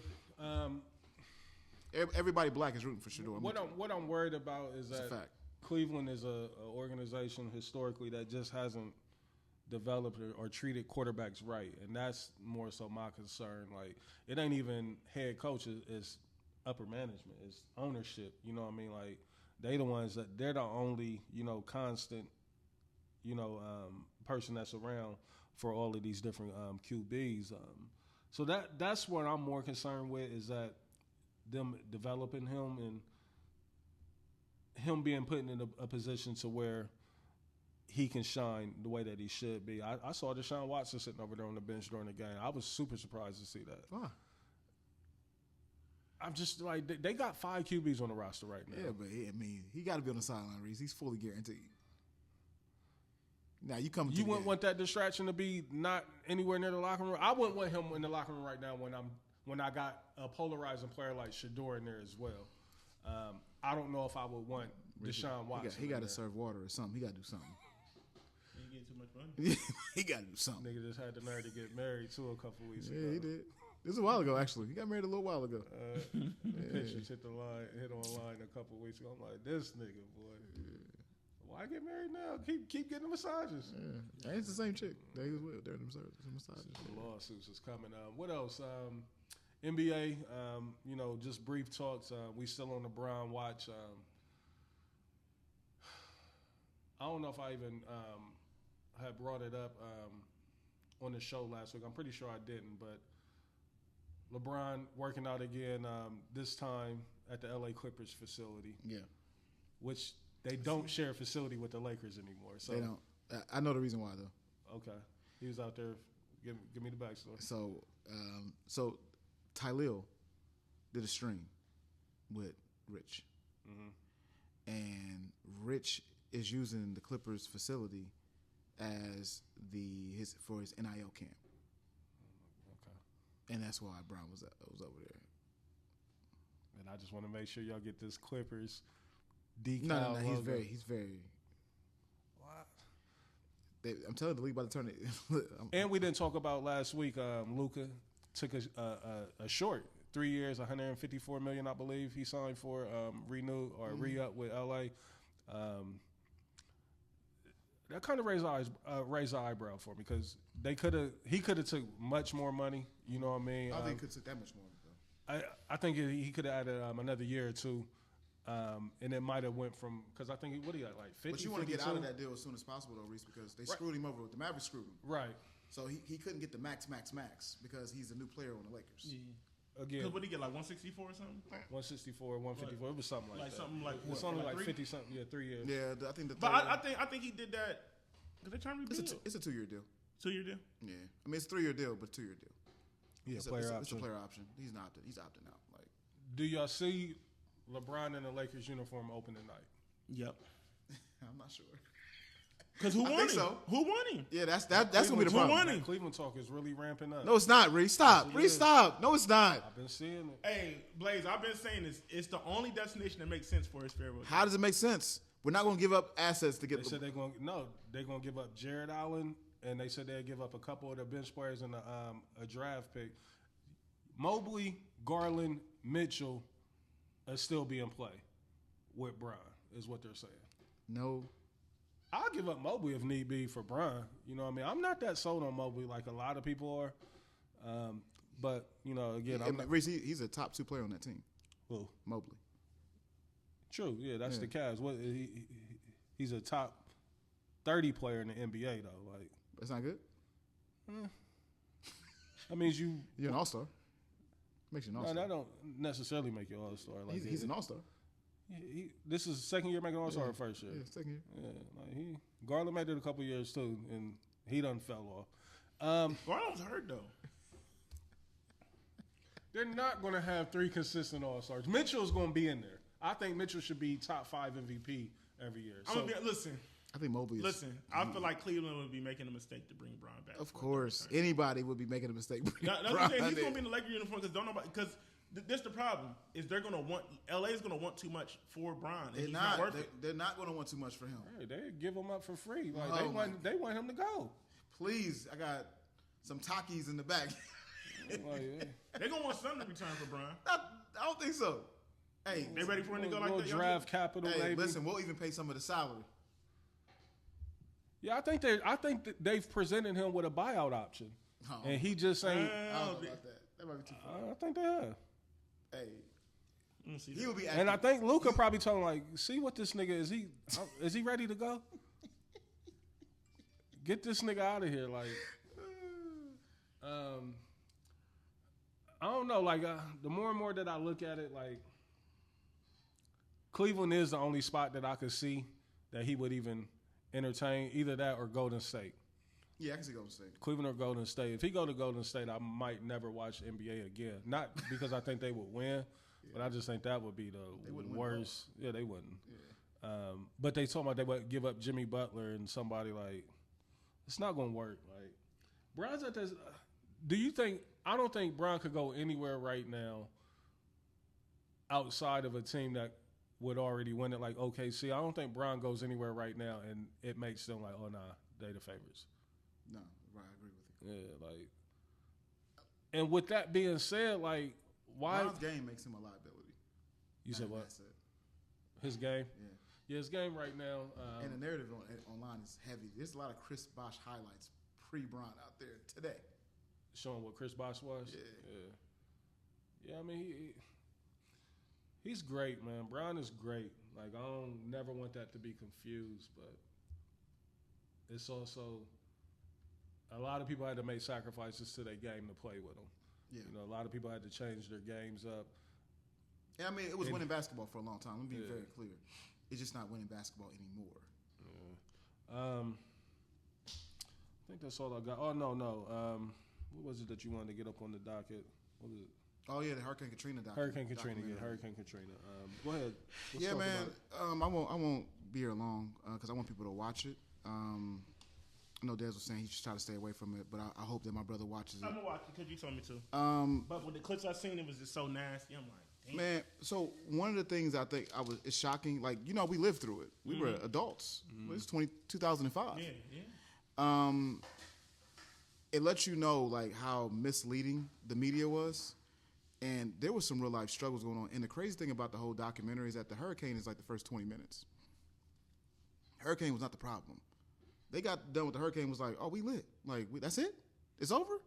Everybody black is rooting for Shedeur. What I'm worried about is that Cleveland is a organization historically that just hasn't developed or treated quarterbacks right, and that's more so my concern. Like, it ain't even head coach; it's upper management, it's ownership. You know what I mean? Like, they're the only constant person that's around for all of these different QBs. So that's what I'm more concerned with, is that them developing him and him being put in a position to where he can shine the way that he should be. I saw Deshaun Watson sitting over there on the bench during the game. I was super surprised to see that. Why? I'm just like, they got 5 QBs on the roster right now. Yeah, but he got to be on the sideline, Reese. He's fully guaranteed. Now you wouldn't want that distraction to be not anywhere near the locker room. I wouldn't want him in the locker room right now when I got a polarizing player like Shedeur in there as well. I don't know if I would want Deshaun Watson. He got to serve water or something. He got to do something. He getting too much money. He got to do something. Nigga just had the nerve to get married too a couple weeks ago. Yeah, he did. This is a while ago, actually. He got married a little while ago. Pictures hit online a couple weeks ago. I'm like, this nigga, boy. Yeah. Why get married now? Keep getting massages. Yeah, it's the same chick that he was with during the massages. The lawsuits is coming. What else? NBA. Just brief talks. We still on the Brown watch. I don't know if I even had brought it up on the show last week. I'm pretty sure I didn't, but LeBron working out again. This time at the LA Clippers facility. Yeah, which. They don't share a facility with the Lakers anymore. So they don't. I know the reason why, though. Okay. He was out there. Give me the backstory. So Tylil did a stream with Rich. Mm-hmm. And Rich is using the Clippers facility as for his NIL camp. Okay. And that's why Brown was over there. And I just want to make sure y'all get this Clippers decal. No, he's logo. very. What? I'm telling you, the league about to turn it. And we didn't talk about last week. Luka took a short 3 years, $154 million, I believe he signed for, renew or re-up with LA. That kind of raised an eyebrow for me because he could have took much more money. You know what I mean? I think he could have took that much more. I think he could have added another year or two, and it might have went from because I think what do you got like 50. But you want to 52? get out of that deal as soon as possible, though, Reese, because they screwed him over. The Mavericks screwed him. Right. So he couldn't get the max because he's a new player on the Lakers. Yeah. Again, Because what did he get, like 164 or something? 164, 154. It was something like that. Something like it's what, only like 3? 50 something. Yeah, 3 years. Yeah, I think the. But I think he did that because they're trying to rebuild. It's a 2-year deal. 2-year deal. Yeah, I mean it's a 3-year deal, but 2-year deal. Yeah, It's player a option. player option. He's opting out. Like, Do y'all see LeBron in the Lakers uniform opening night? Yep. I'm not sure. Because who won think him? so. Who won him? Yeah, that's gonna be the Who problem. won That him? Cleveland talk is really ramping up. No, it's not, Reese. Stop. Yes, it Reese, is. stop. No, it's not. I've been seeing it. Hey, Blaze, I've been saying this. It's the only destination that makes sense for his farewell. How does it make sense? We're not going to give up assets to get. They said they're going to give up Jared Allen, and they said they'd give up a couple of their bench players and a draft pick. Mobley, Garland, Mitchell still be in play with Bron, is what they're saying. No. I'll give up Mobley if need be for Bron. You know what I mean? I'm not that sold on Mobley like a lot of people are. But, you know, again, I'm not. Reese, he's a top 2 player on that team. Who? Mobley. True, yeah, that's the Cavs. What he's a top 30 player in the NBA though. Like That's not good. that means You're an all-star. Makes you an all-star. No, that don't necessarily make you all-star. Like He's an all-star. This is second year making all-star or first year. Yeah, second year. Yeah, like Garland made it a couple years too, and he done fell off. Garland's hurt though. They're not going to have 3 consistent all-stars. Mitchell's going to be in there. I think Mitchell should be top 5 MVP every year. Listen. I think Mobley is. Listen, I feel like Cleveland would be making a mistake to bring Bron back. Of course. Anybody would be making a mistake. That's what I'm saying. He's going to be in the Lakers uniform because this the problem is they're going to want LA is going to want too much for Bron. And They're not going to want too much for him. Hey, they give him up for free. Like they want him to go. Please, I got some Takis in the back. Like, yeah. They're going to want something to return for Bron. I don't think so. Hey, They ready for him to go like that? y'all? Draft capital, hey, maybe. listen, we'll even pay some of the salary. Yeah, I think that they've presented him with a buyout option, and he just ain't. I don't know about that. That might be too far. I think they have. Hey, he would be. And I think Luka probably told him like, "See what this nigga is. He ready to go? Get this nigga out of here." Like, I don't know. Like, the more and more that I look at it, like, Cleveland is the only spot that I could see that he would even entertain. Either that or Golden State. Yeah, I can see Golden State. Cleveland or Golden State. If he go to Golden State, I might never watch NBA again. Not because I think they would win, but I just think that would be the worst. Yeah, they wouldn't. Yeah. But they told me they would give up Jimmy Butler and somebody like, it's not going to work. Like, Bron's at this. Do you think? I don't think Bron could go anywhere right now outside of a team that would already win it, like OKC. I don't think Bron goes anywhere right now, and it makes them like, oh nah, they the favorites. No, right, I agree with you. Yeah, like, and with that being said, like, why? Bron's game makes him a liability. You said what? That's it. His game? Yeah, his game right now. And the narrative online is heavy. There's a lot of Chris Bosh highlights pre-Bron out there today. Showing what Chris Bosh was? Yeah, I mean, he's great, man. Bron is great. Like, I don't never want that to be confused, but it's also a lot of people had to make sacrifices to their game to play with him. Yeah. You know, a lot of people had to change their games up. Yeah, I mean, it was winning basketball for a long time. Let me be very clear. It's just not winning basketball anymore. Yeah. I think that's all I got. Oh, no. What was it that you wanted to get up on the docket? What was it? Oh, yeah, the Hurricane Katrina documentary. Hurricane Katrina. Go ahead. Let's talk about it. I won't be here long because I want people to watch it. I know Dez was saying he should try to stay away from it, but I hope that my brother watches it. I'm gonna watch it because you told me to. But with the clips I seen, it was just so nasty. I'm like, damn. Man, so one of the things I think it's shocking. Like, you know, we lived through it. We were adults. It was 2005. Yeah. It lets you know like how misleading the media was, and there was some real life struggles going on. And the crazy thing about the whole documentary is that the hurricane is like the first 20 minutes. Hurricane was not the problem. They got done with the hurricane, was like, oh, we lit. Like, that's it? It's over?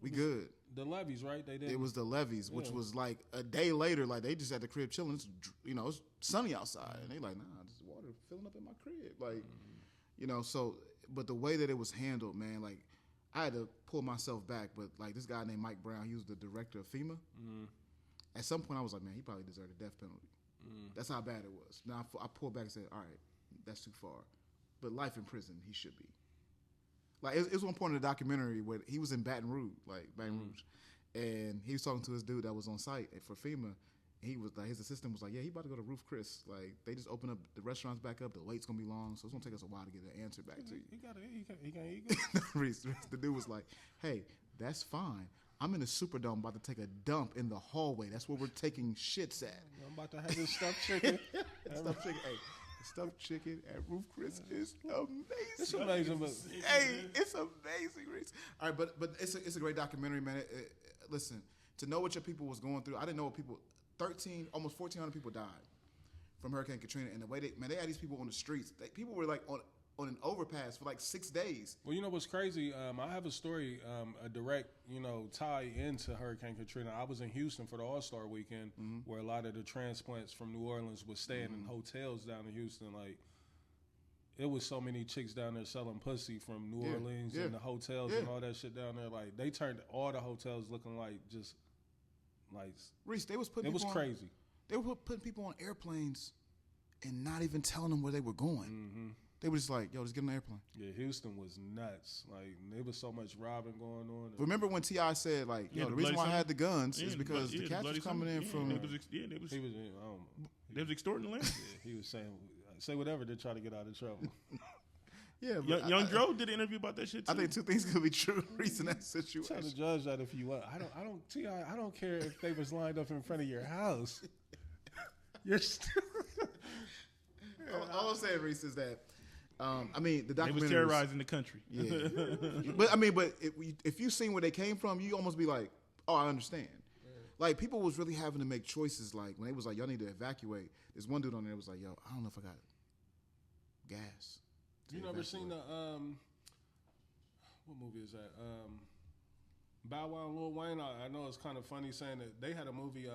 We good. The levees, right? They did. It was the levees, which was like a day later. Like, they just at the crib chilling. It's, you know, it's sunny outside. And they like, nah, this water filling up in my crib. Like, you know, so, but the way that it was handled, man, like, I had to pull myself back. But, like, this guy named Mike Brown, he was the director of FEMA. At some point, I was like, man, he probably deserved a death penalty. That's how bad it was. Now, I pulled back and said, all right, that's too far. But life in prison, he should be. Like, it was one point in the documentary where he was in Baton Rouge, and he was talking to his dude that was on site for FEMA. He was like, his assistant was like, yeah, he about to go to Roof Chris. Like, they just opened up the restaurants back up. The wait's gonna be long, so it's gonna take us a while to get an answer back to you. He can't eat. Reese, the dude was like, hey, that's fine. I'm in the Superdome about to take a dump in the hallway. That's where we're taking shits at. I'm about to have this stuffed chicken. Stuffed chicken. Hey, stuffed chicken at Roof Chris is amazing. It's amazing, but hey, it's amazing, Reese. All right, but it's a great documentary, man. Listen, to know what your people was going through, I didn't know what people. Almost 1,400 people died from Hurricane Katrina, and the way they had these people on the streets. People were like on an overpass for like 6 days. Well, you know what's crazy? I have a story, a direct, tie into Hurricane Katrina. I was in Houston for the All-Star weekend, where a lot of the transplants from New Orleans was staying in hotels down in Houston. Like, it was so many chicks down there selling pussy from New Orleans and the hotels and all that shit down there. Like, they turned all the hotels looking like just like Reese. They was putting. It was crazy. They were putting people on airplanes and not even telling them where they were going. They were just like, yo, just get on the airplane. Yeah, Houston was nuts. Like, there was so much robbing going on. Remember when T.I. said, like, the reason why I had the guns is because the cats was coming in from... They was extorting the land. Yeah, he was saying, say whatever to try to get out of trouble. Yeah, Young Dro did an interview about that shit too. I think two things could be true in that situation. Try to judge that if you want. I don't care if they was lined up in front of your house. You're still... All I'm saying, Reese, is that the documentary was terrorizing the country. Yeah, but if you seen where they came from, you almost be like, oh, I understand. Like, people was really having to make choices. Like, when they was like, y'all need to evacuate. There's one dude on there that was like, yo, I don't know if I got gas. You never seen the what movie is that? Bow Wow and Lil Wayne. I know it's kind of funny saying that they had a movie.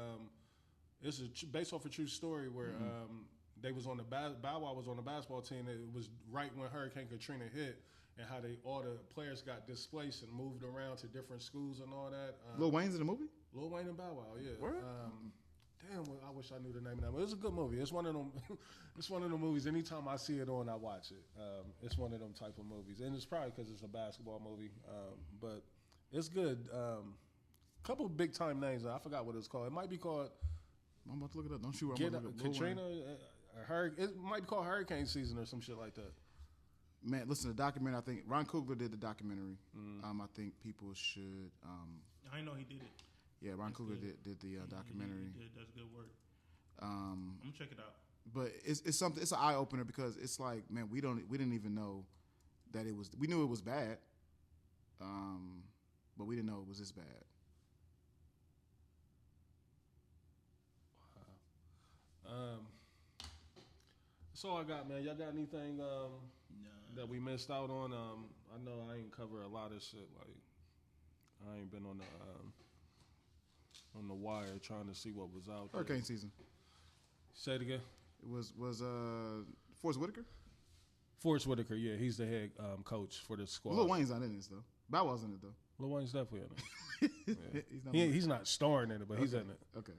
It's based off a true story where they was on the Bow Wow was on the basketball team. It was right when Hurricane Katrina hit, and how all the players got displaced and moved around to different schools and all that. Lil Wayne's in the movie? Lil Wayne and Bow Wow, yeah. Where? Damn, I wish I knew the name of that. But it's a good movie. It's one of them. It's one of the movies. Anytime I see it on, I watch it. It's one of them type of movies, and it's probably because it's a basketball movie. But it's good. Couple of big time names. I forgot what it's called. It might be called. I'm about to look it up. Don't shoot. Katrina. It might be called Hurricane Season or some shit like that. Man, listen, the documentary. I think Ron Coogler did the documentary. I think people should. I know he did it. Yeah, Ron Coogler did the documentary. He does good work. I'm gonna check it out. But it's something. It's an eye opener because it's like, man, we didn't even know that it was. We knew it was bad, but we didn't know it was this bad. Wow. That's all I got, man. Y'all got anything that we missed out on? I know I ain't cover a lot of shit. Like, I ain't been on the wire trying to see what was out there. Hurricane season. Say it again. It was Forrest Whitaker? Forrest Whitaker, yeah. He's the head coach for the squad. Lil Wayne's not in this, though. Bow Wow's in it, though. Lil Wayne's definitely in it. Yeah. He's not starring in it, but he's in it. Okay.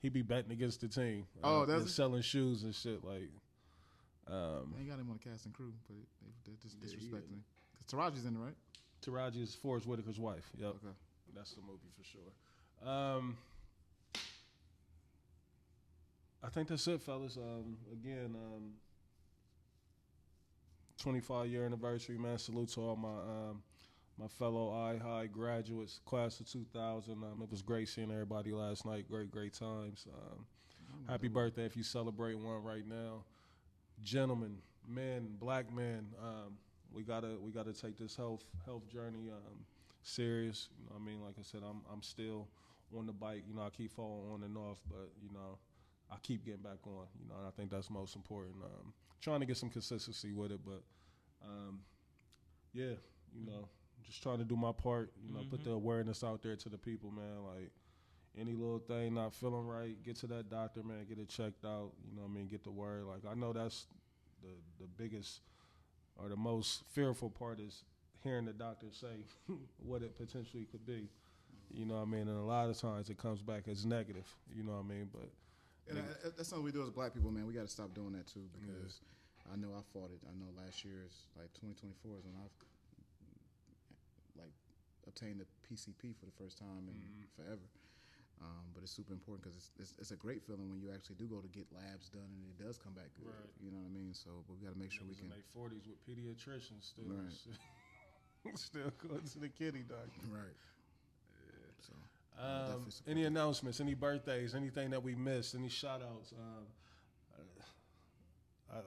He be betting against the team. That's selling shoes and shit. Like, they got him on the cast and crew, but they're just disrespecting him. Because Taraji's in it, right? Taraji is Forrest Whitaker's wife. Yep. Okay. That's the movie for sure. I think that's it, fellas. Again, 25-year anniversary, man. Salute to all my fellow I-High graduates, class of 2000. It was great seeing everybody last night. Great times. Happy birthday if you celebrate one right now. Gentlemen, men, black men, we gotta take this health journey serious. You know what I mean? Like I said, I'm still on the bike. You know, I keep falling on and off, but, you know, I keep getting back on. You know, and I think that's most important. Trying to get some consistency with it, but, yeah, you know, just trying to do my part, you know, put the awareness out there to the people, man. Like, any little thing not feeling right, get to that doctor, man, get it checked out, you know what I mean, get the word. Like, I know that's the biggest or the most fearful part is hearing the doctor say what it potentially could be, you know what I mean, and a lot of times it comes back as negative, you know what I mean, but. And that's something we do as black people, man. We got to stop doing that, too, because I know I fought it. I know last year is, like, 2024 is when I've, like, obtained the PCP for the first time in forever. But it's super important because it's a great feeling when you actually do go to get labs done and it does come back good. Right. You know what I mean? So, but we got to make sure we can. In their 40s with pediatricians still. Right. Still going to the kitty doctor. Right. Yeah. So. Any announcements? Any birthdays? Anything that we missed? Any shout outs?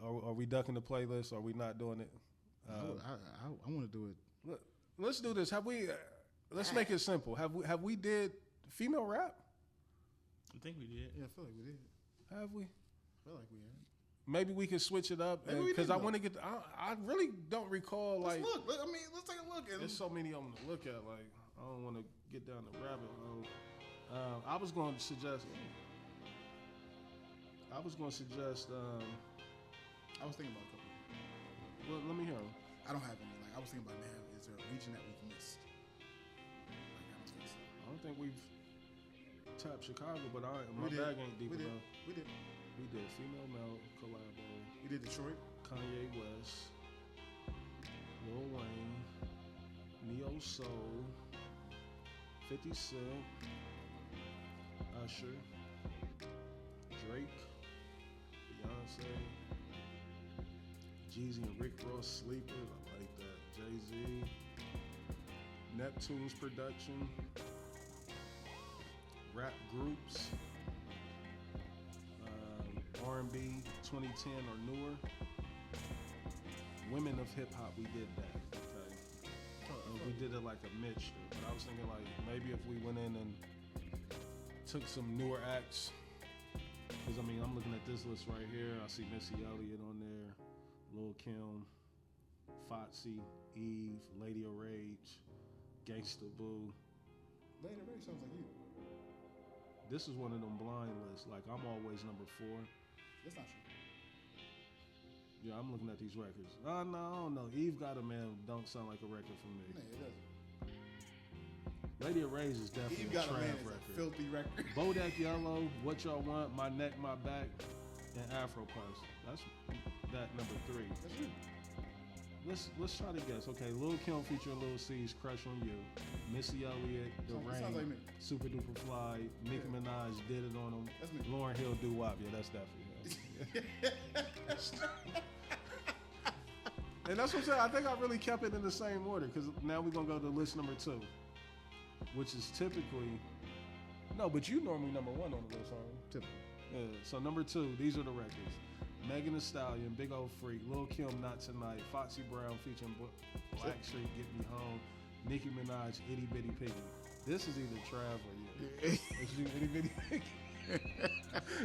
Are we ducking the playlist? Or are we not doing it? I want to do it. Let's do this. Have we? Let's make it simple. Have we did female rap? I think we did. Yeah, I feel like we did. Have we? I feel like we had. Maybe we could switch it up because I want to get. I really don't recall. Let's look. I mean, let's take a look. There's so many of them to look at. Like, I don't want to get down the rabbit hole. I was going to suggest. I was thinking about a couple. Well, let me hear them. I don't have any. Like, I was thinking about, man, is there a region that we've missed? Like, I don't think so. I don't think we've tapped Chicago, but my bag ain't deep enough. We did. We did Female Male collabo. We did Detroit. Kanye West. Lil Wayne. Neo Soul. 50 Cent. Usher. Drake. Beyonce. Jeezy and Rick Ross Sleepers. I like that. Jay-Z. Neptune's production. Rap groups. R&B 2010 or newer. Women of hip hop, we did that. Okay, we did it like a mixture. But I was thinking like maybe if we went in and took some newer acts, because I mean I'm looking at this list right here. I see Missy Elliott on there, Lil Kim, Foxy, Eve, Lady of Rage, Gangsta Boo. Lady of Rage sounds like you. This is one of them blind lists. Like I'm always number 4. That's not true. Yeah, I'm looking at these records. No, I don't know. Eve Got a Man don't sound like a record for me. No, it doesn't. Lady of Rage is definitely Eve a Got a Man record. Is a filthy record. Bodak Yellow, What Y'all Want, My Neck, My Back, and Afro Puffs. That's that number 3. That's you. Let's try to guess. Okay, Lil Kim featuring Lil C's Crush on You. Missy Elliott, The Rain, like me. Super Duper Fly, Nicki Minaj Did It on Him. That's me. Lauryn Hill Doo Wop. Yeah, that's definitely him. And that's what I'm saying. I think I really kept it in the same order because now we're going to go to list number 2, which is typically. No, but you normally number 1 on the list, aren't you? Typically. Yeah, so number 2, these are the records. Megan Thee Stallion, Big Old Freak, Lil Kim, Not Tonight, Foxy Brown featuring Blackstreet, Get Me Home, Nicki Minaj, Itty Bitty Piggy. This is either Trav or you. It's you, Itty Bitty Piggy.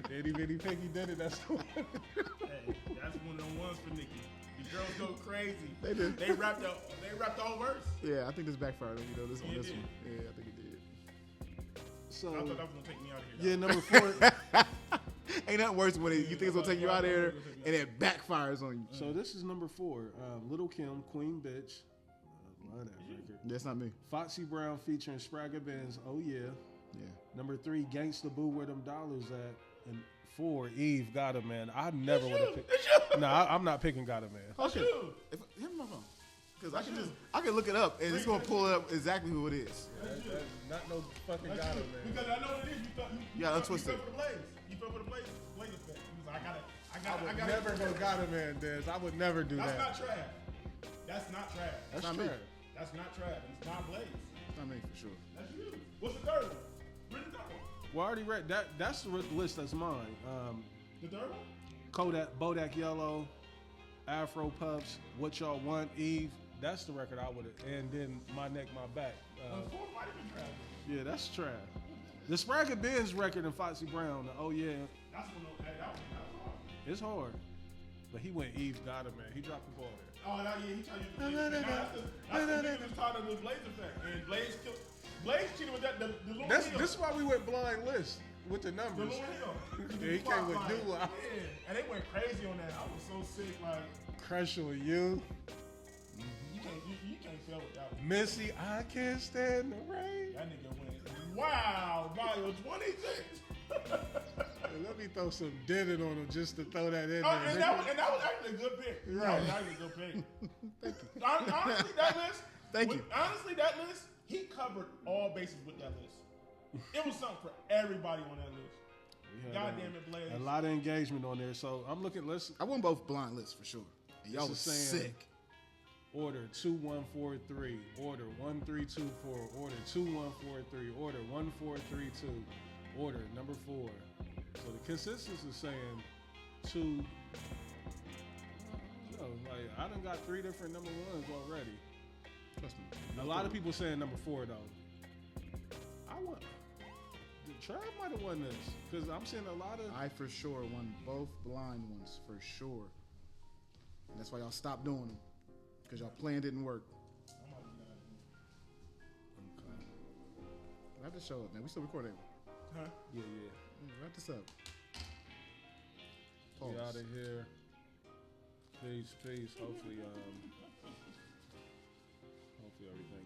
Itty Bitty Piggy did it, that's the one. Hey, that's one of them ones for Nicki. The girls go crazy. They did. They rapped the whole verse. Yeah, I think this backfired on you though. This Yeah, one. it did. Yeah, I think it did. So, I thought that was gonna take me out of here. yeah, number 4. Ain't nothing worse when you think it's gonna take you out of there and it backfires on you. So this is number 4. Little Kim, Queen Bitch. Love that record. That's not me. Foxy Brown featuring Spragga Benz, Oh Yeah. Yeah. Number 3, Gangsta Boo, Where Them Dollars At. And 4, Eve Got a Man. I never would have picked. No, I'm not picking Got a Man. Okay. Give me my phone. Because I can look it up and it's gonna pull up exactly who it is. Not no fucking Got a Man. Because I know what it is. You got untwisted. You fell for the blaze. You fell for the blaze effect. He was like, I I would never go got a man, Dez. I would never do that. That's not trash. That's not trash. That's not trash. me. That's not trash. It's not Blaze. It's not me for sure. That's you. What's the third one? Read the third one. Well, I already read that. That's the list that's mine. The third one? Bodak Yellow, Afro Puffs, What Y'all Want, Eve. That's the record I would have. And then My Neck, My Back. Fourth might have been trash. Yeah, that's trash. The Spragga Benz record and Foxy Brown. Oh yeah, That's one. Hey, that was hard. it's hard. But he went Eve got him, man. He dropped the ball there. Oh, yeah, he tried to use the Blaze effect. That's the nigga that's taught him the Blaze effect. And Blaze cheated with that. The Lil Hill. This is why we went blind list with the The numbers. Lil Hill. Yeah, he came with doo-wop. Yeah, and they went crazy on that. I was so sick. Like, Crush on You, you can't fail with that one. Missy, I Can't Stand the Rain. That nigga went, wow, volume 26. Hey, let me throw some did it on him just to throw that in Oh, there. and that was actually a good pick. Right. That was a good pick. Thank you. Honestly, that list. Thank you. Honestly, that list, he covered all bases with that list. It was something for everybody on that list. We had, God damn it, Blaze. a lot of engagement on there. So I'm looking. Let's I won both blind lists for sure. And y'all was This is saying- sick. order 2143, order 1324, order 2143, order 1432, order number 4. So the consensus is saying 2. Like I done got 3 different number 1s already. Trust me. A lot of people saying number 4 though. I want. Trav might have won this because I'm seeing a lot of. I for sure won both blind ones for sure. And that's why y'all stopped doing them. Because y'all plan didn't work. Okay. Wrap this show up, man. We still recording. Huh? Yeah. Wrap this up. We out of here. Peace. Hopefully everything